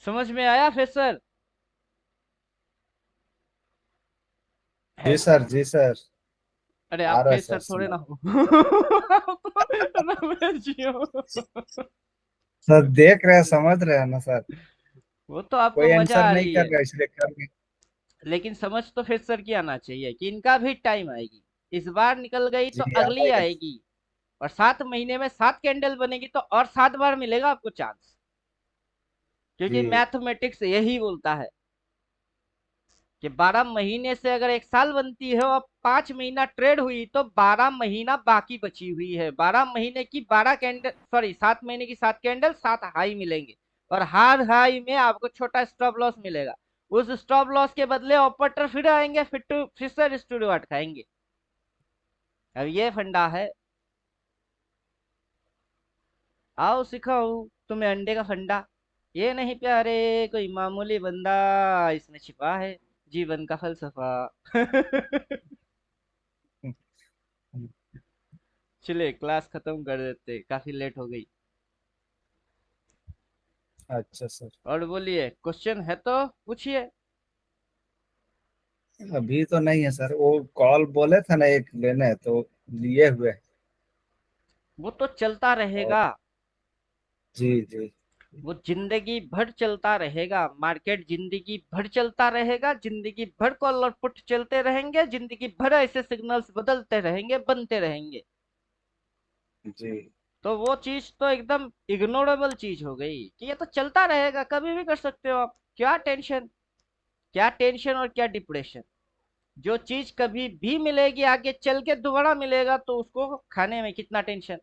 समझ में आया फिर सर? जी सर, जी सर। अरे आ आप रहा है फेस सर सर थोड़े समझ। ना हो। रमेश जी हो। सर देख रहे हैं, समझ रहे हैं ना सर। वो तो आपको कोई मजा आंसर आ नहीं रही कर है, रहा इसलिए कर रहे। लेकिन समझ तो फिर सर की आना चाहिए कि इनका भी टाइम आएगी। इस बार निकल गई तो जी अगली आएगा। आएगी, और 7 महीने में 7 कैंडल बनेगी तो और 7 बार मिलेगा आपको चांस। क्योंकि जी मैथमेटिक्स यही बोलता है कि 12 महीने से अगर एक साल बनती है और 5 महीना ट्रेड हुई तो 12 महीना बाकी बची हुई है। 12 महीने की 12 कैंडल, सॉरी 7 महीने की 7 कैंडल, 7 हाई मिलेंगे, और हर हाई में आपको छोटा स्टॉप लॉस मिलेगा। उस स्टॉप लॉस के बदले ऑपरेटर फिर आएंगे, फिर से रिस्क टू रिवार्ड खाएंगे। अब ये फंडा है। आओ सिखाओ तुम्हें अंडे का फंडा। ये नहीं प्यारे, कोई मामूली बंदा, इसमें छिपा है जीवन का फलसफा। चलिए क्लास खत्म कर देते, काफी लेट हो गई। अच्छा सर। और बोलिए, क्वेश्चन है तो पूछिए। अभी तो नहीं है सर, वो कॉल बोले थे ना एक लेने, तो लिए हुए हैं। वो तो चलता और रहेगा, जी जी वो जिंदगी भर चलता रहेगा, मार्केट जिंदगी भर चलता रहेगा, जिंदगी भर कॉल और पुट चलते रहेंगे, जिंदगी भर ऐसे सिग्नल्स बदलते रहेंगे, बनते रहेंगे। जी तो वो चीज तो एकदम इग्नोरेबल चीज हो गई कि ये तो चलता रहेगा, कभी भी कर सकते हो आप, क्या टेंशन, क्या टेंशन और क्या डिप्रेशन। जो चीज कभी भी मिलेगी आगे चल के दोबारा मिलेगा, तो उसको खाने में कितना टेंशन।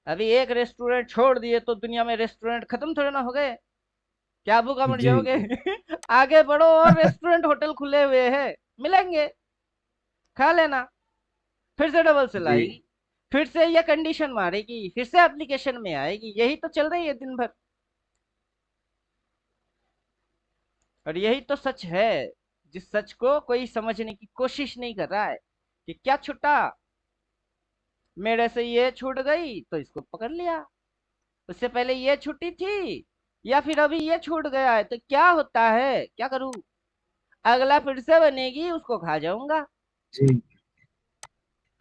अभी एक रेस्टोरेंट छोड़ दिए तो दुनिया में रेस्टोरेंट खत्म थोड़े ना हो गए, क्या भूखा मर जी जाओगे। जी आगे बढ़ो और रेस्टोरेंट होटल खुले हुए हैं, मिलेंगे, खा लेना। फिर से डबल सेल जी आएगी, फिर से ये कंडीशन मारेगी, फिर से एप्लीकेशन में आएगी, यही तो चल रही है दिन भर। और यही तो सच है, जिस सच को कोई समझने की कोशिश नहीं कर रहा है कि क्या छूटा, मेरे से ये छूट गई तो इसको पकड़ लिया, उससे पहले ये छुट्टी थी, या फिर अभी ये छूट गया है तो क्या होता है, क्या करूं, अगला फिर से बनेगी उसको खा जाऊंगा। जी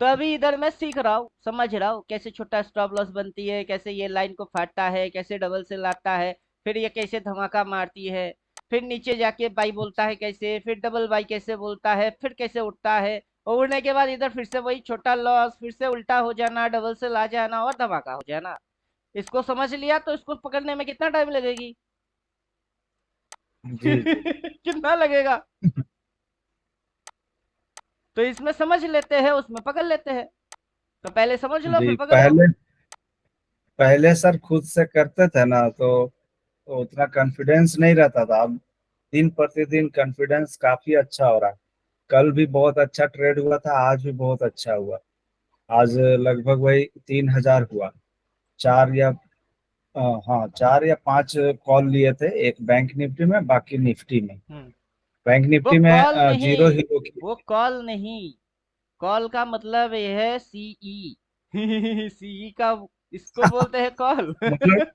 तो अभी इधर मैं सीख रहा हूँ, समझ रहा हूँ कैसे छोटा स्टॉप लॉस बनती है, कैसे ये लाइन को फाड़ता है, कैसे डबल से लाता है, फिर ये कैसे धमाका मारती है, फिर नीचे जाके बाई बोलता है कैसे, फिर डबल बाई कैसे बोलता है, फिर कैसे उठता है, और उड़ने के बाद इधर फिर से वही छोटा लॉस, फिर से उल्टा हो जाना, डबल से ला जाना और धमाका हो जाना। इसको समझ लिया तो इसको पकड़ने में कितना टाइम लगेगी। जी जी कितना लगेगा। तो इसमें समझ लेते हैं, उसमें पकड़ लेते हैं, तो पहले समझ लो फिर जी पकड़ लो। पहले पहले सर खुद से करते थे ना, तो उतना कॉन्फिडेंस नहीं रहता था। अब दिन प्रतिदिन कॉन्फिडेंस काफी अच्छा हो रहा है। कल भी बहुत अच्छा ट्रेड हुआ था, आज भी बहुत अच्छा हुआ। आज लगभग वही 3,000 हुआ। चार या हाँ, 4 या 5 कॉल लिए थे, एक बैंक निफ्टी में, बाकी निफ्टी में। हम्म। बैंक वो निफ्टी में कॉल जीरो नहीं, ही हो की। वो कॉल नहीं, कॉल का मतलब ये है सीई। सीई का, इसको बोलते हैं कॉल। मतलब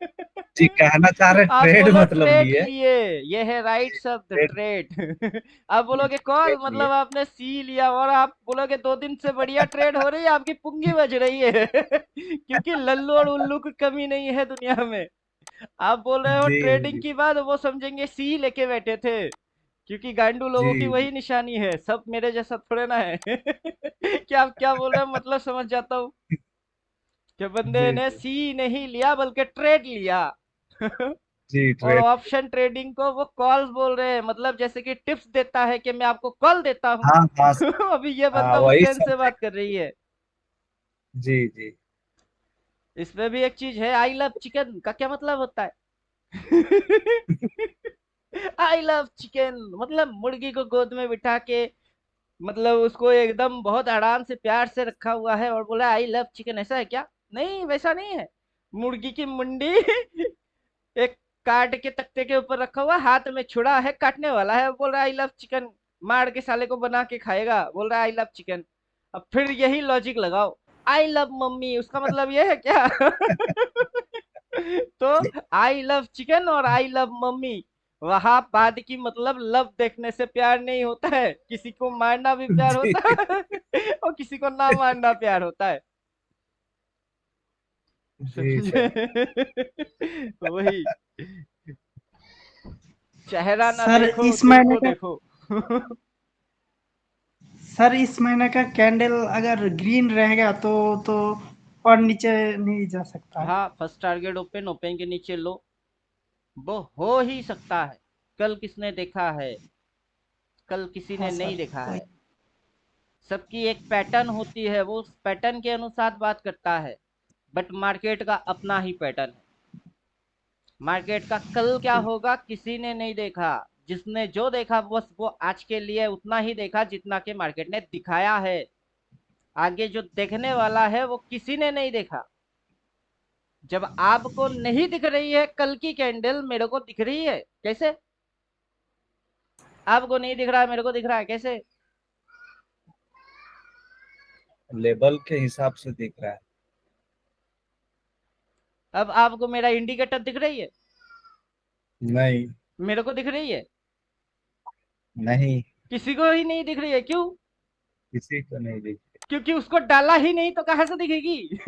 जी कहना चाह रहे आप ट्रेड बोलो मतलब ट्रेड लिए। लिए, ये है राइट शब्द, ट्रेड ट्रेड। आप बोलोगे कॉल ट्रेड लिए। मतलब आपने सी लिया, और आप बोलोगे 2 दिन से बढ़िया ट्रेड हो रही है, आपकी पुंगी बज रही है। क्योंकि लल्लू और उल्लू की कमी नहीं है दुनिया में। आप बोल रहे हो जी ट्रेडिंग जी की बात, वो समझेंगे सी लेके बैठे थे, क्योंकि गांडू जी लोगों की जी वही निशानी है, सब मेरे जैसा थोड़े ना है। क्या आप क्या बोल रहे हैं, मतलब समझ जाता हूँ कि बंदे जी ने जी सी नहीं लिया बल्कि ट्रेड लिया। जी और ट्रेड। ऑप्शन ट्रेडिंग को वो कॉल्स बोल रहे हैं, मतलब जैसे कि टिप्स देता है कि मैं आपको कॉल देता हूँ। हाँ हाँ अभी ये हाँ, बंदा उस वही सेंस सब से देख। बात कर रही है। जी जी इसमें भी एक चीज है, आई लव चिकन का क्या मतलब होता है। आई लव चिकन मतलब मुर्गी को गोद में बिठा के, मतलब उसको एकदम बहुत आराम से प्यार से रखा हुआ है और बोला आई लव चिकन, ऐसा है क्या। नहीं, वैसा नहीं है। मुर्गी की मुंडी एक काट के तख्ते के ऊपर रखा हुआ, हाथ में छुरा है, काटने वाला है, बोल रहा है आई लव चिकन, मार के साले को बना के खाएगा, बोल रहा है आई लव चिकन। अब फिर यही लॉजिक लगाओ, आई लव मम्मी, उसका मतलब ये है क्या। तो आई लव चिकन और आई लव मम्मी, वहां बाद की मतलब लव देखने से प्यार नहीं होता है, किसी को मारना भी प्यार जी होता है। और किसी को ना मारना प्यार होता है। जी सर। वही, चेहरा ना सर देखो इस दिल महीने को का देखो। सर इस महीने का कैंडल अगर ग्रीन रहेगा तो और नीचे नहीं जा सकता है। हाँ, फर्स्ट टारगेट ओपन, ओपन के नीचे लो, वो हो ही सकता है। कल किसने देखा है, कल किसी हाँ ने नहीं सर, देखा वही। है। सबकी एक पैटर्न होती है, वो उस पैटर्न के अनुसार बात करता है, बट मार्केट का अपना ही पैटर्न है। मार्केट का कल क्या होगा किसी ने नहीं देखा, जिसने जो देखा बस वो आज के लिए उतना ही देखा जितना कि मार्केट ने दिखाया है। आगे जो देखने वाला है वो किसी ने नहीं देखा। जब आपको नहीं दिख रही है कल की कैंडल, मेरे को दिख रही है कैसे, आपको नहीं दिख रहा है मेरे को दिख रहा है कैसे। लेवल के हिसाब से दिख रहा है। अब आपको मेरा इंडिकेटर दिख रही है, नहीं मेरे को दिख रही है, नहीं किसी को ही नहीं दिख रही है, क्यों? किसी को नहीं दिखती। क्योंकि उसको डाला ही नहीं तो कहां से दिखेगी?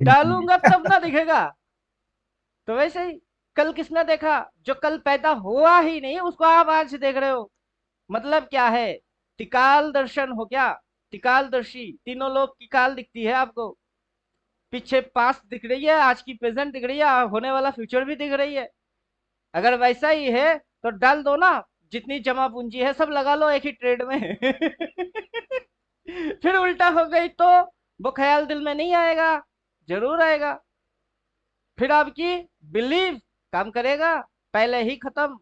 डालूंगा तब ना दिखेगा। तो वैसे ही कल किसने देखा? जो कल पैदा हुआ ही नहीं उसको आप आज देख रहे हो। मतलब क्या है? त्रिकाल दर्शन हो क्या? त्रिकालदर्शी, तीनों लोग की काल दिखती है आपको। पीछे पास्ट दिख रही है, आज की प्रेजेंट दिख रही है, होने वाला फ्यूचर भी दिख रही है। अगर वैसा ही है तो डाल दो ना, जितनी जमा पूंजी है सब लगा लो एक ही ट्रेड में। फिर उल्टा हो गई तो वो ख्याल दिल में नहीं आएगा? जरूर आएगा। फिर आपकी बिलीव काम करेगा, पहले ही खत्म।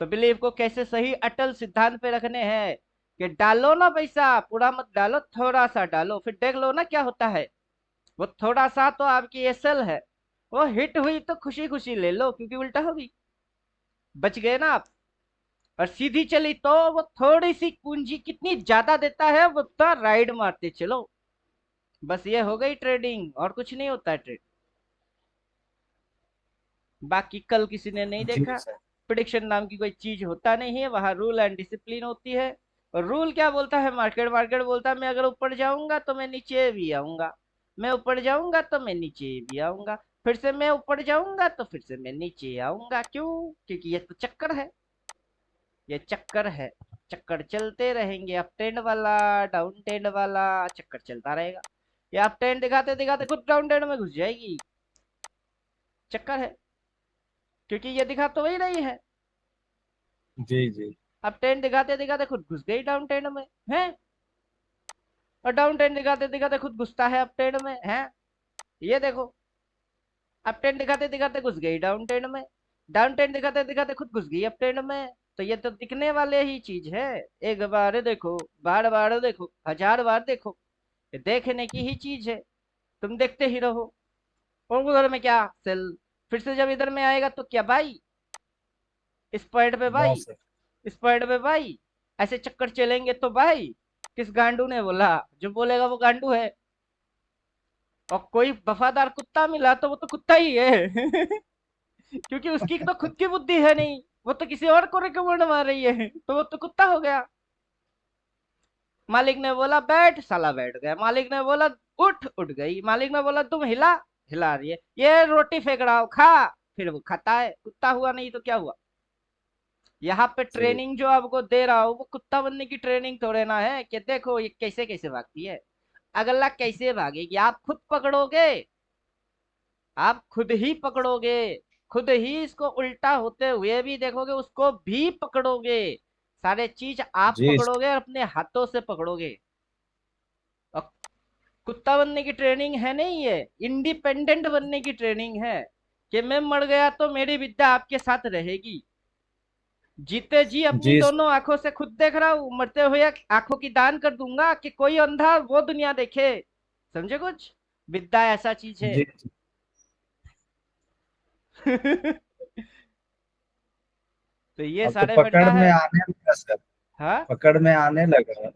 तो बिलीव को कैसे सही अटल सिद्धांत पे रखने हैं कि डालो ना पैसा, पूरा मत डालो, थोड़ा सा डालो, फिर देख लो ना क्या होता है। वो थोड़ा सा तो आपकी एसएल है, वो हिट हुई तो खुशी खुशी ले लो क्योंकि उल्टा होगी, बच गए ना आप। और सीधी चली तो वो थोड़ी सी पूंजी कितनी ज्यादा देता है वो तो राइड मारते चलो। बस ये हो गई ट्रेडिंग, और कुछ नहीं होता है ट्रेड। बाकी कल किसी ने नहीं जी देखा, सर। प्रिडिक्शन नाम की कोई चीज होता नहीं है, वहां रूल एंड डिसिप्लिन होती है। और रूल क्या बोलता है? मार्केट मार्केट बोलता है मैं अगर ऊपर जाऊंगा तो मैं नीचे भी आऊंगा, मैं ऊपर जाऊंगा तो मैं नीचे भी आऊंगा, फिर से मैं ऊपर जाऊंगा तो फिर से मैं नीचे आऊंगा। क्यों? क्योंकि ये तो चक्कर है, ये चक्कर है। चक्कर चलते रहेंगे, अप ट्रेंड वाला डाउन ट्रेंड वाला चक्कर चलता रहेगा। ये अप ट्रेंड दिखाते दिखाते खुद डाउन ट्रेंड में घुस जाएगी। चक्कर है, क्योंकि ये दिखा तो वही रही है। जी जी। अब ट्रेंड दिखाते दिखाते खुद घुस गई डाउन ट्रेंड में है, और डाउन ट्रेंड दिखाते दिखाते खुद घुसता है अप ट्रेंड में है। ये देखो, अप ट्रेंड दिखाते दिखाते घुस गई डाउन ट्रेंड में, डाउन ट्रेंड दिखाते दिखाते खुद घुस गई अप ट्रेंड में। तो ये तो दिखने वाले ही चीज है। एक बार देखो, बार बार देखो, हजार बार देखो, ये देखने की ही चीज है। तुम देखते ही रहो। और उधर में क्या सेल, फिर से जब इधर में आएगा तो क्या भाई, इस पॉइंट पे नो भाई, सर। इस पॉइंट पे भाई, ऐसे चक्कर चलेंगे तो भाई। किस गांडू ने बोला? जो बोलेगा वो गांडू है। और कोई वफादार कुत्ता मिला तो वो तो कुत्ता ही है। क्योंकि उसकी तो खुद की बुद्धि है नहीं, वो तो किसी और को रिकमेंड मार रही है, तो वो तो कुत्ता हो गया। मालिक ने बोला बैठ, साला बैठ गया। मालिक ने बोला उठ, उठ गई। मालिक ने बोला तुम हिला, हिला रही है। ये रोटी फेंक रहा हो, खा, फिर वो खाता है। कुत्ता हुआ नहीं तो क्या हुआ? यहाँ पे जी ट्रेनिंग जो आपको दे रहा हूँ वो कुत्ता बनने की ट्रेनिंग थोड़े ना है कि देखो ये कैसे कैसे भागती है। अगला कैसे भागेगी आप खुद पकड़ोगे, आप खुद ही पकड़ोगे, खुद ही इसको उल्टा होते हुए भी देखोगे, उसको भी पकड़ोगे। सारे चीज आप जी पकड़ोगे और अपने हाथों से पकड़ोगे। और कुत्ता बनने की ट्रेनिंग है नहीं, ये इंडिपेंडेंट बनने की ट्रेनिंग है कि मैं मर गया तो मेरी विद्या आपके साथ रहेगी। जीते जी अपनी जी दोनों आंखों से खुद देख रहा हूं, मरते हुए आंखों की दान कर दूंगा कि कोई अंधा वो दुनिया देखे। समझे कुछ? विद्या ऐसा चीज है। जी। तो ये अब तो सारे पकड़ फंडा में है। आने लगा सर। हाँ, पकड़ में आने लगा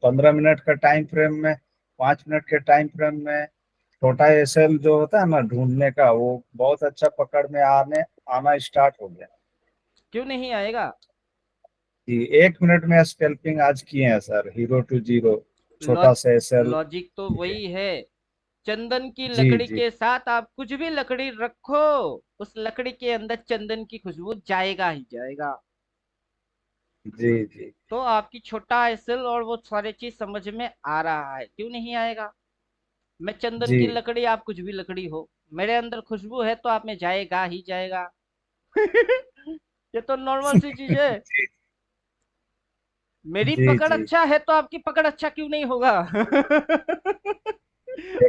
15 मिनट का टाइम फ्रेम में, 5 मिनट के टाइम फ्रेम में छोटा एसएल जो होता है ना ढूंढने का, वो बहुत अच्छा पकड़ में आना स्टार्ट हो गया। क्यों नहीं आएगा? जी 1 मिनट में स्कैल्पिंग आज किए हैं सर, हीरो टू जीरो, छोटा लॉज सा एसएल। लॉजिक तो वही है। चंदन की जी लकड़ी जी के साथ आप कुछ भी लकड़ी रखो, उस लकड़ी के अंदर चंदन की खुशबू जाएगा ही जाएगा। जी जी। तो आपकी छोटा एसएल और वो सारी चीज समझ में आ रहा है, क्यों नहीं आएगा? मैं चंदन जी की लकड़ी, आप कुछ भी लकड़ी हो, मेरे अंदर खुशबू है तो आप में जाएगा ही जाएगा। ये तो नॉर्मल सी चीज है। मेरी जी पकड़ जी। अच्छा है तो आपकी पकड़ अच्छा क्यों नहीं होगा?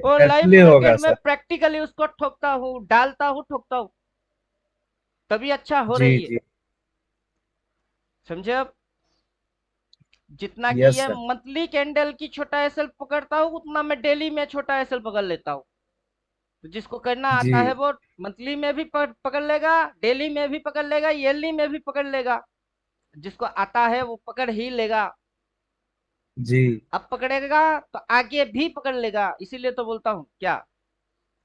और लाइव डेफिनेटली मार्केट होगा में सर। प्रैक्टिकली उसको ठोकता हूँ, डालता हूँ, ठोकता हूँ, तभी अच्छा हो जी रही है। जी। समझे अब? जितना कि यस ये सर। मंथली कैंडल की छोटा एसएल पकड़ता हूँ उतना मैं डेली में छोटा एसएल पकड़ लेता हूँ। तो जिसको करना जी आता है वो मंथली में भी पकड़ लेगा, डेली में भी पकड़ लेगा, ईयरली में भी पकड़ लेगा। जिसको आता है वो पकड़ ही लेगा। जी अब पकड़ेगा तो आगे भी पकड़ लेगा। इसीलिए तो बोलता हूँ क्या,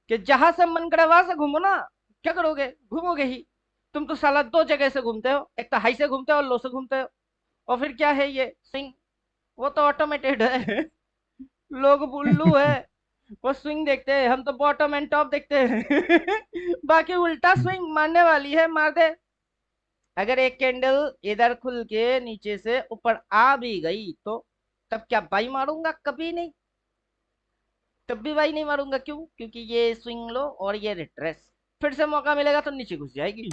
कि जहां से मन करे वहां से घूमो ना। क्या करोगे? घूमोगे ही। तुम तो साला दो जगह से घूमते हो, एक तो हाई से घूमते हो और लो से घूमते हो। और फिर क्या है ये स्विंग, वो तो ऑटोमेटेड है। लोग उल्लू है, वो स्विंग देखते हैं, हम तो बॉटम एंड टॉप देखते हैं। बाकी उल्टा स्विंग मारने वाली है, मार दे। अगर एक कैंडल इधर खुल के नीचे से ऊपर आ भी गई तो तब क्या बाई मारूंगा? कभी नहीं, तब भी बाई नहीं मारूंगा। क्यों? क्योंकि ये स्विंग लो और ये रिट्रेस, फिर से मौका मिलेगा तो नीचे घुस जाएगी।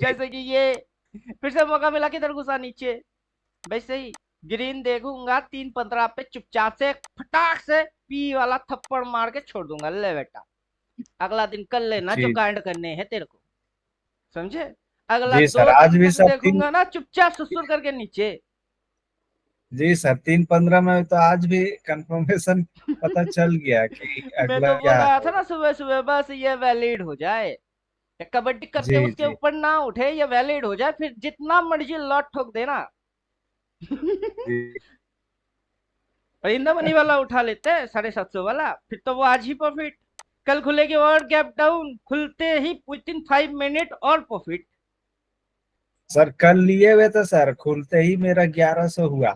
जैसे कि ये फिर से मौका मिला, किधर घुसा? नीचे। वैसे ही ग्रीन देखूंगा 3:15 पे चुपचाप से फटाक से पी वाला थप्पड़ मार के छोड़ दूंगा, ले बेटा अगला दिन कर लेना जो जी कांड करने हैं तेरे को, समझे? अगला जी सर, दो आज दिन भी तक सर तीन। देखूंगा ना चुपचाप सुसुर करके नीचे। जी सर, 3:15 में तो आज भी कंफर्मेशन पता चल गया कि मैं अगला तो बोल क्या रहा था है। ना सुबह सुबह, बस ये वैलिड हो जाए, या कबड्डी करते जी उसके जी ऊपर ना उठे, ये वैलिड हो जाए, फिर जितना मर्जी लॉट ठोक देना। जी और इंदा मनी वाला उठा लेते हैं 750 वाला, फिर तो वो आज ही प्रॉफिट। कल खुलेगी और गैप डाउन, खुलते ही विद इन 5 मिनट और प्रॉफिट। सर, कल लिए हुए तो सर खुलते ही मेरा 1100 हुआ।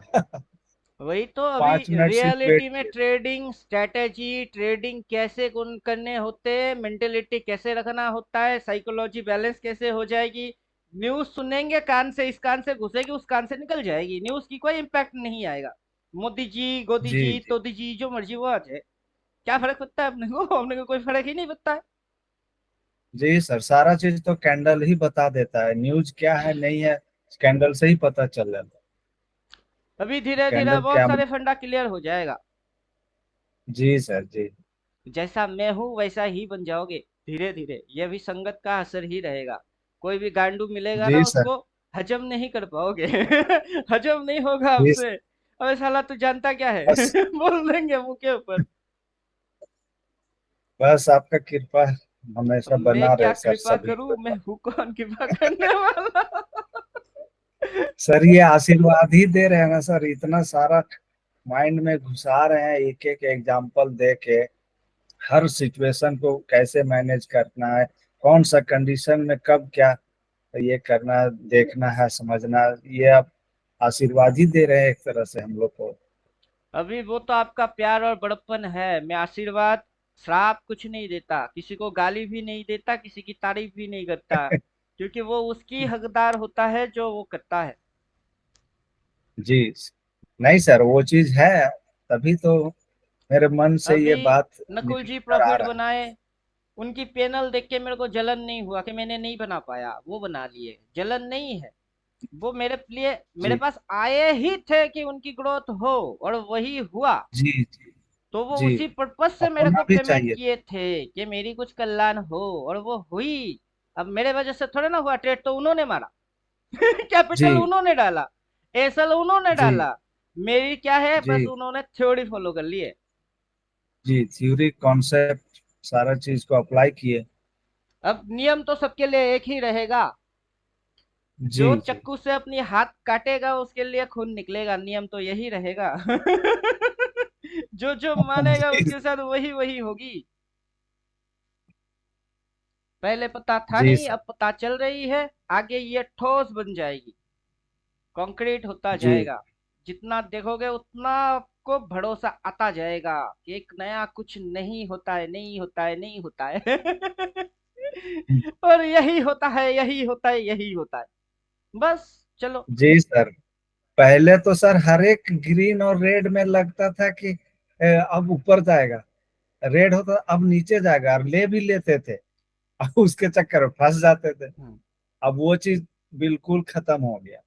वही तो, अभी 5 मिनट सिर्फ वेट रियलिटी में किए। ट्रेडिंग स्ट्रेटेजी, ट्रेडिंग कैसे करने होते हैं, मेंटेलिटी कैसे रखना होता है, साइकोलॉजी बैलेंस कैसे हो जाएगी। न्यूज सुनेंगे कान से, इस कान से घुसेगी उस कान से निकल जाएगी, न्यूज की कोई इम्पैक्ट नहीं आएगा। मोदी जी, गोदी जी जी, जी तोदी जी, जो मर्जी वो आ जाए, क्या फर्क पड़ता है अपने को? अपने को कोई फर्क ही नहीं पड़ता है। जी सर, सारा चीज तो कैंडल ही बता देता है, न्यूज क्या है नहीं है कैंडल से ही पता चल जाता अभी है धीरे धीरे कैंडल बहुत क्या। सारे फंडा क्लियर हो जाएगा। जी सर जी जैसा मैं हूँ वैसा ही बन जाओगे धीरे धीरे, ये भी संगत का असर ही रहेगा। कोई भी गांडू मिलेगा जी ना, सर उसको हजम नहीं कर पाओगे। हजम नहीं होगा जी आपसे। अबे साला तू जानता क्या है? बस बोल देंगे मुंह के ऊपर। बस आपका कृपा अब हमेशा मैं बना क्या रहे सर कृपा सभी करूं? पर। मैं हूं कौन कृपा करने वाला? सर ये आशीर्वाद ही दे रहे हैं ना सर, इतना सारा माइंड में घुसा रहे हैं, एक एक एग्जाम्पल दे के हर सिचुएशन को कैसे मैनेज करना है, कौन सा कंडीशन में कब क्या ये करना देखना है समझना, ये आप आशीर्वाद ही दे रहे हैं एक तरह से हम लोग को। अभी वो तो आपका प्यार और बड़प्पन है। मैं आशीर्वाद, श्राप कुछ नहीं देता, किसी को गाली भी नहीं देता, किसी की तारीफ भी नहीं करता, क्योंकि वो उसकी हकदार होता है जो वो करता है। जी नहीं सर, वो चीज है, तभी तो मेरे मन से अभी ये बात नकुल निकल जी कर आ प्रॉफिट रहा बनाए, उनकी पैनल देख के मेरे को जलन नहीं हुआ कि मैंने नहीं बना पाया, वो बना लिए, जलन नहीं है। वो मेरे लिए, मेरे जी पास आए ही थे कि उनकी ग्रोथ हो, और वही हुआ। जी जी तो वो जी। उसी पर्पज से और मेरे को होना भी पेमेंट चाहिए। किए थे कि मेरी कुछ कल्याण हो, और वो हुई। अब मेरे वजह से थोड़े ना हुआ, ट्रेड तो उन्होंने मारा। कैपिटल जी उन्होंने डाला, एसएल उन्होंने जी डाला। मेरी क्या है, बस जी उन्होंने थ्योरी फॉलो कर ली है। जी, थ्योरी कॉन्सेप्ट सारा चीज को अप्लाई किए। अब नियम तो सबके लिए एक ही रहेगा। जी जो जी चक्कू से अपनी हाथ काटेगा उसके लिए खून निकलेगा, नियम तो यही रहेगा। जो जो मानेगा जी उसके साथ वही वही होगी। पहले पता था जी नहीं, सर अब पता चल रही है। आगे ये ठोस बन जाएगी, कंक्रीट होता जी जाएगा। जितना देखोगे उतना आपको भरोसा आता जाएगा कि एक नया कुछ नहीं होता है, नहीं होता है, नहीं होता है। और यही होता है, यही होता है, यही होता है। बस चलो। जी सर। पहले तो सर हर एक ग्रीन और रेड में लगता था कि अब ऊपर जाएगा, रेड होता अब नीचे जाएगा, और ले भी लेते थे। अब उसके चक्कर में फंस जाते थे। हम्म, अब वो चीज बिल्कुल खत्म हो गया।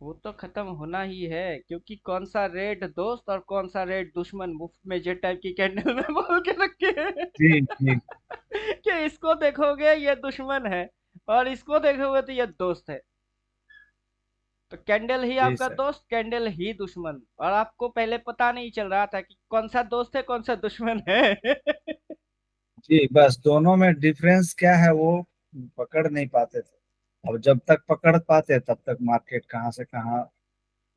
वो तो खत्म होना ही है, क्योंकि कौन सा रेड दोस्त और कौन सा रेड दुश्मन मुफ्त में जे टाइप की कैंडल में बोल के रखे हैं। जी जी कि इसको देखोगे ये दुश्मन है, और इसको देखोगे तो ये दोस्त है। तो कैंडल ही जी आपका सर दोस्त, कैंडल ही दुश्मन, और आपको पहले पता नहीं चल रहा था कि कौन सा दोस्त है कौन सा दुश्मन है। जी, बस दोनों में डिफरेंस क्या है वो पकड़ नहीं पाते थे। अब जब तक पकड़ पाते तब तक मार्केट कहाँ से कहाँ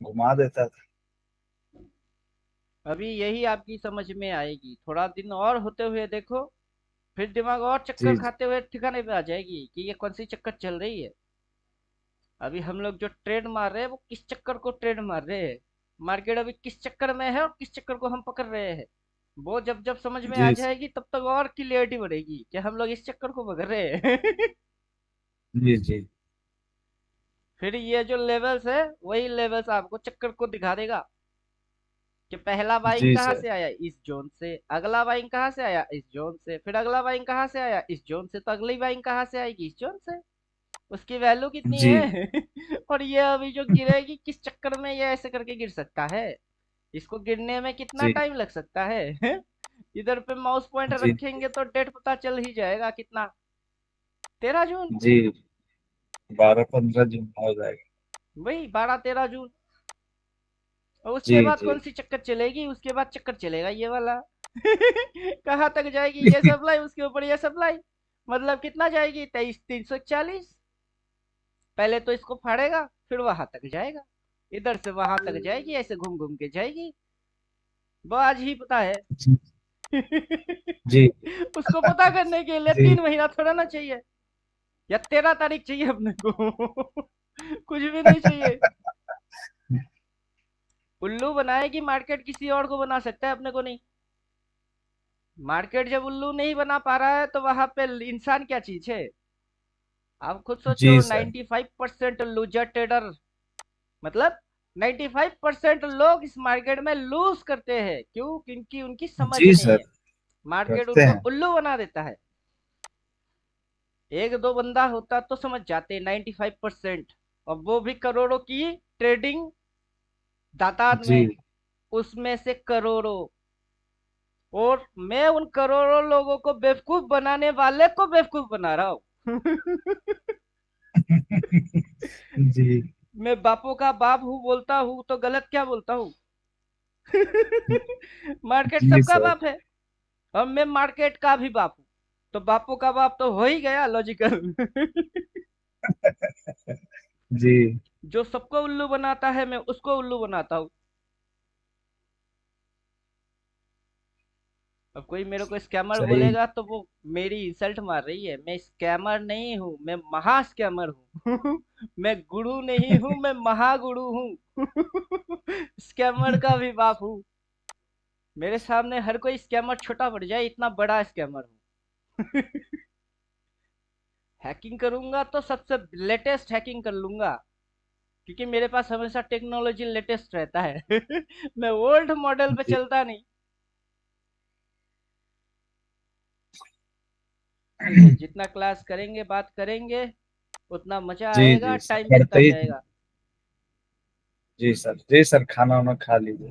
घुमा देता था। अभी यही आपकी समझ में आएगी, थोड़ा दिन और होते हुए देखो, फिर दिमाग और चक्कर जी खाते हुए ठिकाने पे आ जाएगी कि ये कौन सी चक्कर चल रही है। अभी हम लोग जो ट्रेड मार रहे हैं वो किस चक्कर को ट्रेड मार रहे हैं, मार्केट अभी किस चक्कर में है और किस चक्कर को हम पकड़ रहे हैं, वो जब जब समझ में आ जी जाएगी तब तक और क्लियरिटी बढ़ेगी कि हम लोग इस चक्कर को पकड़ रहे हैं। जी जी फिर ये जो लेवल्स है वही लेवल्स आपको चक्कर को दिखा देगा कि पहला बाइंग जी कहाँ सर। से आया, इस जोन से, अगला बाइंग कहाँ से आया, इस जोन से, फिर अगला बाइंग कहाँ से आया, इस जोन से, तो अगली बाइंग कहाँ से आएगी, इस जोन से, उसकी वैल्यू कितनी जी है। और ये अभी जो गिरेगी किस चक्कर में ये ऐसे करके गिर सकता है, इसको गिरने में कितना जी टाइम लग सकता है। इधर पे माउस पॉइंटर जी रखेंगे तो डेट पता चल ही जाएगा कितना, 13 जून, जी 12-15 दिन हो जाएगा। वही 12-13 जून। और उसके जी बाद जी कौन सी चक्कर चलेगी, उसके बाद चक्कर चलेगा ये वाला। कहाँ तक जाएगी ये सप्लाई, उसके ऊपर ये सप्लाई, मतलब कितना जाएगी, 23,341। पहले तो इसको फाड़ेगा फिर वहां तक जाएगा, इधर से वहां तक जाएगी, ऐसे घूम घूम के जाएगी, वो आज ही पता है। जी जी उसको पता करने के लिए जी 3 महीना थोड़ा ना चाहिए, या 13 तारीख चाहिए अपने को। कुछ भी नहीं चाहिए। उल्लू बनाएगी मार्केट, किसी और को बना सकता है, अपने को नहीं। मार्केट जब उल्लू नहीं बना पा रहा है तो वहां पे इंसान क्या चीज है, आप खुद सोचो। जी सर। 95% लूजर ट्रेडर, मतलब 95% लोग इस मार्केट में लूज करते हैं, क्यों, क्योंकि उनकी समझ जी नहीं सर है, मार्केट करते उनको हैं। उल्लू बना देता है। एक दो बंदा होता तो समझ जाते 95%, और वो भी करोड़ों की ट्रेडिंग दातार में, जी उसमें से करोड़ों। और मैं उन करोड़ों लोगों को बेवकूफ बनाने वाले को बेवकूफ बना रहा हूँ। जी मैं बापों का बाप हूँ बोलता हूँ तो गलत क्या बोलता हूँ। मार्केट जी सबका सर। बाप है, और मैं मार्केट का भी बाप हूँ, तो बापों का बाप तो हो ही गया लॉजिकल। जी जो सबको उल्लू बनाता है मैं उसको उल्लू बनाता हूँ। अब कोई मेरे को स्कैमर सही। बोलेगा तो वो मेरी इंसल्ट मार रही है, मैं स्कैमर नहीं हूँ, मैं महा स्कैमर हूँ। मैं गुरु नहीं हूँ, मैं महागुरु हूँ। स्कैमर का भी बाप हूँ। मेरे सामने हर कोई स्कैमर छोटा पड़ जाए, इतना बड़ा स्कैमर हूँ। हैकिंग करूंगा तो सबसे लेटेस्ट हैकिंग कर लूंगा, क्योंकि मेरे पास हमेशा टेक्नोलॉजी लेटेस्ट रहता है। मैं ओल्ड मॉडल पे जी चलता नहीं। चलिए, जितना क्लास करेंगे बात करेंगे उतना मजा जी आएगा, जी सर टाइम करते बीतता ही। जाएगा। जी सर, जी सर, खाना वाना खा लीजिए।